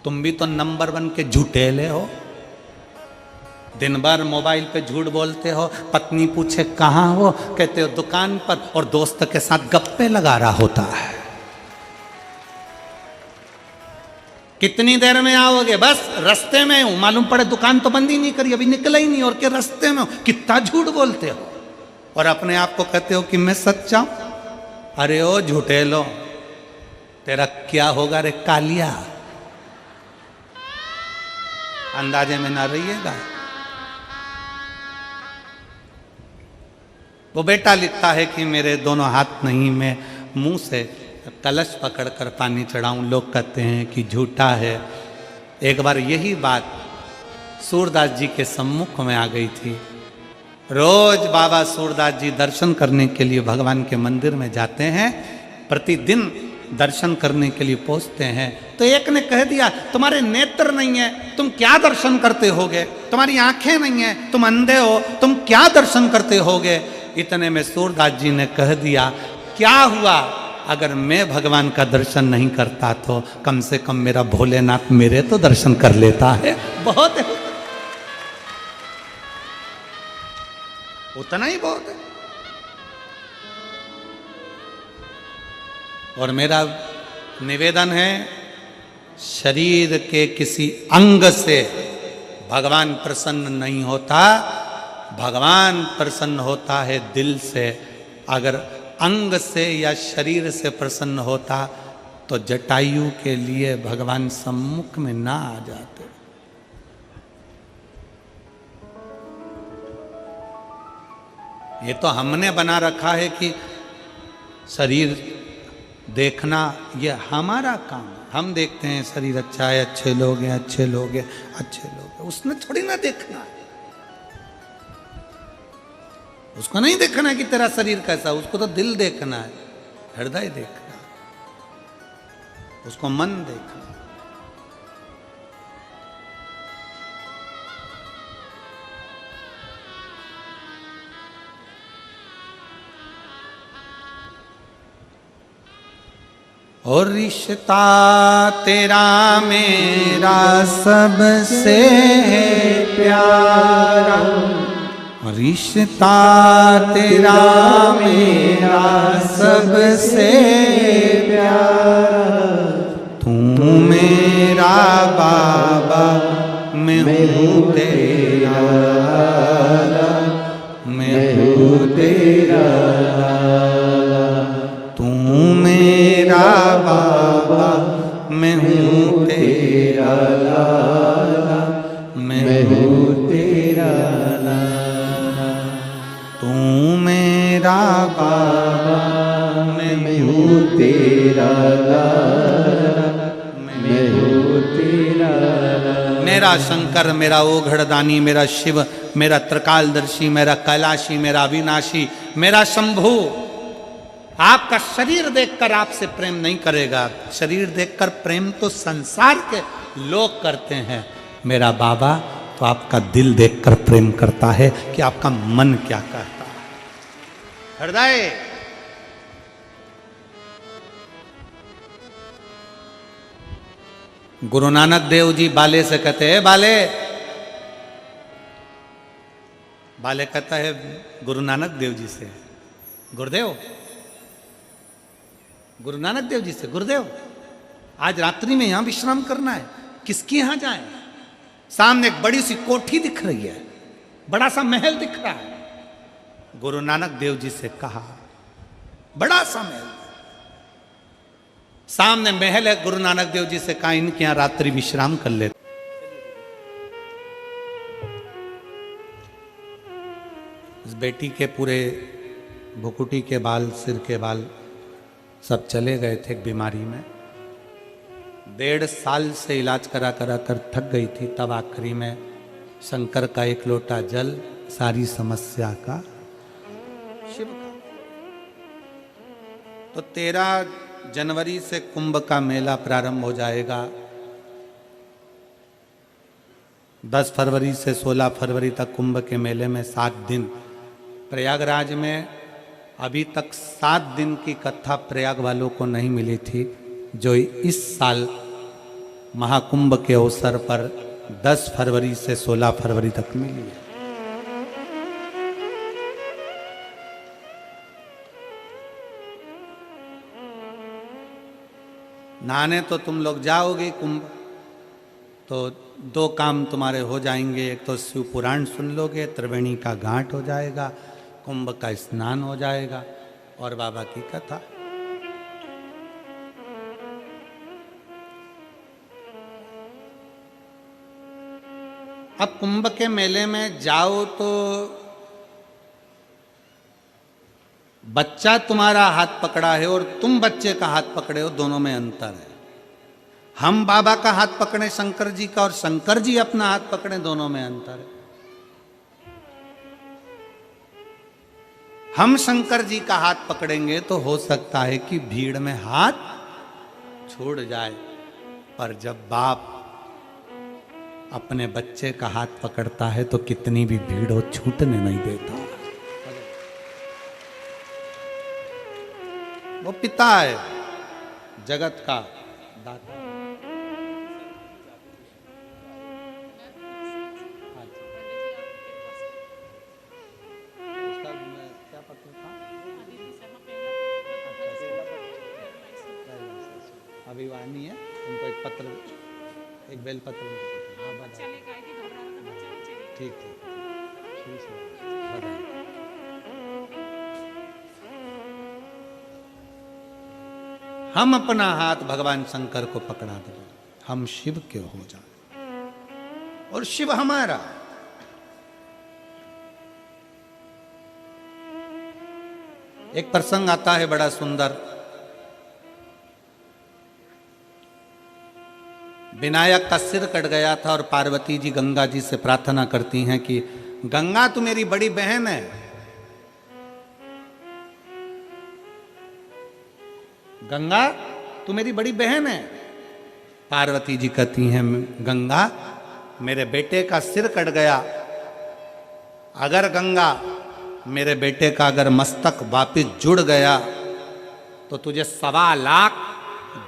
Speaker 1: तुम भी तो नंबर 1 के झूठेले हो। दिन भर मोबाइल पे झूठ बोलते हो, पत्नी पूछे कहाँ हो, कहते हो दुकान पर, और दोस्त के साथ गप्पे लगा रहा होता है। कितनी देर में आओगे? बस रास्ते में हूं, मालूम पड़े दुकान तो बंद ही नहीं करी, अभी निकला ही नहीं, और के रास्ते में हो। कितना झूठ बोलते हो और अपने आप को कहते हो कि मैं सच्चा हूं। अरे ओ झूठे लो, तेरा क्या होगा रे कालिया, अंदाजे में ना रहिएगा। वो बेटा लिखता है कि मेरे दोनों हाथ नहीं, मैं मुंह से कलश पकड़कर पानी चढ़ाऊं। लोग कहते हैं कि झूठा है। एक बार यही बात सूरदास जी के सम्मुख में आ गई थी। रोज बाबा सूरदास जी दर्शन करने के लिए भगवान के मंदिर में जाते हैं, प्रतिदिन दर्शन करने के लिए पहुंचते हैं। तो एक ने कह दिया तुम्हारे नेत्र नहीं है, तुम क्या दर्शन करते होगे? तुम्हारी आंखें नहीं है, तुम अंधे हो, तुम क्या दर्शन करते होगे? इतने में सूरदास जी ने कह दिया क्या हुआ, अगर मैं भगवान का दर्शन नहीं करता तो कम से कम मेरा भोलेनाथ मेरे तो दर्शन कर लेता है। बहुत है, उतना ही बहुत है। और मेरा निवेदन है, शरीर के किसी अंग से भगवान प्रसन्न नहीं होता, भगवान प्रसन्न होता है दिल से। अगर अंग से या शरीर से प्रसन्न होता तो जटायु के लिए भगवान सम्मुख में ना आ जाते। ये तो हमने बना रखा है कि शरीर देखना ये हमारा काम है। हम देखते हैं शरीर अच्छा है, अच्छे लोग हैं, अच्छे लोग हैं, अच्छे लोग हैं। उसने थोड़ी ना देखना है, उसको नहीं देखना है कि तेरा शरीर कैसा, उसको तो दिल देखना है, हृदय देखना है, उसको मन देखना है। और रिश्ता तेरा मेरा सबसे प्यारा, रिश्ता तेरा मेरा सबसे प्यारा, तू मेरा बाबा मैं हूँ तेरा, मैं हूँ तेरा, तू मेरा बाबा मैं हूँ तेरा लाला, मैं हूँ तेरा लाला, तू मेरा बाबा मैं हूँ तेरा लाला, मैं हूँ तेरा लाला। मेरा शंकर, मेरा ओघड़दानी, मेरा शिव, मेरा त्रिकालदर्शी, मेरा कैलाशी, मेरा अविनाशी, मेरा शंभू आपका शरीर देखकर आपसे प्रेम नहीं करेगा। शरीर देखकर प्रेम तो संसार के लोग करते हैं, मेरा बाबा तो आपका दिल देखकर प्रेम करता है कि आपका मन क्या कहता है। हृदय गुरु नानक देव जी बाले से कहते हैं, बाले बाले कहता है गुरु नानक देव जी से, गुरुदेव, गुरु नानक देव जी से, गुरुदेव आज रात्रि में यहां विश्राम करना है, किसके यहां जाएं? सामने एक बड़ी सी कोठी दिख रही है, बड़ा सा महल दिख रहा है। गुरु नानक देव जी से कहा, बड़ा सा महल, सामने महल है। गुरु नानक देव जी से कहा इनके यहां रात्रि विश्राम कर लेते। बेटी के पूरे भुकुटी के बाल, सिर के बाल सब चले गए थे बीमारी में। 1.5 साल से इलाज करा करा कर थक गई थी। तब आखिरी में शंकर का एक लोटा जल सारी समस्या का शिव का। तो 13 जनवरी से कुंभ का मेला प्रारंभ हो जाएगा। 10 फरवरी से 16 फरवरी तक कुंभ के मेले में 7 दिन। प्रयागराज में अभी तक 7 दिन की कथा प्रयाग वालों को नहीं मिली थी, जो इस साल महाकुंभ के अवसर पर 10 फरवरी से 16 फरवरी तक मिली है। नहाने तो तुम लोग जाओगे कुंभ, तो 2 काम तुम्हारे हो जाएंगे। एक तो शिव पुराण सुन लोगे, त्रिवेणी का घाट हो जाएगा, कुंभ का स्नान हो जाएगा और बाबा की कथा। अब कुंभ के मेले में जाओ तो बच्चा तुम्हारा हाथ पकड़ा है और तुम बच्चे का हाथ पकड़े हो, दोनों में अंतर है। हम बाबा का हाथ पकड़े शंकर जी का और शंकर जी अपना हाथ पकड़े, दोनों में अंतर है। हम शंकर जी का हाथ पकड़ेंगे तो हो सकता है कि भीड़ में हाथ छूट जाए, पर जब बाप अपने बच्चे का हाथ पकड़ता है तो कितनी भी भीड़ हो छूटने नहीं देता। वो पिता है, जगत का दाता। क्या पत्र था? अभी वहाँ नहीं है, उनको एक पत्र, एक बेल पत्र। हाँ, ठीक ठीक ठीक है। हम अपना हाथ भगवान शंकर को पकड़ा दें, हम शिव के हो जाए और शिव हमारा। एक प्रसंग आता है बड़ा सुंदर। विनायक का सिर कट गया था और पार्वती जी गंगा जी से प्रार्थना करती हैं कि गंगा तू मेरी बड़ी बहन है, गंगा तू मेरी बड़ी बहन है। पार्वती जी कहती हैं गंगा मेरे बेटे का सिर कट गया, अगर गंगा मेरे बेटे का अगर मस्तक वापिस जुड़ गया तो तुझे 1.25 लाख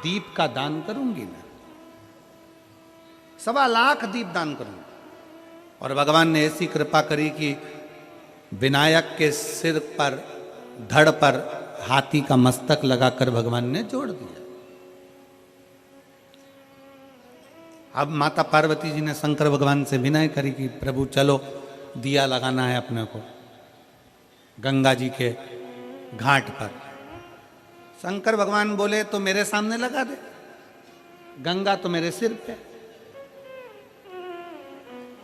Speaker 1: दीप का दान करूंगी मैं, 1.25 लाख दीप दान करूंगी। और भगवान ने ऐसी कृपा करी कि विनायक के सिर पर, धड़ पर हाथी का मस्तक लगाकर भगवान ने जोड़ दिया। अब माता पार्वती जी ने शंकर भगवान से विनय करी कि प्रभु चलो दिया लगाना है अपने को गंगा जी के घाट पर। शंकर भगवान बोले तो मेरे सामने लगा दे, गंगा तो मेरे सिर पे।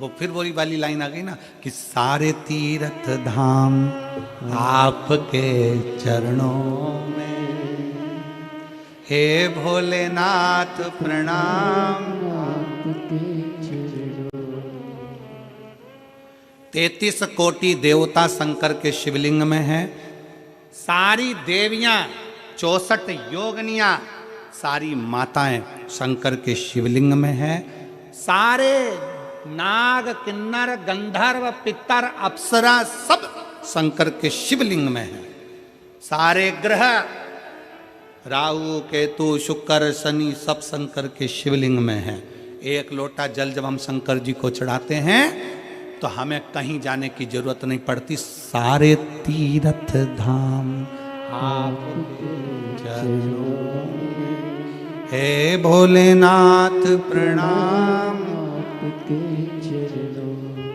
Speaker 1: वो फिर वही वाली लाइन आ गई ना कि सारे तीर्थ धाम आपके चरणों में, हे भोलेनाथ प्रणाम। 33 कोटि देवता शंकर के शिवलिंग में है। सारी देवियां, 64 योगनियां, सारी माताएं शंकर के शिवलिंग में है। सारे नाग, किन्नर, गंधर्व, पितर, अप्सरा सब शंकर के शिवलिंग में है। सारे ग्रह राहु, केतु, शुक्र, शनि सब शंकर के शिवलिंग में है। एक लोटा जल जब हम शंकर जी को चढ़ाते हैं तो हमें कहीं जाने की जरूरत नहीं पड़ती। सारे तीर्थ धाम आपके चरणों में, हे भोलेनाथ प्रणाम।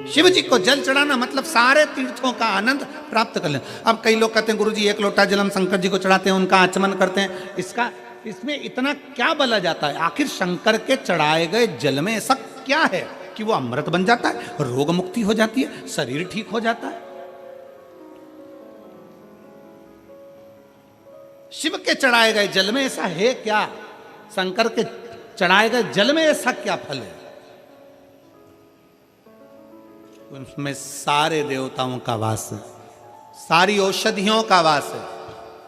Speaker 1: शिव जी को जल चढ़ाना मतलब सारे तीर्थों का आनंद प्राप्त कर लेना। अब कई लोग कहते हैं गुरुजी एक लोटा जल हम शंकर जी को चढ़ाते हैं, उनका आचमन करते हैं, इसमें इतना क्या बला जाता है? आखिर शंकर के चढ़ाए गए जल में ऐसा क्या है कि वो अमृत बन जाता है, रोग मुक्ति हो जाती है, शरीर ठीक हो जाता है? शिव के चढ़ाए गए जल में ऐसा है क्या? शंकर के चढ़ाए गए जल में ऐसा क्या फल है? उसमें सारे देवताओं का वास है, सारी औषधियों का वास है।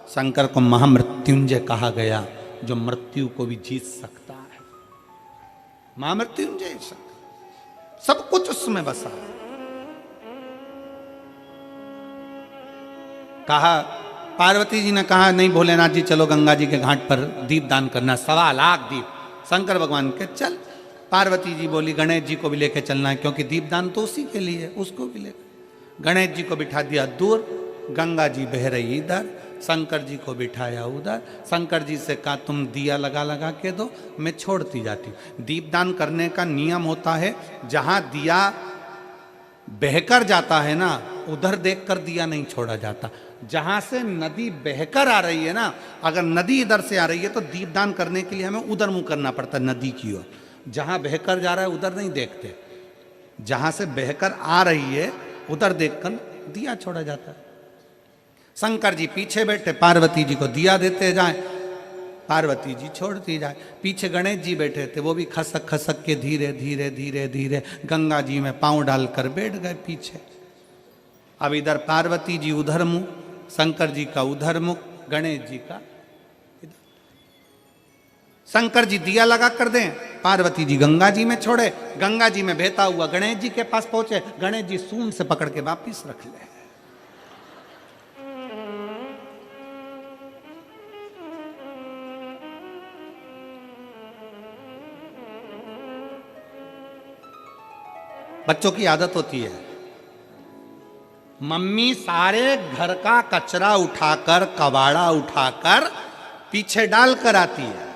Speaker 1: शंकर को महामृत्युंजय कहा गया, जो मृत्यु को भी जीत सकता है। महामृत्युंजय शंकर, सब कुछ उसमें बसा है। कहा, पार्वती जी ने कहा, नहीं भोलेनाथ जी चलो गंगा जी के घाट पर दीप दान करना, 1.25 लाख दीप। शंकर भगवान के चल। पार्वती जी बोली गणेश जी को भी लेके चलना है, क्योंकि दीपदान तो उसी के लिए, उसको भी लेकर। गणेश जी को बिठा दिया दूर, गंगा जी बह रही इधर, शंकर जी को बिठाया उधर। शंकर जी से कहा तुम दिया लगा लगा के दो, मैं छोड़ती जाती हूँ। दीपदान करने का नियम होता है, जहाँ दिया बहकर जाता है ना, उधर देखकर दिया नहीं छोड़ा जाता। जहाँ से नदी बहकर आ रही है ना, अगर नदी इधर से आ रही है तो दीपदान करने के लिए हमें उधर मुंह करना पड़ता है, नदी की ओर। जहाँ बहकर जा रहा है उधर नहीं देखते, जहाँ से बहकर आ रही है उधर देखकर दिया छोड़ा जाता है। शंकर जी पीछे बैठे, पार्वती जी को दिया देते जाए, पार्वती जी छोड़ती जाए। पीछे गणेश जी बैठे थे, वो भी खसक खसक के धीरे धीरे धीरे धीरे गंगा जी में पांव डालकर बैठ गए पीछे। अब इधर पार्वती जी उधर मुंह, शंकर जी का उधर मुख, गणेश जी का इधर। शंकर जी दिया लगा कर दें, पार्वती जी गंगा जी में छोड़े, गंगा जी में बहता हुआ गणेश जी के पास पहुंचे, गणेश जी सूंड से पकड़ के वापिस रख ले। बच्चों की आदत होती है, मम्मी सारे घर का कचरा उठाकर, कबाड़ा उठाकर पीछे डाल कर आती है,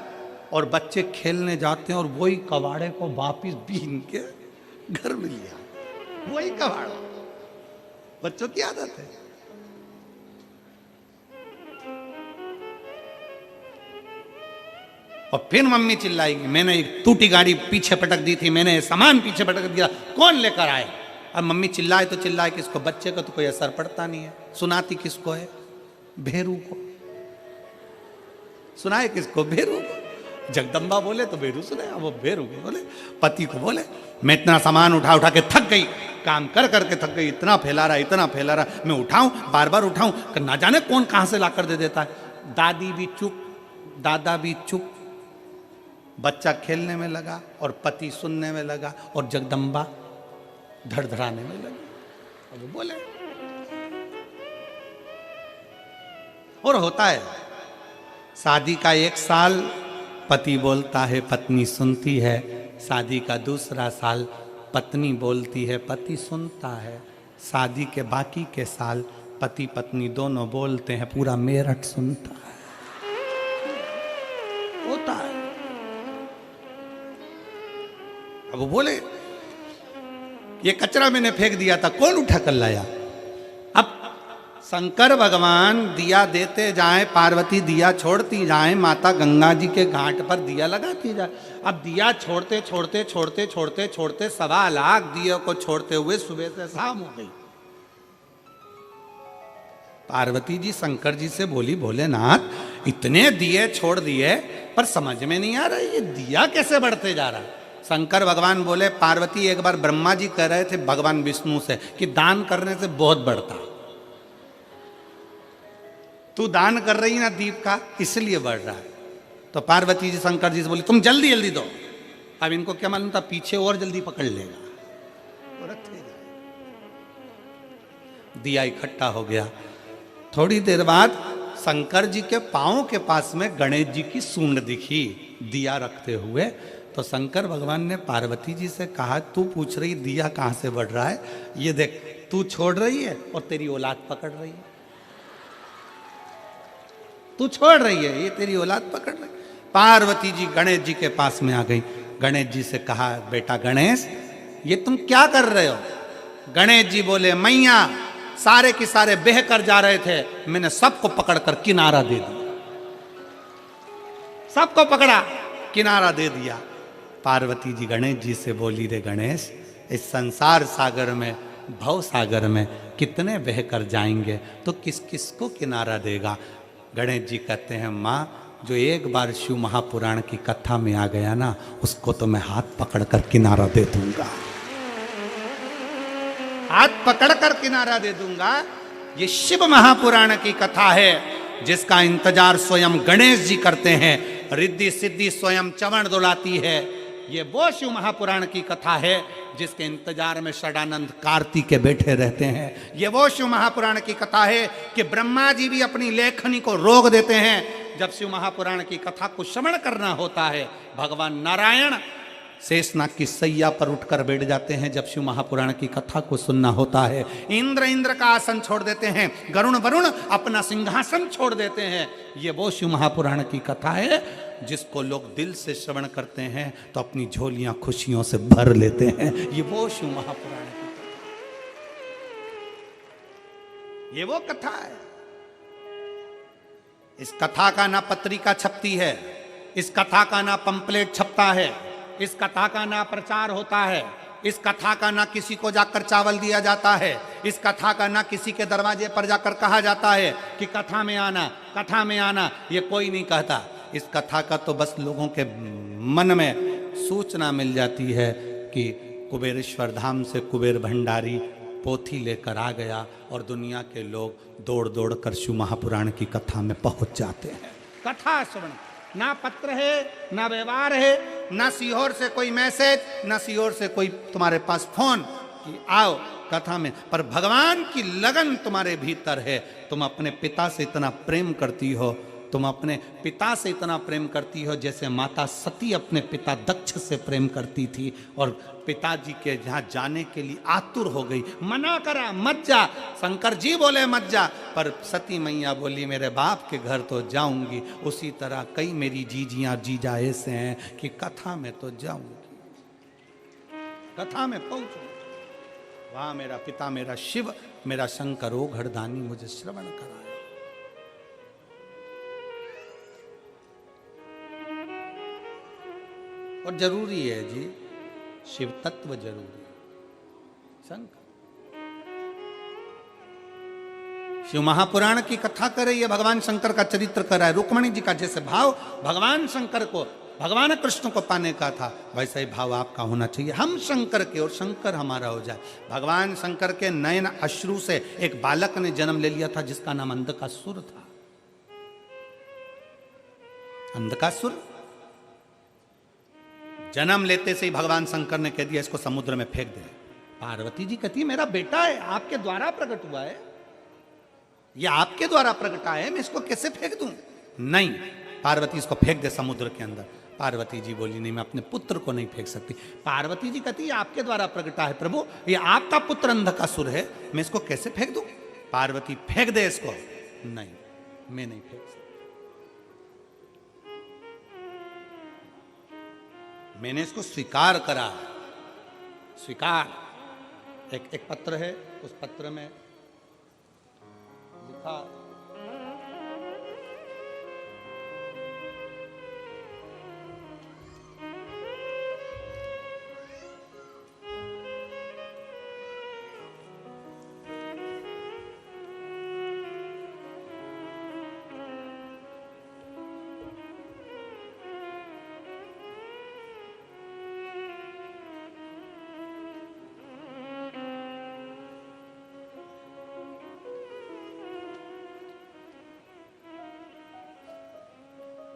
Speaker 1: और बच्चे खेलने जाते हैं और वही कबाड़े को वापिस बीन के घर में लिया, वही कबाड़ा। बच्चों की आदत है। और फिर मम्मी चिल्लाएगी, मैंने एक टूटी गाड़ी पीछे पटक दी थी, मैंने सामान पीछे पटक दिया, कौन लेकर आए? अब मम्मी चिल्लाए तो चिल्लाए किसको? बच्चे को तो कोई असर पड़ता नहीं है। सुनाती किसको है? भेरू को। सुनाए किसको? भेरू को। जगदम्बा बोले तो भेरू सुने, वो भेरू को बोले, पति को बोले, मैं इतना सामान उठा उठा के थक गई, काम कर करके थक गई, इतना फैला रहा, इतना फैला रहा, मैं उठाऊं, बार बार उठाऊं, ना जाने कौन कहां से लाकर दे देता है। दादी भी चुप, दादा भी चुप, बच्चा खेलने में लगा और पति सुनने में लगा और जगदम्बा धड़धड़ाने में लगी। और वो बोले, और होता है शादी का 1 साल पति बोलता है, पत्नी सुनती है। शादी का 2रा साल पत्नी बोलती है, पति सुनता है। शादी के बाकी के साल पति पत्नी दोनों बोलते हैं, पूरा मेरठ सुनता है। होता है। अब वो बोले, ये कचरा मैंने फेंक दिया था, कौन उठा कर लाया? अब शंकर भगवान दिया देते जाएं, पार्वती दिया छोड़ती जाएं, माता गंगा जी के घाट पर दिया लगाती जाए। अब दिया छोड़ते छोड़ते छोड़ते छोड़ते छोड़ते 1.25 लाख दिए को छोड़ते हुए सुबह से शाम हो गई। पार्वती जी शंकर जी से बोली, भोलेनाथ इतने दिए छोड़ दिए पर समझ में नहीं आ रहा ये दिया कैसे बढ़ते जा रहा है। शंकर भगवान बोले, पार्वती एक बार ब्रह्मा जी कह रहे थे भगवान विष्णु से कि दान करने से बहुत बढ़ता, तू दान कर रही ना दीप का, इसलिए बढ़ रहा है। तो पार्वती जी शंकर जी से बोली, तुम जल्दी जल्दी दो। अब इनको क्या मालूम था, पीछे और जल्दी पकड़ लेगा। दिया इकट्ठा हो गया। थोड़ी देर बाद शंकर जी के पांव के पास में गणेश जी की सूंड दिखी दिया रखते हुए। तो शंकर भगवान ने पार्वती जी से कहा, तू पूछ रही दिया कहां से बढ़ रहा है, ये देख तू छोड़ रही है और तेरी औलाद पकड़ रही है। तू छोड़ रही है, ये तेरी औलाद पकड़ रही है। पार्वती जी गणेश जी के पास में आ गई। गणेश जी से कहा, बेटा गणेश ये तुम क्या कर रहे हो? गणेश जी बोले, मैया सारे के सारे बह कर जा रहे थे, मैंने सबको पकड़कर किनारा दे दिया। सबको पकड़ा, किनारा दे दिया। पार्वती जी गणेश जी से बोली, रे गणेश इस संसार सागर में, भव सागर में कितने बह कर जाएंगे, तो किस किस को किनारा देगा? गणेश जी कहते हैं माँ, जो एक बार शिव महापुराण की कथा में आ गया ना, उसको तो मैं हाथ पकड़कर किनारा दे दूंगा, हाथ पकड़कर किनारा दे दूंगा। ये शिव महापुराण की कथा है जिसका इंतजार स्वयं गणेश जी करते हैं। रिद्धि सिद्धि स्वयं चवण दुलाती है। ये वो शिव महापुराण की कथा है जिसके इंतजार में षडानंद कार्तिक बैठे रहते हैं। ये वो शिव महापुराण की कथा है कि ब्रह्मा जी भी अपनी लेखनी को रोक देते हैं। जब शिव महापुराण की कथा को श्रवण करना होता है, भगवान नारायण शेषनाग की सैया पर उठकर बैठ जाते हैं। जब शिव महापुराण की कथा को सुनना होता है, इंद्र का आसन छोड़ देते हैं, वरुण अपना सिंहासन छोड़ देते हैं। ये वो शिव महापुराण की कथा है जिसको लोग दिल से श्रवण करते हैं तो अपनी झोलियां खुशियों से भर लेते हैं। ये वो शिव महापुराण की कथा, ये वो कथा है। इस कथा का ना पत्रिका छपती है, इस कथा का ना पंपलेट छपता है, इस कथा का ना प्रचार होता है, इस कथा का ना किसी को जाकर चावल दिया जाता है, इस कथा का ना किसी के दरवाजे पर जाकर कहा जाता है कि कथा में आना, कथा में आना। ये कोई नहीं कहता। इस कथा का तो बस लोगों के मन में सूचना मिल जाती है कि कुबेरेश्वर धाम से कुबेर भंडारी पोथी लेकर आ गया और दुनिया के लोग दौड़ दौड़ कर शिव महापुराण की कथा में पहुंच जाते हैं। कथा श्रवण, ना पत्र है, ना व्यवहार है, ना सीहोर से कोई मैसेज, ना सीहोर से कोई तुम्हारे पास फोन कि आओ कथा में। पर भगवान की लगन तुम्हारे भीतर है। तुम अपने पिता से इतना प्रेम करती हो, तुम अपने पिता से इतना प्रेम करती हो जैसे माता सती अपने पिता दक्ष से प्रेम करती थी और पिताजी के जहाँ जाने के लिए आतुर हो गई। मना करा मत जा, शंकर जी बोले मत जा, पर सती मैया बोली मेरे बाप के घर तो जाऊंगी। उसी तरह कई मेरी जीजियाँ जीजा ऐसे हैं कि कथा में तो जाऊंगी, कथा में पहुंचूंगी। वहां मेरा पिता, मेरा शिव, मेरा शंकर ओ घरदानी मुझे श्रवण कराए। और जरूरी है जी, शिव तत्व जरूरी है। शंकर शिव महापुराण की कथा करे, ये भगवान शंकर का चरित्र कर रहा है। रुक्मणी जी का जैसे भाव भगवान शंकर को, भगवान कृष्ण को पाने का था, वैसा ही भाव आपका होना चाहिए। हम शंकर के और शंकर हमारा हो जाए। भगवान शंकर के नयन अश्रु से एक बालक ने जन्म ले लिया था जिसका नाम अंधकासुर था। अंधकासुर जन्म लेते से ही भगवान शंकर ने कह दिया इसको समुद्र में फेंक दे। पार्वती जी कहती मेरा बेटा है, आपके द्वारा प्रकट हुआ है, ये आपके द्वारा प्रकटा है, मैं इसको कैसे फेंक दूं? नहीं, पार्वती इसको फेंक दे समुद्र के अंदर। पार्वती जी बोली नहीं, मैं अपने पुत्र को नहीं फेंक सकती। पार्वती जी कहती है आपके द्वारा प्रकटा है प्रभु, ये आपका पुत्र अंधकासुर है, मैं इसको कैसे फेंक दूं? पार्वती फेंक दे इसको। नहीं, मैं नहीं फेंक सकती, मैंने इसको स्वीकार करा। स्वीकार। एक पत्र है, उस पत्र में लिखा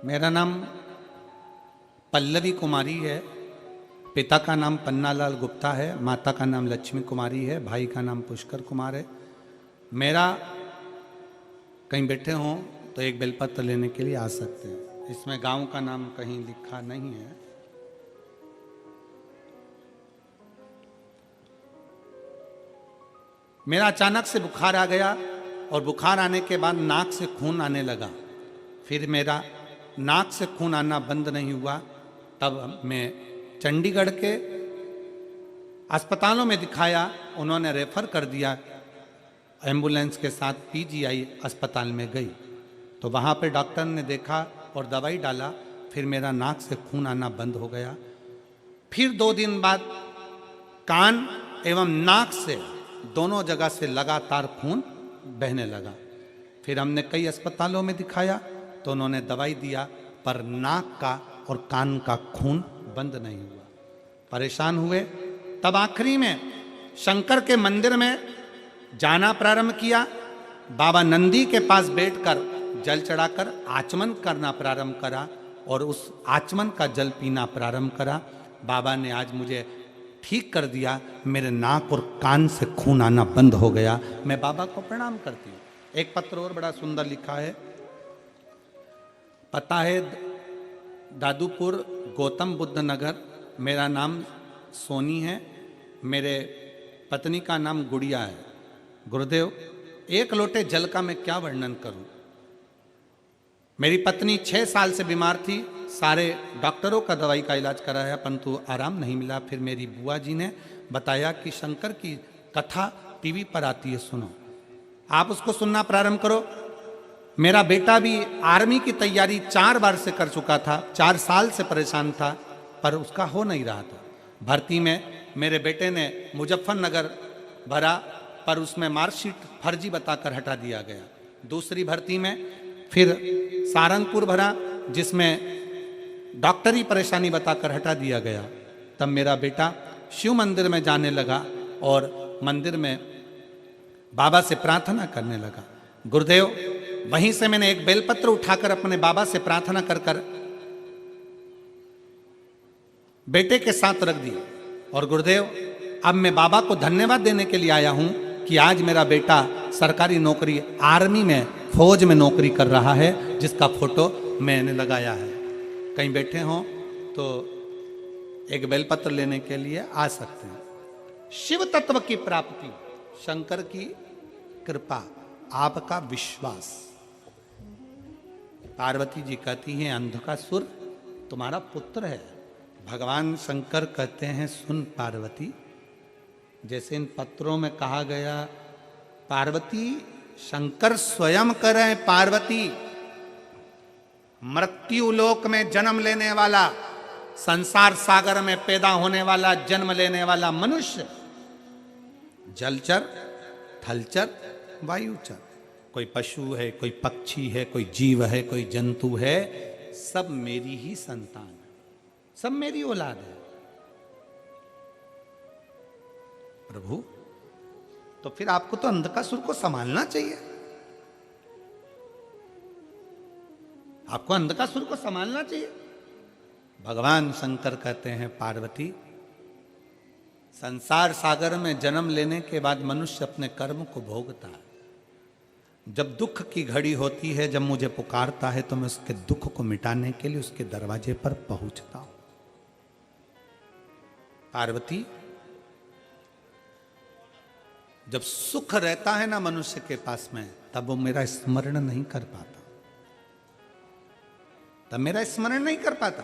Speaker 1: मेरा नाम पल्लवी कुमारी है, पिता का नाम पन्नालाल गुप्ता है, माता का नाम लक्ष्मी कुमारी है, भाई का नाम पुष्कर कुमार है। मेरा कहीं बैठे हों तो एक बेलपत्र लेने के लिए आ सकते हैं। इसमें गांव का नाम कहीं लिखा नहीं है। मेरा अचानक से बुखार आ गया और बुखार आने के बाद नाक से खून आने लगा। फिर मेरा नाक से खून आना बंद नहीं हुआ। तब मैं चंडीगढ़ के अस्पतालों में दिखाया, उन्होंने रेफर कर दिया। एम्बुलेंस के साथ पीजीआई अस्पताल में गई तो वहाँ पे डॉक्टर ने देखा और दवाई डाला। फिर मेरा नाक से खून आना बंद हो गया। फिर 2 दिन बाद कान एवं नाक से दोनों जगह से लगातार खून बहने लगा। फिर हमने कई अस्पतालों में दिखाया तो उन्होंने दवाई दिया, पर नाक का और कान का खून बंद नहीं हुआ। परेशान हुए। तब आखिरी में शंकर के मंदिर में जाना प्रारंभ किया। बाबा नंदी के पास बैठकर जल चढ़ाकर आचमन करना प्रारंभ करा और उस आचमन का जल पीना प्रारंभ करा। बाबा ने आज मुझे ठीक कर दिया, मेरे नाक और कान से खून आना बंद हो गया। मैं बाबा को प्रणाम करती हूँ। एक पत्र और बड़ा सुंदर लिखा है। पता है दादूपुर, गौतम बुद्ध नगर। मेरा नाम सोनी है, मेरे पत्नी का नाम गुड़िया है। गुरुदेव, एक लोटे जल का मैं क्या वर्णन करूं। मेरी पत्नी 6 साल से बीमार थी, सारे डॉक्टरों का दवाई का इलाज कराया परंतु आराम नहीं मिला। फिर मेरी बुआ जी ने बताया कि शंकर की कथा टीवी पर आती है, सुनो, आप उसको सुनना प्रारंभ करो। मेरा बेटा भी आर्मी की तैयारी 4 बार से कर चुका था, 4 साल से परेशान था, पर उसका हो नहीं रहा था। भर्ती में मेरे बेटे ने मुजफ्फरनगर भरा, पर उसमें मार्कशीट फर्जी बताकर हटा दिया गया। दूसरी भर्ती में फिर सारंगपुर भरा, जिसमें डॉक्टरी परेशानी बताकर हटा दिया गया। तब मेरा बेटा शिव मंदिर में जाने लगा और मंदिर में बाबा से प्रार्थना करने लगा। गुरुदेव, वहीं से मैंने एक बेलपत्र उठाकर अपने बाबा से प्रार्थना कर कर बेटे के साथ रख दी। और गुरुदेव, अब मैं बाबा को धन्यवाद देने के लिए आया हूं कि आज मेरा बेटा सरकारी नौकरी, आर्मी में, फौज में नौकरी कर रहा है, जिसका फोटो मैंने लगाया है। कहीं बैठे हों तो एक बेलपत्र लेने के लिए आ सकते हैं। शिव तत्व की प्राप्ति, शंकर की कृपा, आपका विश्वास। पार्वती जी कहती हैं, अंधकासुर तुम्हारा पुत्र है। भगवान शंकर कहते हैं, सुन पार्वती, जैसे इन पत्रों में कहा गया, पार्वती शंकर स्वयं करें। पार्वती मृत्यु लोक में जन्म लेने वाला, संसार सागर में पैदा होने वाला, जन्म लेने वाला मनुष्य, जलचर, थलचर, वायुचर, कोई पशु है, कोई पक्षी है, कोई जीव है, कोई जंतु है, सब मेरी ही संतान है, सब मेरी औलाद है। प्रभु, तो फिर आपको तो अंधकासुर को संभालना चाहिए। आपको अंधकासुर को संभालना चाहिए। भगवान शंकर कहते हैं, पार्वती, संसार सागर में जन्म लेने के बाद मनुष्य अपने कर्म को भोगता है। जब दुख की घड़ी होती है, जब मुझे पुकारता है, तो मैं उसके दुख को मिटाने के लिए उसके दरवाजे पर पहुंचता हूं। पार्वती, जब सुख रहता है ना मनुष्य के पास में, तब वो मेरा स्मरण नहीं कर पाता, तब मेरा स्मरण नहीं कर पाता।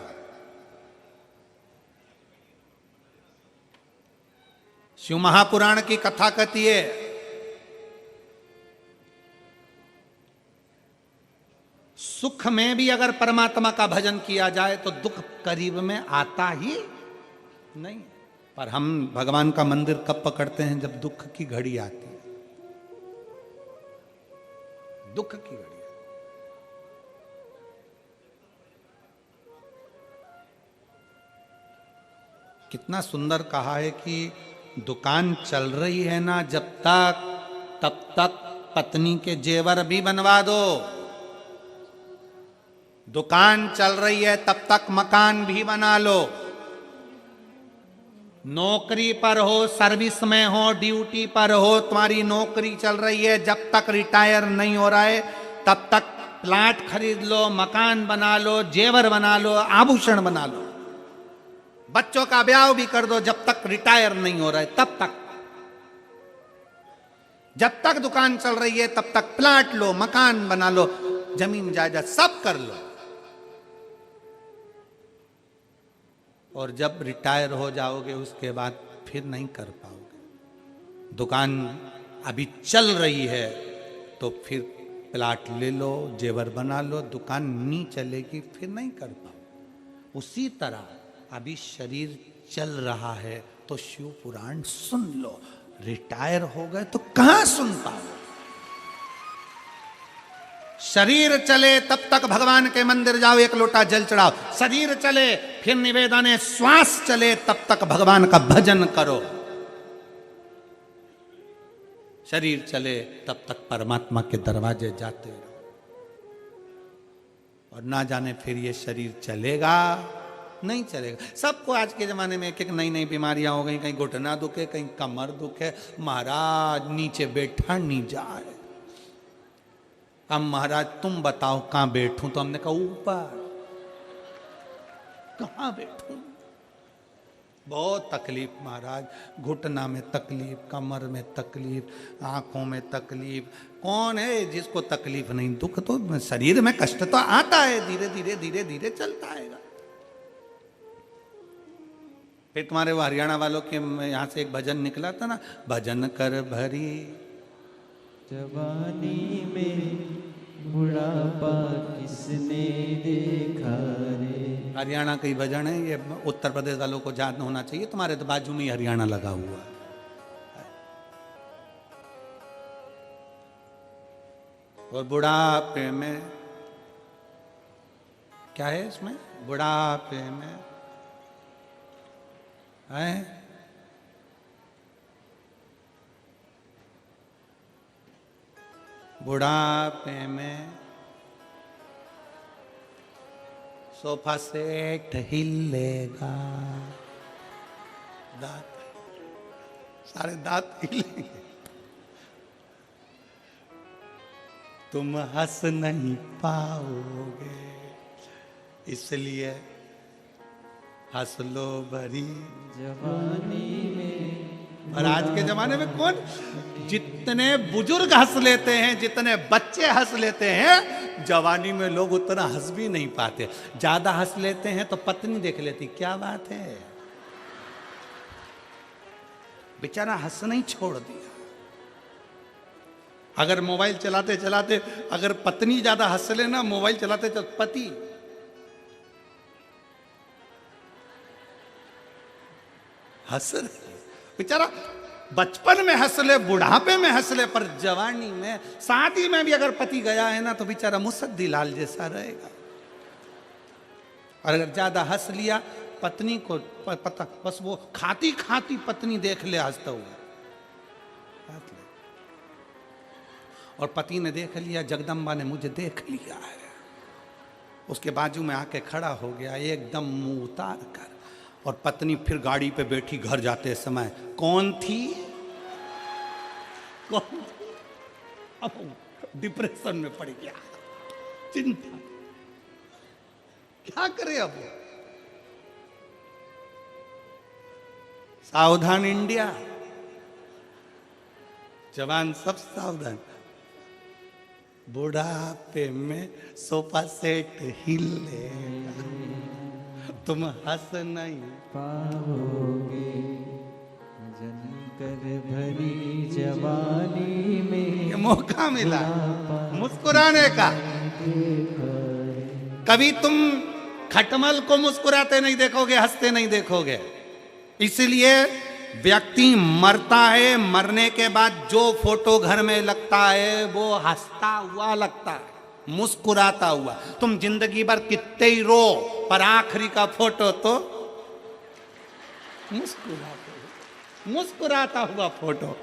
Speaker 1: शिव महापुराण की कथा कहती है, सुख में भी अगर परमात्मा का भजन किया जाए तो दुख करीब में आता ही नहीं। पर हम भगवान का मंदिर कब पकड़ते हैं? जब दुख की घड़ी आती है, दुख की घड़ी। कितना सुंदर कहा है कि दुकान चल रही है ना जब तक, तब तक पत्नी के जेवर भी बनवा दो। दुकान चल रही है तब तक मकान भी बना लो। नौकरी पर हो, सर्विस में हो, ड्यूटी पर हो, तुम्हारी नौकरी चल रही है, जब तक रिटायर नहीं हो रहा है तब तक प्लाट खरीद लो, मकान बना लो, जेवर बना लो, आभूषण बना लो। बच्चों का ब्याह भी कर दो, जब तक रिटायर नहीं हो रहा है तब तक। जब तक दुकान चल रही है तब तक प्लाट लो, मकान बना लो, जमीन जायदाद सब कर लो। और जब रिटायर हो जाओगे उसके बाद फिर नहीं कर पाओगे। दुकान अभी चल रही है तो फिर प्लाट ले लो, जेवर बना लो, दुकान नहीं चलेगी फिर नहीं कर पाओगे। उसी तरह अभी शरीर चल रहा है तो शिव पुराण सुन लो। रिटायर हो गए तो कहां सुन पाओगे? शरीर चले तब तक भगवान के मंदिर जाओ, एक लोटा जल चढ़ाओ। शरीर चले फिर निवेदन है, श्वास चले तब तक भगवान का भजन करो। शरीर चले तब तक परमात्मा के दरवाजे जाते रहो। और ना जाने फिर ये शरीर चलेगा नहीं चलेगा। सबको आज के जमाने में एक एक नई नई बीमारियां हो गई, कहीं घुटना दुखे, कहीं कमर दुखे। महाराज नीचे बैठा नहीं जाए। अब महाराज तुम बताओ कहां बैठूं? तो हमने कहा ऊपर। कहां बैठूं? बहुत तकलीफ महाराज, घुटना में तकलीफ, कमर में तकलीफ, आंखों में तकलीफ। कौन है जिसको तकलीफ नहीं? दुख तो शरीर में कष्ट तो आता है, धीरे धीरे धीरे धीरे चलता आएगा। फिर तुम्हारे वो हरियाणा वालों के यहाँ से एक भजन निकला था ना, भजन कर भरी
Speaker 2: जवानी में बुढ़ापा किसने देखा रे।
Speaker 1: हरियाणा का ही भजन है ये, उत्तर प्रदेश वालों को याद होना चाहिए। तुम्हारे तो बाजू में ही हरियाणा लगा हुआ है। और बुढ़ापे में क्या है इसमें? बुढ़ापे में है बुढ़ापे में सोफा सेट हिलेगा, दांत सारे दांत हिलेंगे, तुम हंस नहीं पाओगे, इसलिए हंस लो भरी
Speaker 2: जवानी में।
Speaker 1: और आज के जमाने में कौन? जितने बुजुर्ग हंस लेते हैं, जितने बच्चे हंस लेते हैं, जवानी में लोग उतना हंस भी नहीं पाते। ज्यादा हंस लेते हैं तो पत्नी देख लेती, क्या बात है, बेचारा हंसना ही छोड़ दिया। अगर मोबाइल चलाते चलाते अगर पत्नी ज्यादा हंस लेना, मोबाइल चलाते चलाते पति हंस बेचारा बचपन में हंस ले, बुढ़ापे में हंस ले, पर जवानी में, शादी में भी अगर पति गया है ना तो बेचारा मुसद्दी लाल जैसा रहेगा। और अगर ज्यादा हंस लिया, पत्नी को पता, बस वो खाती खाती पत्नी देख ले हंसता हुआ, और पति ने देख लिया, जगदम्बा ने मुझे देख लिया है, उसके बाजू में आके खड़ा हो गया एकदम मुंह उतार कर। और पत्नी फिर गाड़ी पे बैठी घर जाते समय, कौन थी? कौन? अब डिप्रेशन में पड़ गया, चिंता, क्या करे अब? सावधान इंडिया, जवान सब सावधान। बुढ़ापे में सोफा सेट हिलेगा, तुम हंस नहीं
Speaker 2: पाओगे, जनकर भरी जवानी में।
Speaker 1: ये मौका मिला मुस्कुराने का। कभी तुम खटमल को मुस्कुराते नहीं देखोगे, हंसते नहीं देखोगे। इसलिए व्यक्ति मरता है, मरने के बाद जो फोटो घर में लगता है वो हंसता हुआ लगता है, मुस्कुराता हुआ। तुम जिंदगी भर कितने ही रो, पर आखिरी का फोटो तो मुस्कुराता हुआ फोटो।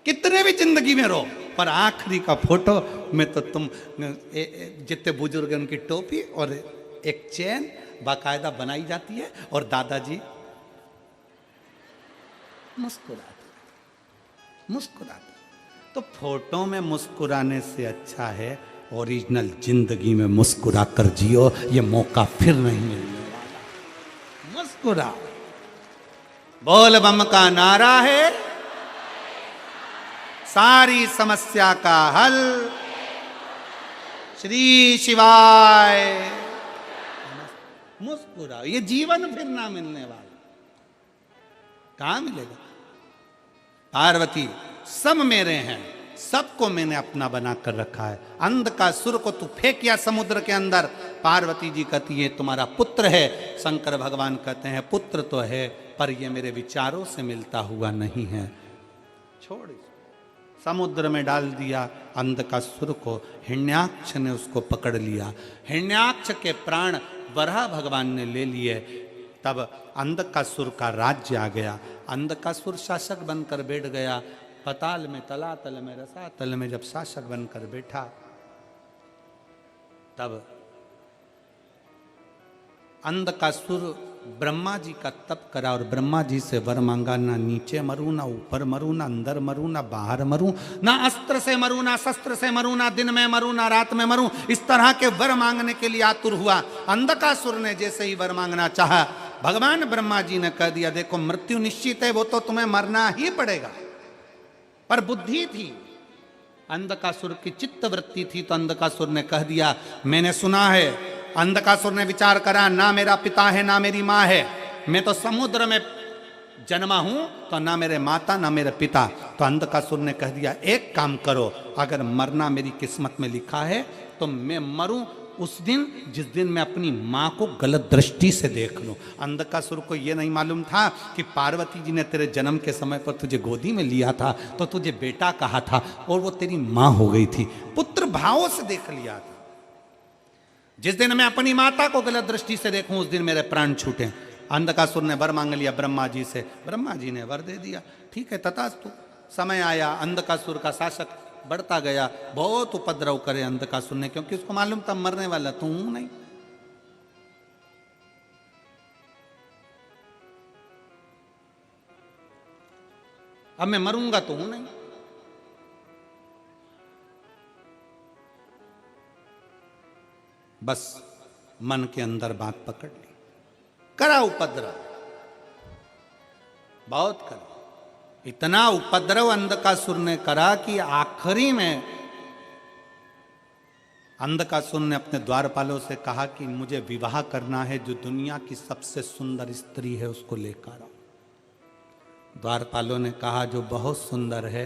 Speaker 1: कितने भी जिंदगी में रो, पर आखिरी का फोटो में तो तुम, जितने बुजुर्ग हैं उनकी टोपी और एक चेन बाकायदा बनाई जाती है, और दादाजी मुस्कुराते। तो फोटो में मुस्कुराने से अच्छा है ओरिजिनल जिंदगी में मुस्कुरा कर जियो, ये मौका फिर नहीं मिलने वाला। मुस्कुरा, बोल बम का नारा है, सारी समस्या का हल श्री शिवाय। मुस्कुरा, ये जीवन फिर ना मिलने वाला, कहां मिलेगा? पार्वती सब मेरे हैं, सबको मैंने अपना बना कर रखा है। अंध का सुर को तू फेंकिया समुद्र के अंदर, पार्वती जी कहती है तुम्हारा पुत्र है। शंकर भगवान कहते हैं पुत्र तो है, पर ये मेरे विचारों से मिलता हुआ नहीं है, छोड़। समुद्र में डाल दिया अंधकासुर को। हिरण्याक्ष ने उसको पकड़ लिया। हिरण्याक्ष के प्राण वराह भगवान ने ले लिए। तब अंधकासुर का राज्य आ गया। अंधकासुर शासक बनकर बैठ गया। पताल में, तलातल में, रसातल में जब शासक बनकर बैठा, तब अंधकासुर ब्रह्मा जी का तप करा और ब्रह्मा जी से वर मांगा, ना नीचे मरूं, ना ऊपर मरूं, ना अंदर मरूं, ना बाहर मरूं, ना अस्त्र से मरूं, ना शस्त्र से मरूं, ना दिन में मरूं, ना रात में मरूं। इस तरह के वर मांगने के लिए आतुर हुआ। अंधकासुर ने जैसे ही वर मांगना चाहा, भगवान ब्रह्मा जी ने कह दिया, देखो मृत्यु निश्चित है, वो तो तुम्हें मरना ही पड़ेगा। पर बुद्धि थी, अंधकासुर की चित्त वृत्ति थी, तो अंधकासुर ने कह दिया, मैंने सुना है। अंधकासुर ने विचार करा, ना मेरा पिता है ना मेरी माँ है, मैं तो समुद्र में जन्मा हूं, तो ना मेरे माता ना मेरे पिता। तो अंधकासुर ने कह दिया, एक काम करो, अगर मरना मेरी किस्मत में लिखा है तो मैं मरूं उस दिन जिस दिन मैं अपनी माँ को गलत दृष्टि से देख लूं। अंधकासुर को यह नहीं मालूम था कि पार्वती जी ने तेरे जन्म के समय पर तुझे गोदी में लिया था तो तुझे बेटा कहा था और वो तेरी माँ हो गई थी। पुत्र भावों से देख लिया था। जिस दिन मैं अपनी माता को गलत दृष्टि से देखूं उस दिन मेरे प्राण छूटे। अंधकासुर ने वर मांग लिया ब्रह्मा जी से, ब्रह्मा जी ने वर दे दिया। ठीक है, तथास्तु। समय आया, अंधकासुर का शासक बढ़ता गया। बहुत उपद्रव करे अंधकासुर ने, क्योंकि उसको मालूम था मरने वाला तो हूं नहीं। अब मैं मरूंगा तो हूं नहीं। बस मन के अंदर बात पकड़ ली, करा उपद्रव, बहुत करा। इतना उपद्रव अंधकासुर ने करा कि आखिरी में अंधकासुर ने अपने द्वारपालों से कहा कि मुझे विवाह करना है, जो दुनिया की सबसे सुंदर स्त्री है उसको लेकर आओ। द्वारपालों ने कहा, जो बहुत सुंदर है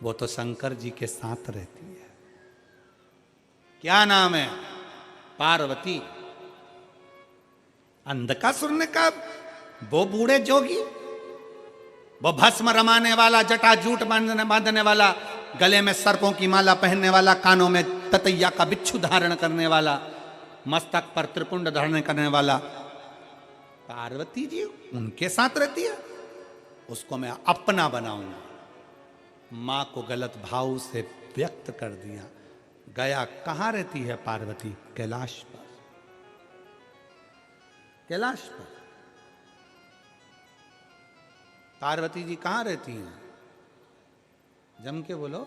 Speaker 1: वो तो शंकर जी के साथ रहती है। क्या नाम है? पार्वती। अंधकासुर ने कहा, वो बूढ़े जोगी, वो भस्म रमाने वाला, जटा जूट बांधने वाला, गले में सर्पों की माला पहनने वाला, कानों में ततैया का बिच्छू धारण करने वाला, मस्तक पर त्रिपुंड धारण करने वाला पार्वती जी उनके साथ रहती है, उसको मैं अपना बनाऊंगा। मां को गलत भाव से व्यक्त कर दिया। गया, कहां रहती है पार्वती? कैलाश पर। कैलाश पर पार्वती जी कहां रहती हैं? जम के बोलो।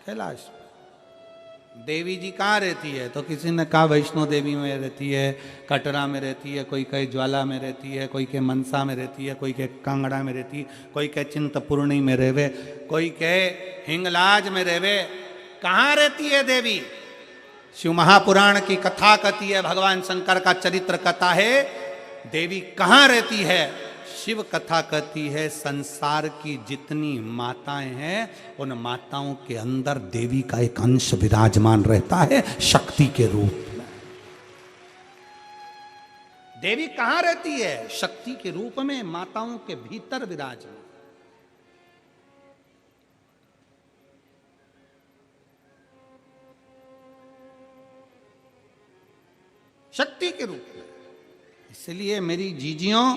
Speaker 1: कैलाश पर। देवी जी कहां रहती है? तो किसी ने कहा वैष्णो देवी में रहती है, कटरा में रहती है, कोई कहे ज्वाला में रहती है, कोई कहे मनसा में रहती है, कोई कहे कांगड़ा में रहती है, कोई कहे चिंतपूर्णी में रहवे, कोई कहे हिंगलाज में रहवे। कहां रहती है देवी? शिव महापुराण की कथा कहती है, भगवान शंकर का चरित्र कथा है, देवी कहां रहती है? शिव कथा कहती है, संसार की जितनी माताएं हैं उन माताओं के अंदर देवी का एक अंश विराजमान रहता है, शक्ति के रूप में। देवी कहां रहती है? शक्ति के रूप में माताओं के भीतर विराजमान। शक्ति के रूप में। इसलिए मेरी जीजियों,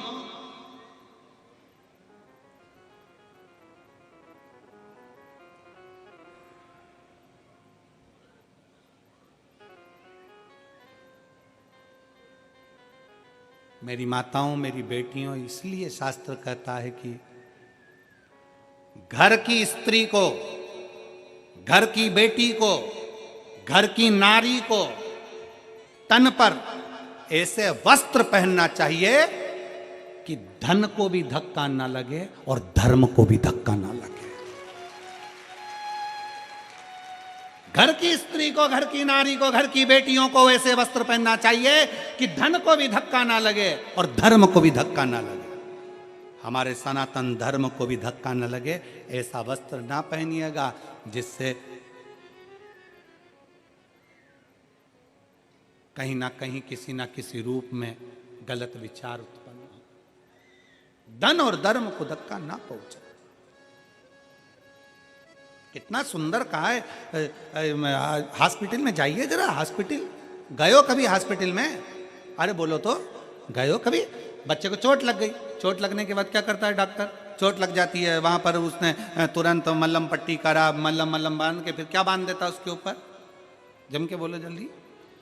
Speaker 1: मेरी माताओं, मेरी बेटियों, इसलिए शास्त्र कहता है कि घर की स्त्री को, घर की बेटी को, घर की नारी को तन पर ऐसे वस्त्र पहनना चाहिए कि धन को भी धक्का ना लगे और धर्म को भी धक्का ना लगे। घर की स्त्री को, घर की नारी को, घर की बेटियों को ऐसे वस्त्र पहनना चाहिए कि धन को भी धक्का ना लगे और धर्म को भी धक्का ना लगे। हमारे सनातन धर्म को भी धक्का न लगे, ऐसा वस्त्र ना पहनिएगा जिससे कहीं ना कहीं किसी ना किसी रूप में गलत विचार उत्पन्न हो, धन और धर्म को धक्का ना पहुंचे। कितना सुंदर कहा है। हॉस्पिटल में जाइए जरा, हॉस्पिटल गए हो कभी हॉस्पिटल में? अरे बोलो तो, गए हो कभी? बच्चे को चोट लग गई, चोट लगने के बाद क्या करता है डॉक्टर? चोट लग जाती है वहां पर, उसने तुरंत मल्लम पट्टी करा, मल्लम बांध के फिर क्या बांध देता उसके ऊपर? जम के बोलो जल्दी।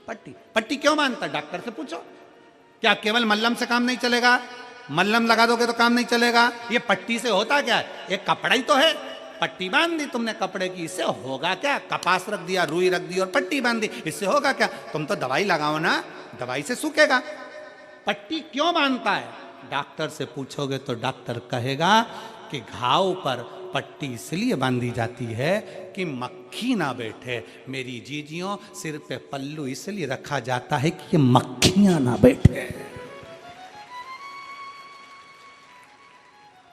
Speaker 1: पट्टी। पट्टी क्यों बांधता? डॉक्टर से पूछो। क्या केवल मल्लम से काम नहीं चलेगा? मल्लम लगा दोगे तो काम नहीं चलेगा। ये पट्टी से होता क्या है? एक कपड़ा ही तो है। पट्टी बांध दी तुमने कपड़े की, इससे होगा क्या? कपास रख दिया, रुई रख दी और पट्टी बांध दी, इससे होगा क्या? तुम तो दवाई लगाओ ना, दवाई से सूखेगा। पट्टी क्यों बांधता है? डॉक्टर से पूछोगे तो डॉक्टर कहेगा कि घाव पर पट्टी इसलिए बांधी जाती है कि मक्खी ना बैठे। मेरी जीजियों, सिर पे पल्लू इसलिए रखा जाता है कि ये मक्खियां ना बैठे।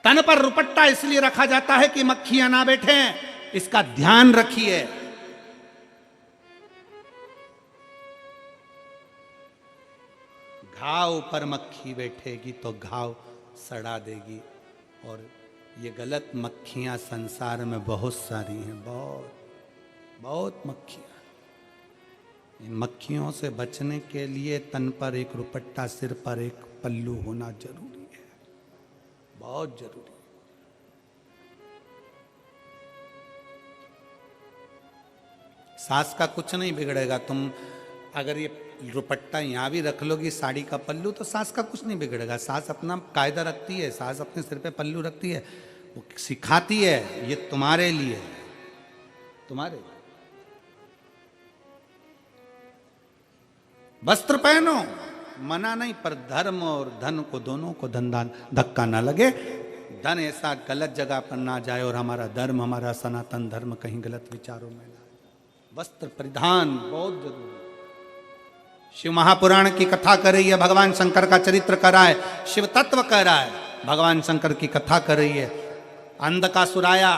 Speaker 1: तन पर रुपट्टा इसलिए रखा जाता है कि मक्खियां ना बैठे। इसका ध्यान रखिए। घाव पर मक्खी बैठेगी तो घाव सड़ा देगी। और ये गलत मक्खियां संसार में बहुत सारी हैं, बहुत मक्खियां। इन मक्खियों से बचने के लिए तन पर एक रुपट्टा, सिर पर एक पल्लू होना जरूरी है, बहुत जरूरी। सास का कुछ नहीं बिगड़ेगा। तुम अगर ये रुपट्टा यहाँ भी रख लोगी, साड़ी का पल्लू, तो सास का कुछ नहीं बिगड़ेगा। सास अपना कायदा रखती है, सास अपने सिर पे पल्लू रखती है, वो सिखाती है ये तुम्हारे लिए, तुम्हारे। वस्त्र पहनो, मना नहीं, पर धर्म और धन को, दोनों को धन धक्का ना लगे। धन ऐसा गलत जगह पर ना जाए और हमारा धर्म, हमारा सनातन धर्म कहीं गलत विचारों में ना। वस्त्र परिधान बहुत जरूरी। शिव महापुराण की कथा कर रही है, भगवान शंकर का चरित्र कर रहा है, शिव तत्व कह रहा है, भगवान शंकर की कथा कर रही है। अंधकासुर आया,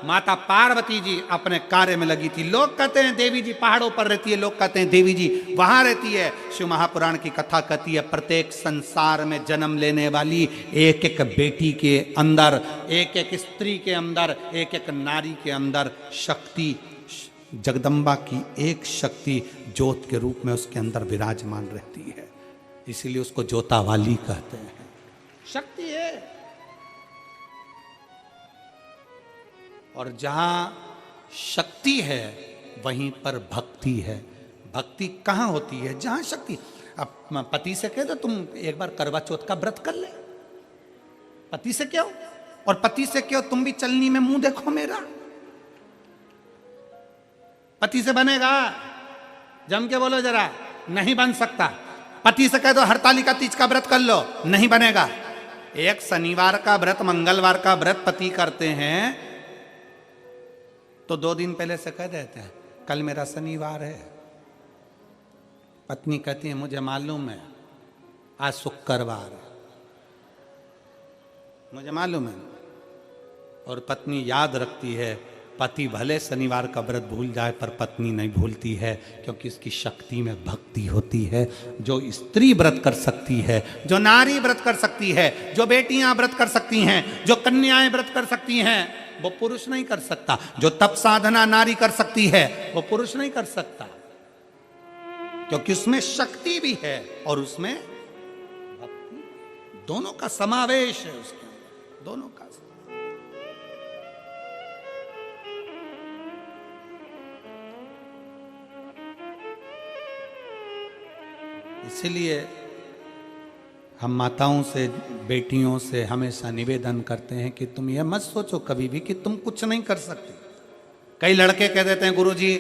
Speaker 1: माता पार्वती जी अपने कार्य में लगी थी। लोग कहते हैं देवी जी पहाड़ों पर रहती है, लोग कहते हैं देवी जी वहां रहती है। शिव महापुराण की कथा कहती है प्रत्येक संसार में जन्म लेने वाली एक एक बेटी के अंदर, एक एक स्त्री के अंदर, एक एक नारी के अंदर शक्ति, जगदम्बा की एक शक्ति ज्योत के रूप में उसके अंदर विराजमान रहती है। इसीलिए उसको ज्योतावाली कहते हैं। शक्ति है। और जहां शक्ति है वहीं पर भक्ति है। भक्ति कहां होती है? जहां शक्ति। अब पति से कह दो तुम एक बार करवा चौथ का व्रत कर ले, पति से क्यों? और पति से क्यों तुम भी चलनी में मुंह देखो मेरा। पति से बनेगा? जम के बोलो जरा, नहीं बन सकता। पति से कह दो हरतालिका तीज का व्रत कर लो, नहीं बनेगा। एक शनिवार का व्रत, मंगलवार का व्रत पति करते हैं तो 2 दिन पहले से कह देते हैं कल मेरा शनिवार है। पत्नी कहती है मुझे मालूम है आज शुक्रवार है, मुझे मालूम है। और पत्नी याद रखती है। पति भले शनिवार का व्रत भूल जाए पर पत्नी नहीं भूलती है, क्योंकि इसकी शक्ति में भक्ति होती है। जो स्त्री व्रत कर सकती है, जो नारी व्रत कर सकती है, जो बेटियां व्रत कर सकती हैं, जो कन्याएं व्रत कर सकती हैं, वो पुरुष नहीं कर सकता। जो तप साधना नारी कर सकती है वो पुरुष नहीं कर सकता, क्योंकि उसमें शक्ति भी है और उसमें भक्ति, दोनों का समावेश है उसके अंदर, दोनों का। इसलिए हम माताओं से, बेटियों से हमेशा निवेदन करते हैं कि तुम यह मत सोचो कभी भी कि तुम कुछ नहीं कर सकते। कई लड़के कह देते हैं गुरुजी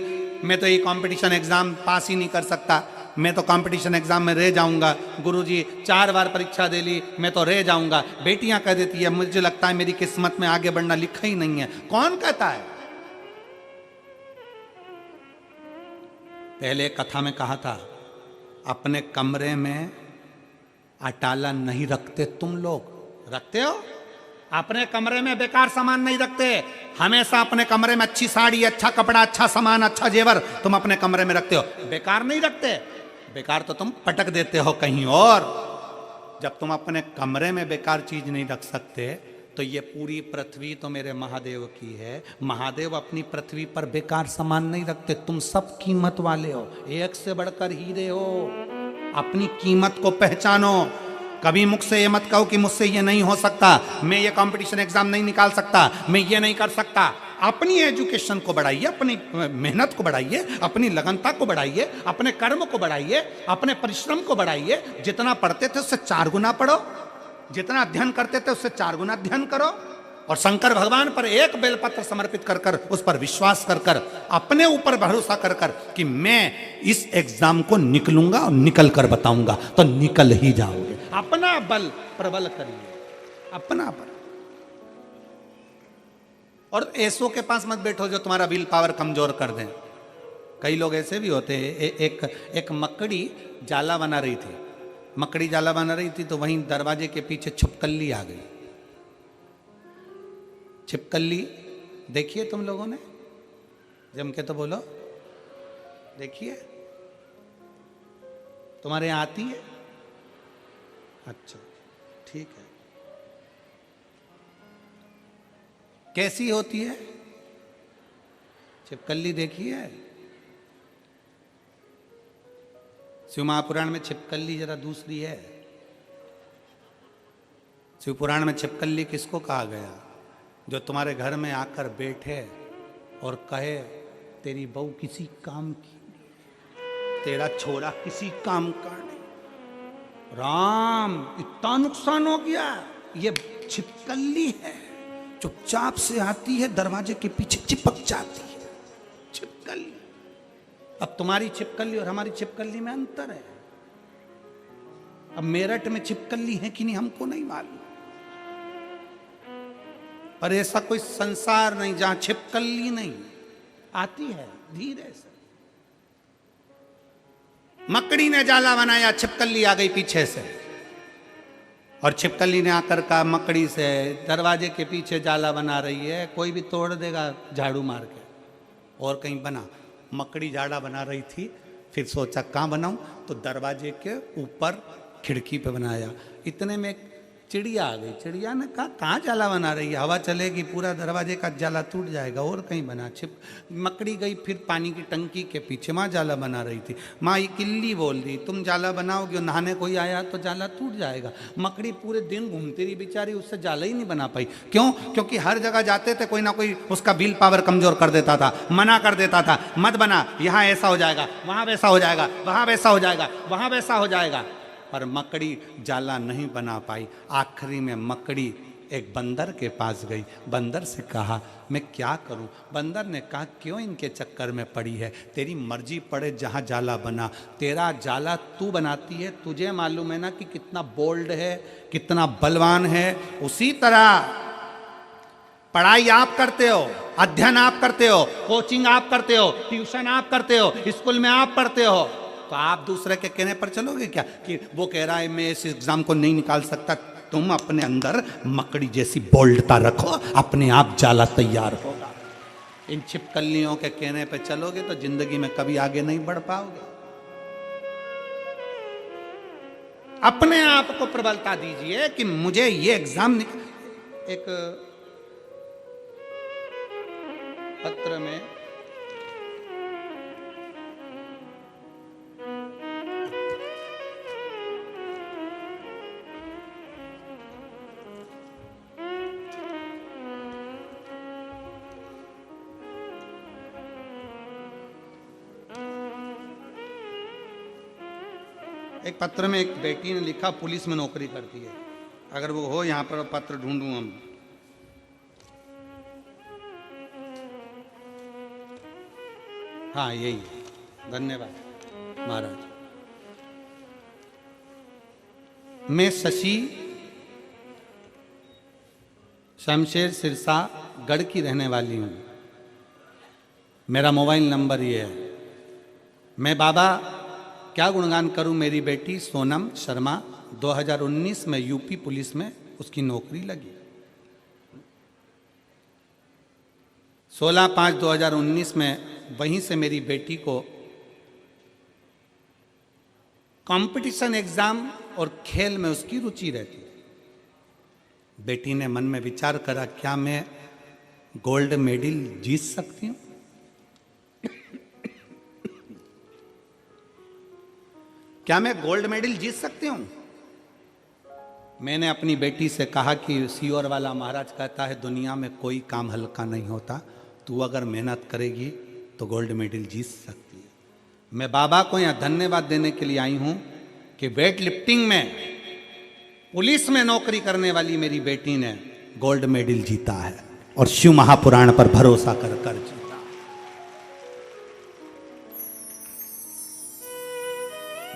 Speaker 1: मैं तो ये कंपटीशन एग्जाम पास ही नहीं कर सकता, मैं तो कंपटीशन एग्जाम में रह जाऊंगा, गुरुजी 4 बार परीक्षा दे ली मैं तो रह जाऊंगा। बेटियां कह देती है मुझे लगता है मेरी किस्मत में आगे बढ़ना लिखा ही नहीं है। कौन कहता है? पहले कथा में कहा था अपने कमरे में अटाला नहीं रखते। तुम लोग रखते हो? अपने कमरे में बेकार सामान नहीं रखते। हमेशा अपने कमरे में अच्छी साड़ी, अच्छा कपड़ा, अच्छा सामान, अच्छा जेवर तुम अपने कमरे में रखते हो, बेकार नहीं रखते। बेकार तो तुम पटक देते हो कहीं और। जब तुम अपने कमरे में बेकार चीज नहीं रख सकते तो ये पूरी पृथ्वी तो मेरे महादेव की है। महादेव अपनी पृथ्वी पर बेकार सामान नहीं रखते। तुम सब कीमत वाले हो, एक से बढ़कर हीरे हो। अपनी कीमत को पहचानो। कभी मुख से ये मत कहो कि मुझसे ये नहीं हो सकता, मैं ये कंपटीशन एग्जाम नहीं निकाल सकता, मैं ये नहीं कर सकता। अपनी एजुकेशन को बढ़ाइए, अपनी मेहनत को बढ़ाइए, अपनी लगनता को बढ़ाइए, अपने कर्म को बढ़ाइए, अपने परिश्रम को बढ़ाइए। जितना पढ़ते थे उससे 4 गुना पढ़ो, जितना अध्ययन करते थे उससे 4 गुना अध्ययन करो। और शंकर भगवान पर एक बेलपत्र समर्पित कर कर, उस पर विश्वास कर कर, अपने ऊपर भरोसा कर कर कि मैं इस एग्जाम को निकलूंगा और निकल कर बताऊंगा, तो निकल ही जाओगे। अपना बल प्रबल करिए, अपना बल। और ऐसों के पास मत बैठो जो तुम्हारा विल पावर कमजोर कर दें। कई लोग ऐसे भी होते हैं। एक मकड़ी जाला बना रही थी, मकड़ी जाला बना रही थी, तो वहीं दरवाजे के पीछे छिपकली आ गई। छिपकली देखिए तुम लोगों ने, जम के तो बोलो, देखिए तुम्हारे यहाँ आती है? अच्छा ठीक है। कैसी होती है छिपकली? देखिए शिव महापुराण में छिपकली जरा दूसरी है। शिव पुराण में छिपकली किसको कहा गया? जो तुम्हारे घर में आकर बैठे और कहे तेरी बहू किसी काम की नहीं, तेरा छोरा किसी काम का नहीं। राम इतना नुकसान हो गया। ये छिपकली है, चुपचाप से आती है, दरवाजे के पीछे चिपक जाती है। छिपकली। अब तुम्हारी छिपकली और हमारी छिपकली में अंतर है। अब मेरठ में छिपकली है कि नहीं हमको नहीं मालूम, पर ऐसा कोई संसार नहीं जहां छिपकली नहीं आती है। धीरे से मकड़ी ने जाला बनाया, छिपकली आ गई पीछे से, और छिपकली ने आकर कहा मकड़ी से, दरवाजे के पीछे जाला बना रही है, कोई भी तोड़ देगा झाड़ू मार के। और कहीं बना। मकड़ी झाड़ा बना रही थी, फिर सोचा कहाँ बनाऊं, तो दरवाजे के ऊपर खिड़की पे बनाया। इतने में चिड़िया आ गई। चिड़िया ने कहा कहाँ जाला बना रही है, हवा चलेगी पूरा दरवाजे का जाला टूट जाएगा। और कहीं बना। मकड़ी गई फिर पानी की टंकी के पीछे, वहाँ जाला बना रही थी। माँ ये किल्ली बोल रही तुम जाला बनाओगे, नहाने कोई आया तो जाला टूट जाएगा। मकड़ी पूरे दिन घूमती रही बेचारी, उससे जाला ही नहीं बना पाई। क्यों? क्योंकि हर जगह जाते थे कोई ना कोई उसका विल पावर कमजोर कर देता था, मना कर देता था, मत बना, यहाँ ऐसा हो जाएगा, वहाँ वैसा हो जाएगा, वहाँ वैसा हो जाएगा, वहाँ वैसा हो जाएगा। पर मकड़ी जाला नहीं बना पाई। आखिरी में मकड़ी एक बंदर के पास गई। बंदर से कहा मैं क्या करूं? बंदर ने कहा क्यों इनके चक्कर में पड़ी है, तेरी मर्जी पड़े जहां जाला बना। तेरा जाला तू बनाती है, तुझे मालूम है ना कि कितना बोल्ड है, कितना बलवान है। उसी तरह पढ़ाई आप करते हो, अध्ययन आप करते हो, कोचिंग आप करते हो, ट्यूशन आप करते हो, स्कूल में आप पढ़ते हो, तो आप दूसरे के कहने पर चलोगे क्या कि वो कह रहा है मैं इस एग्जाम को नहीं निकाल सकता? तुम अपने अंदर मकड़ी जैसी बोल्डता रखो, अपने आप जाला तैयार होगा। इन छिपकलियों के कहने पर चलोगे तो जिंदगी में कभी आगे नहीं बढ़ पाओगे। अपने आप को प्रबलता दीजिए कि मुझे ये एग्जाम एक पत्र में एक पत्र में एक बेटी ने लिखा पुलिस में नौकरी करती है। अगर वो हो यहाँ पर पत्र ढूंढूं हम। हाँ यही है। धन्यवाद महाराज। मैं शशि शमशेर सिरसा गढ़ की रहने वाली हूँ। मेरा मोबाइल नंबर ये है। मैं बाबा क्या गुणगान करूं मेरी बेटी सोनम शर्मा 2019 में यूपी पुलिस में उसकी नौकरी लगी। 16/5/2019 में वहीं से मेरी बेटी को कंपटीशन एग्जाम और खेल में उसकी रुचि रहती थी। बेटी ने मन में विचार करा, क्या मैं गोल्ड मेडल जीत सकती हूं? क्या मैं गोल्ड मेडल जीत सकती हूं? मैंने अपनी बेटी से कहा कि सीओर वाला महाराज कहता है दुनिया में कोई काम हल्का नहीं होता, तू अगर मेहनत करेगी तो गोल्ड मेडल जीत सकती है। मैं बाबा को यहाँ धन्यवाद देने के लिए आई हूं कि वेट लिफ्टिंग में पुलिस में नौकरी करने वाली मेरी बेटी ने गोल्ड मेडल जीता है और शिव महापुराण पर भरोसा कर कर जीता।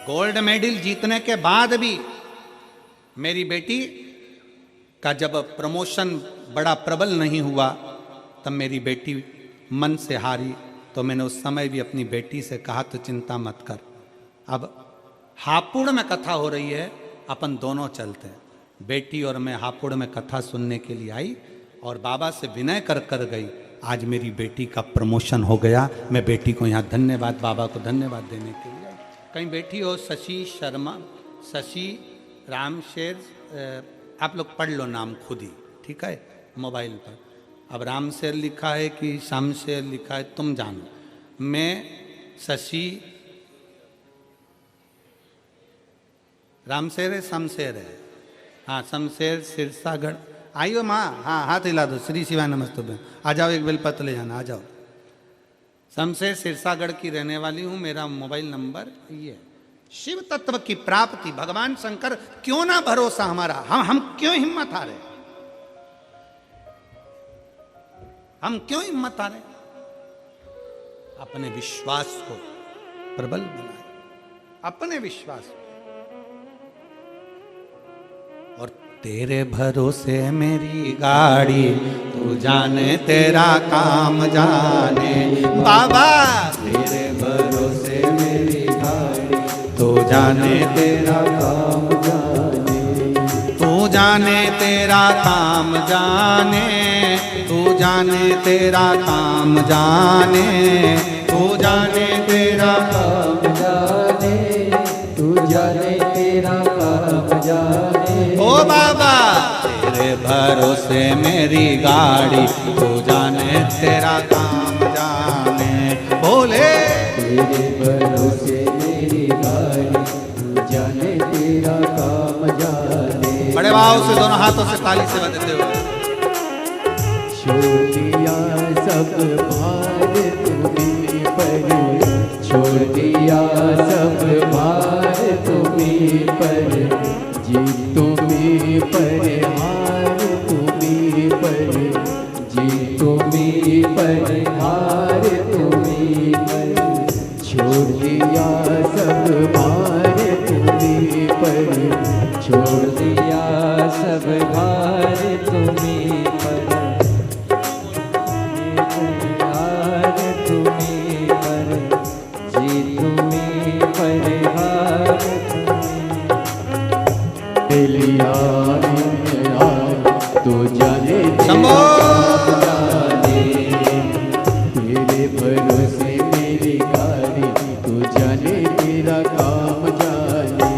Speaker 1: गोल्ड मेडल जीतने के बाद भी मेरी बेटी का जब प्रमोशन बड़ा प्रबल नहीं हुआ तब मेरी बेटी मन से हारी। तो मैंने उस समय भी अपनी बेटी से कहा तो चिंता मत कर, अब हापुड़ में कथा हो रही है, अपन दोनों चलते हैं। बेटी और मैं हापुड़ में कथा सुनने के लिए आई और बाबा से विनय कर कर गई। आज मेरी बेटी का प्रमोशन हो गया। मैं बेटी को यहाँ धन्यवाद, बाबा को धन्यवाद देने के लिए आई। कहीं बैठी हो शशि शर्मा, शशि रामशेर, आप लोग पढ़ लो नाम खुद ही, ठीक है, मोबाइल पर। अब रामशेर लिखा है कि शामशेर लिखा है, तुम जानो। मैं शशि, रामशेर है शमशेर है, हाँ शमशेर सिरसागढ़। आइयो माँ, हाँ हाथ हिला दो। श्री शिवाय नमस्तुभ्यं। आ जाओ, एक बेलपत्र ले जाना, आ जाओ। शमशेर सिरसागढ़ की रहने वाली हूँ। मेरा मोबाइल नंबर ये है। शिव तत्व की प्राप्ति, भगवान शंकर क्यों ना भरोसा हमारा, हम क्यों हिम्मत हारे, हम क्यों हिम्मत हारे? अपने विश्वास को प्रबल बनाए, अपने विश्वास को। और तेरे भरोसे मेरी गाड़ी, तू जाने तेरा काम जाने। बाबा
Speaker 2: तेरे भरोसे मेरी गाड़ी,
Speaker 1: तू जाने तेरा
Speaker 2: काम जाने।
Speaker 1: तू जाने तेरा काम जाने, तू जाने तेरा काम जाने, तू जाने तेरा
Speaker 2: काम जाने, तू जाने तेरा काम जाने।
Speaker 1: ओ बाबा तेरे भरोसे मेरी गाड़ी, तू जाने तेरा काम जाने। बोले
Speaker 2: तेरे भरोसे मेरी गाड़ी, तू जाने तेरा काम जाने।
Speaker 1: बड़े भाव से दोनों हाथों से ताली से बजाते हुए।
Speaker 2: छोड़ दिया सब भार तुम्हें पर, छोड़ दिया सब भार तुम्हें पर, जीत तुम्हें पर, हार तुम्हें पर, जीत तुम्हें पर, हार तुम्हें पर। छोड़ दिया सब भार तुम्हें पर, छोड़ दिया सब भार तुम्हें पर, हार तुम्हें पर, जी तुम्हें पर, हार तुम्हें। लिया तो जाने
Speaker 1: शंभो।
Speaker 2: तेरे भरोसे मेरी गाड़ी, तू जाने तेरा काम जाने।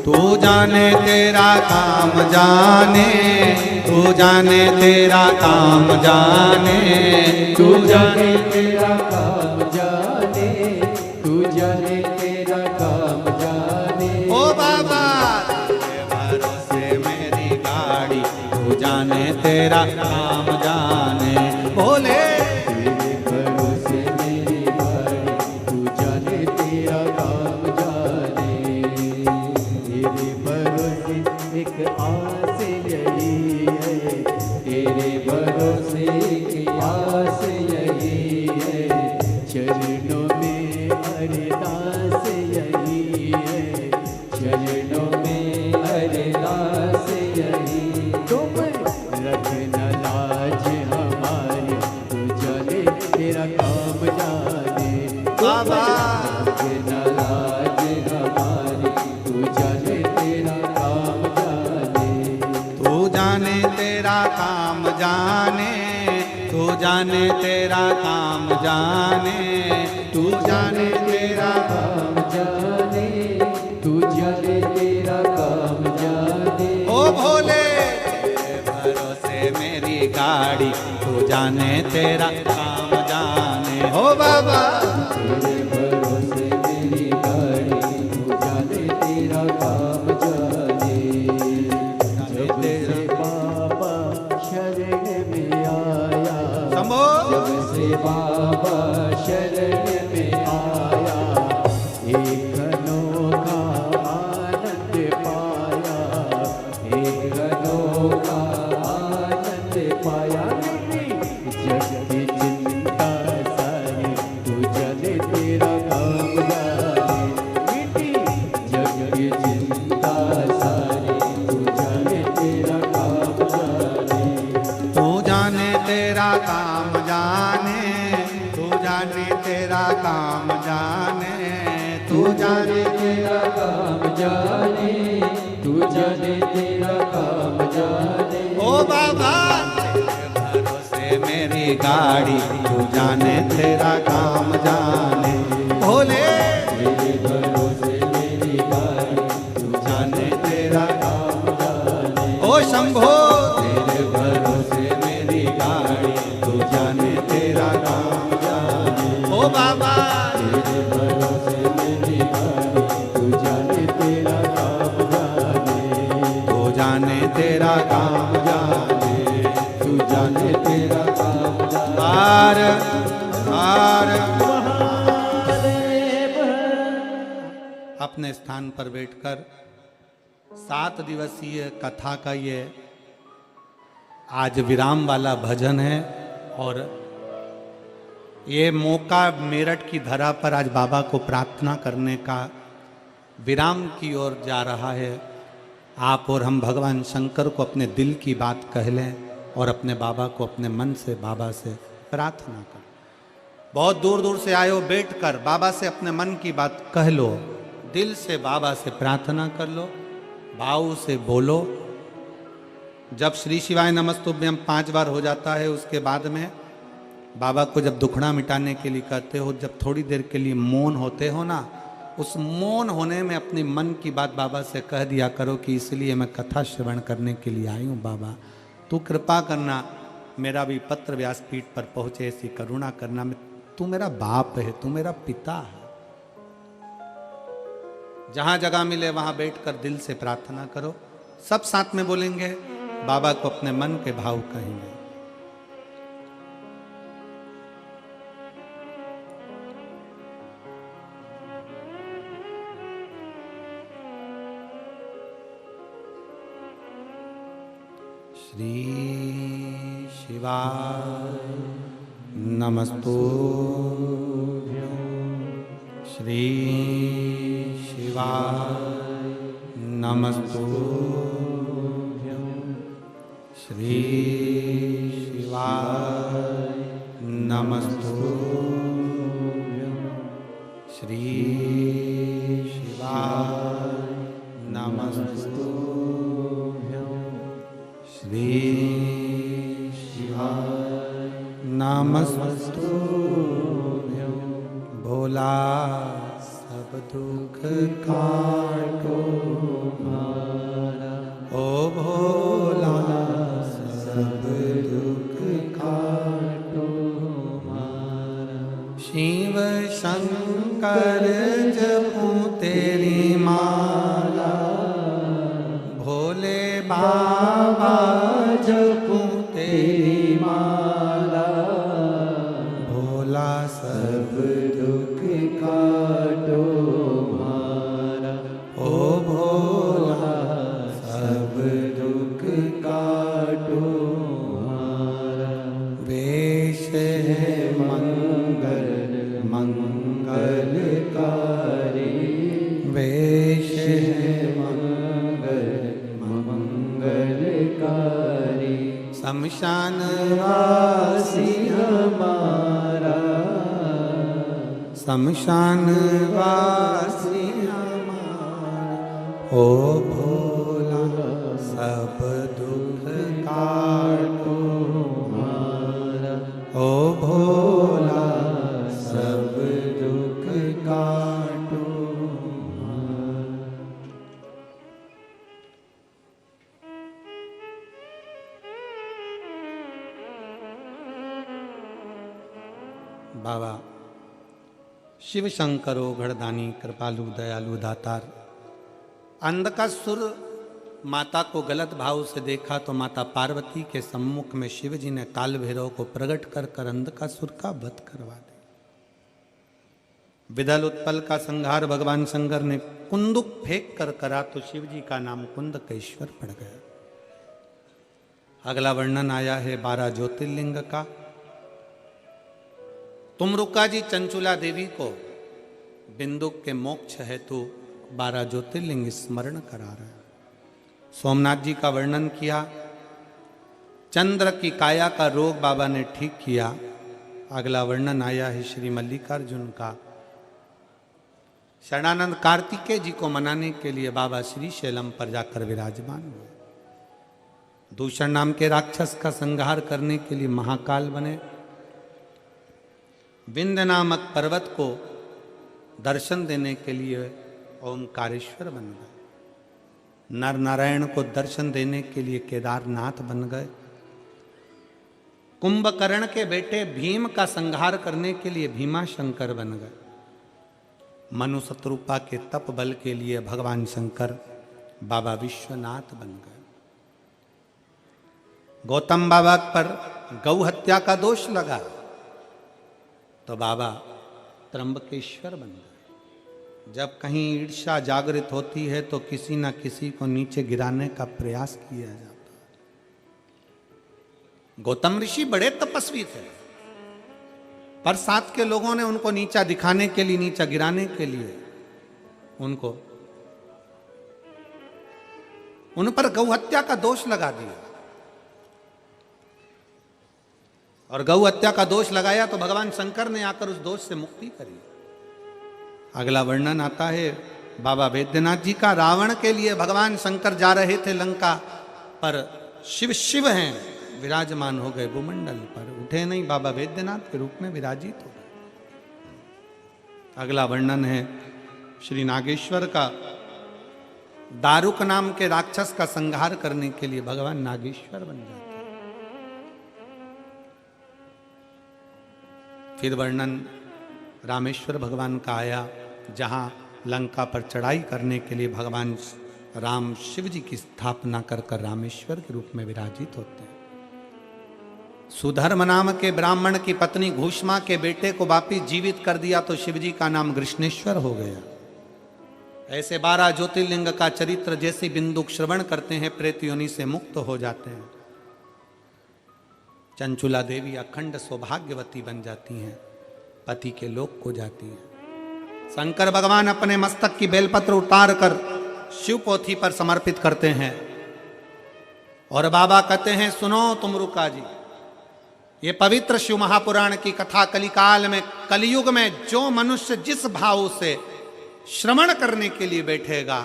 Speaker 1: तू जाने तेरा काम जाने, तू जाने तेरा काम जाने,
Speaker 2: तू जाने तेरा काम जाने, तू जाने तेरा काम जाने।
Speaker 1: ओ बाबा तेरे भरोसे मेरी गाड़ी, तू जाने तेरा काम जाने। बोले
Speaker 2: तेरे भरोसे मेरी गाड़ी, तू जाने तेरा काम जाने। तेरे भरोसे एक आस यही है, तेरे भरोसे की आस यही है, चरणों में अरदास यही है, चरणों में अरदास यही। तुम रखना लाज हमारी, तू जाने तेरा काम जाने।
Speaker 1: बाबा
Speaker 2: रखना लाज हमारी, तू जाने तेरा काम जाने।
Speaker 1: तू जाने तेरा काम जाने, तू जाने तेरा काम जाने, तू जाने तेरा
Speaker 2: काम जाने, तू जाने तेरा काम जाने।
Speaker 1: ओ भोले तेरे गाड़ी, तू जाने तेरा काम जाने। हो बाबा
Speaker 2: तेरे भरोसे मेरी गाड़ी, तू जाने तेरा काम जाने। जब से बाबा शरण में आया,
Speaker 1: शंभो
Speaker 2: जब से बाबा शरण में आया, एक अनोखा आनंद पाया, एक अनोखा आनंद पाया। जग की चिंता सारी, तू जाने तेरा काम जाने। मिटी जग की चिंता सारी, तू जाने तेरा काम जाने।
Speaker 1: तू जाने तेरा काम जाने, तू जाने तेरा काम जाने, तू जाने
Speaker 2: तेरा काम जाने, तू जाने तेरा काम जाने।
Speaker 1: ओ बाबा तेरे भरोसे मेरी गाड़ी, तू जाने तेरा काम जाने। भोले
Speaker 2: तेरे भरोसे मेरी गाड़ी, तू जाने तेरा काम जाने।
Speaker 1: ओ शंभो
Speaker 2: तेरे भरोसे मेरी गाड़ी, तू जाने तेरा काम जाने।
Speaker 1: ओ बाबा
Speaker 2: तेरे भरोसे मेरी गाड़ी, तू जाने तेरा काम जाने।
Speaker 1: तू जाने तेरा काम जाने,
Speaker 2: तू जाने तेरा काम जाने।
Speaker 1: हार हार अपने स्थान पर बैठकर 7 दिवसीय कथा का ये आज विराम वाला भजन है। और ये मौका मेरठ की धरा पर आज बाबा को प्रार्थना करने का विराम की ओर जा रहा है। आप और हम भगवान शंकर को अपने दिल की बात कह लें और अपने बाबा को अपने मन से बाबा से प्रार्थना करें। बहुत दूर दूर से आए हो, बैठ कर बाबा से अपने मन की बात कह लो, दिल से बाबा से प्रार्थना कर लो, भाव से बोलो। जब श्री शिवाय नमस्तुभ्यम 5 बार हो जाता है, उसके बाद में बाबा को जब दुखड़ा मिटाने के लिए कहते हो, जब थोड़ी देर के लिए मौन होते हो ना, उस मौन होने में अपनी मन की बात बाबा से कह दिया करो कि इसलिए मैं कथा श्रवण करने के लिए आई हूँ। बाबा तू कृपा करना, मेरा भी पत्र व्यासपीठ पर पहुँचे, ऐसी करुणा करना। तू मेरा बाप है, तू मेरा पिता है। जहाँ जगह मिले वहाँ बैठकर दिल से प्रार्थना करो। सब साथ में बोलेंगे, बाबा को अपने मन के भाव कहेंगे। श्री शिवाय नमस्तुभ्यं, श्री शिवाय नमस्तुभ्यं, श्री शिवाय नमस्तुभ्यं, श्री शिवाय नमस्तुभ्यं, श्री शिवाय नमस्तुभ्यं। भोला सब दुख काटो मारा, ओ भोला सब दुख काटो मारा। शिव शंकर जपूं तेरी माला, भोले बाबा जपूं तेरी माला। भोला सब दुख
Speaker 2: काटो मारा,
Speaker 1: ओ भोला
Speaker 2: सब दुख काटो मारा।
Speaker 1: वेश है मंगल
Speaker 2: मंगलकारी,
Speaker 1: वेश है
Speaker 2: मंगलकारी।
Speaker 1: शमशान
Speaker 2: वासी हमारा,
Speaker 1: शमशान वासी हमारा। ओ भोला सब दुख काटो
Speaker 2: मारा,
Speaker 1: ओ भोला
Speaker 2: सब दुख काटो मारा।
Speaker 1: बाबा शिव शंकरो घड़दानी कृपालु दयालु दातार। अंधकासुर माता को गलत भाव से देखा तो माता पार्वती के सम्मुख में शिव जी ने काल भैरव को प्रकट कर अंधकासुर का वध करवा दिया। विदल उत्पल का संहार भगवान शंकर ने कुंदुक फेंक कर करा तो शिव जी का नाम कुंदकेश्वर पड़ गया। अगला वर्णन आया है 12 ज्योतिर्लिंग का। तुमरुका जी चंचुला देवी को बिंदुक के मोक्ष हेतु 12 ज्योतिर्लिंग स्मरण करा रहे हैं। सोमनाथ जी का वर्णन किया। चंद्र की काया का रोग बाबा ने ठीक किया। अगला वर्णन आया है श्री मल्लिकार्जुन का। शरणानंद कार्तिकेय जी को मनाने के लिए बाबा श्री शैलम पर जाकर विराजमान हुए। दूषण नाम के राक्षस का संहार करने के लिए महाकाल बने। विंध्य नामक पर्वत को दर्शन देने के लिए ओंकारेश्वर बन गए। नर नारायण को दर्शन देने के लिए केदारनाथ बन गए। कुंभकर्ण के बेटे भीम का संहार करने के लिए भीमा शंकर बन गए। मनु शत्रुपा के तप बल के लिए भगवान शंकर बाबा विश्वनाथ बन गए। गौतम बाबा पर गौ हत्या का दोष लगा तो बाबा त्र्यंबकेश्वर बन गए। जब कहीं ईर्ष्या जागृत होती है तो किसी न किसी को नीचे गिराने का प्रयास किया जाता है। गौतम ऋषि बड़े तपस्वी थे पर साथ के लोगों ने उनको नीचा दिखाने के लिए, नीचा गिराने के लिए उन पर गौ हत्या का दोष लगा दिया। और गौ हत्या का दोष लगाया तो भगवान शंकर ने आकर उस दोष से मुक्ति करी। अगला वर्णन आता है बाबा वैद्यनाथ जी का। रावण के लिए भगवान शंकर जा रहे थे लंका, पर शिव हैं विराजमान हो गए भूमंडल पर। उठे नहीं, बाबा वैद्यनाथ के रूप में विराजित हो गए। अगला वर्णन है श्री नागेश्वर का। दारुक नाम के राक्षस का संहार करने के लिए भगवान नागेश्वर बन जाते। फिर वर्णन रामेश्वर भगवान का आया, जहां लंका पर चढ़ाई करने के लिए भगवान राम शिव जी की स्थापना कर रामेश्वर के रूप में विराजित होते हैं। सुधर्म नाम के ब्राह्मण की पत्नी घूष्मा के बेटे को वापिस जीवित कर दिया तो शिव जी का नाम कृष्णेश्वर हो गया। ऐसे 12 ज्योतिर्लिंग का चरित्र जैसे बिंदुक श्रवण करते हैं प्रेत योनि से मुक्त हो जाते हैं। चंचुला देवी अखंड सौभाग्यवती बन जाती हैं, पति के लोक को जाती हैं। शंकर भगवान अपने मस्तक की बेलपत्र उतार कर शिव पोथी पर समर्पित करते हैं और बाबा कहते हैं, सुनो तुमरुका जी, ये पवित्र शिव महापुराण की कथा कलिकाल में, कलयुग में जो मनुष्य जिस भाव से श्रवण करने के लिए बैठेगा,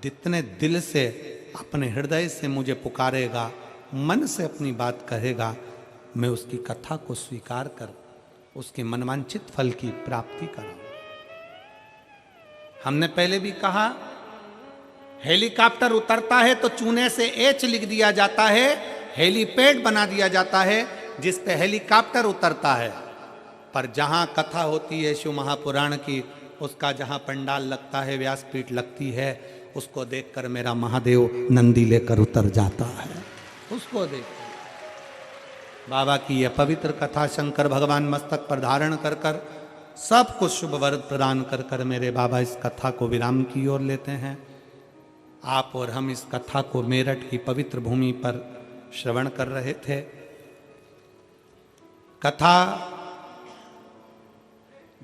Speaker 1: जितने दिल से अपने हृदय से मुझे पुकारेगा, मन से अपनी बात कहेगा, मैं उसकी कथा को स्वीकार कर उसके मनवांछित फल की प्राप्ति कराऊं। हमने पहले भी कहा, हेलीकॉप्टर उतरता है तो चूने से एच लिख दिया जाता है, हेलीपैड बना दिया जाता है जिस पे हेलीकॉप्टर उतरता है। पर जहां कथा होती है शिव महापुराण की, उसका जहां पंडाल लगता है, व्यासपीठ लगती है, उसको देखकर मेरा महादेव नंदी लेकर उतर जाता है। उसको देख बाबा की यह पवित्र कथा शंकर भगवान मस्तक पर धारण कर कर सब कुछ शुभ वर प्रदान कर कर मेरे बाबा इस कथा को विराम की ओर लेते हैं। आप और हम इस कथा को मेरठ की पवित्र भूमि पर श्रवण कर रहे थे। कथा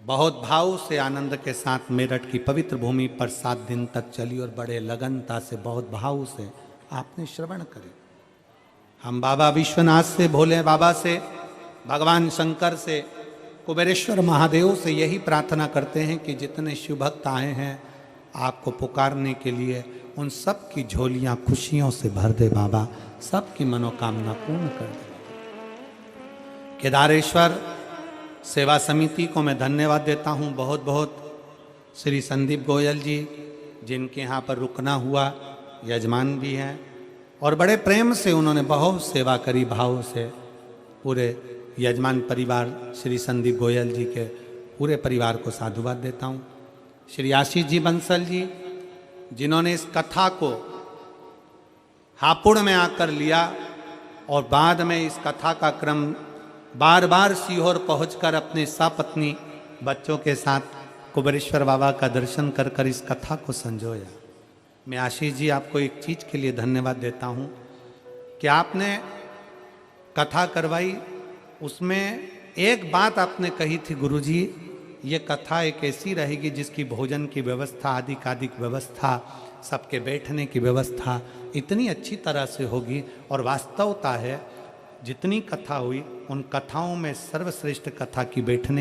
Speaker 1: बहुत भाव से आनंद के साथ मेरठ की पवित्र भूमि पर 7 दिन तक चली और बड़े लगनता से, बहुत भाव से आपने श्रवण करी। हम बाबा विश्वनाथ से, भोले बाबा से, भगवान शंकर से, कुबेरेश्वर महादेव से यही प्रार्थना करते हैं कि जितने शिव भक्त आए हैं आपको पुकारने के लिए, उन सब की झोलियां खुशियों से भर दे बाबा, सबकी मनोकामना पूर्ण कर दे। केदारेश्वर सेवा समिति को मैं धन्यवाद देता हूं बहुत बहुत। श्री संदीप गोयल जी, जिनके यहाँ पर रुकना हुआ, यजमान भी हैं और बड़े प्रेम से उन्होंने बहुत सेवा करी, भाव से पूरे यजमान परिवार श्री संदीप गोयल जी के पूरे परिवार को साधुवाद देता हूँ। श्री आशीष जी बंसल जी, जिन्होंने इस कथा को हापुड़ में आकर लिया और बाद में इस कथा का क्रम बार बार सीहोर पहुंचकर अपने सपत्नी बच्चों के साथ कुबेरेश्वर बाबा का दर्शन कर कर इस कथा को संजोया। मैं आशीष जी आपको एक चीज़ के लिए धन्यवाद देता हूँ कि आपने कथा करवाई, उसमें एक बात आपने कही थी, गुरुजी ये कथा एक ऐसी रहेगी जिसकी भोजन की व्यवस्था, आदि व्यवस्था, सबके बैठने की व्यवस्था इतनी अच्छी तरह से होगी। और वास्तवता है जितनी कथा हुई उन कथाओं में सर्वश्रेष्ठ कथा की बैठने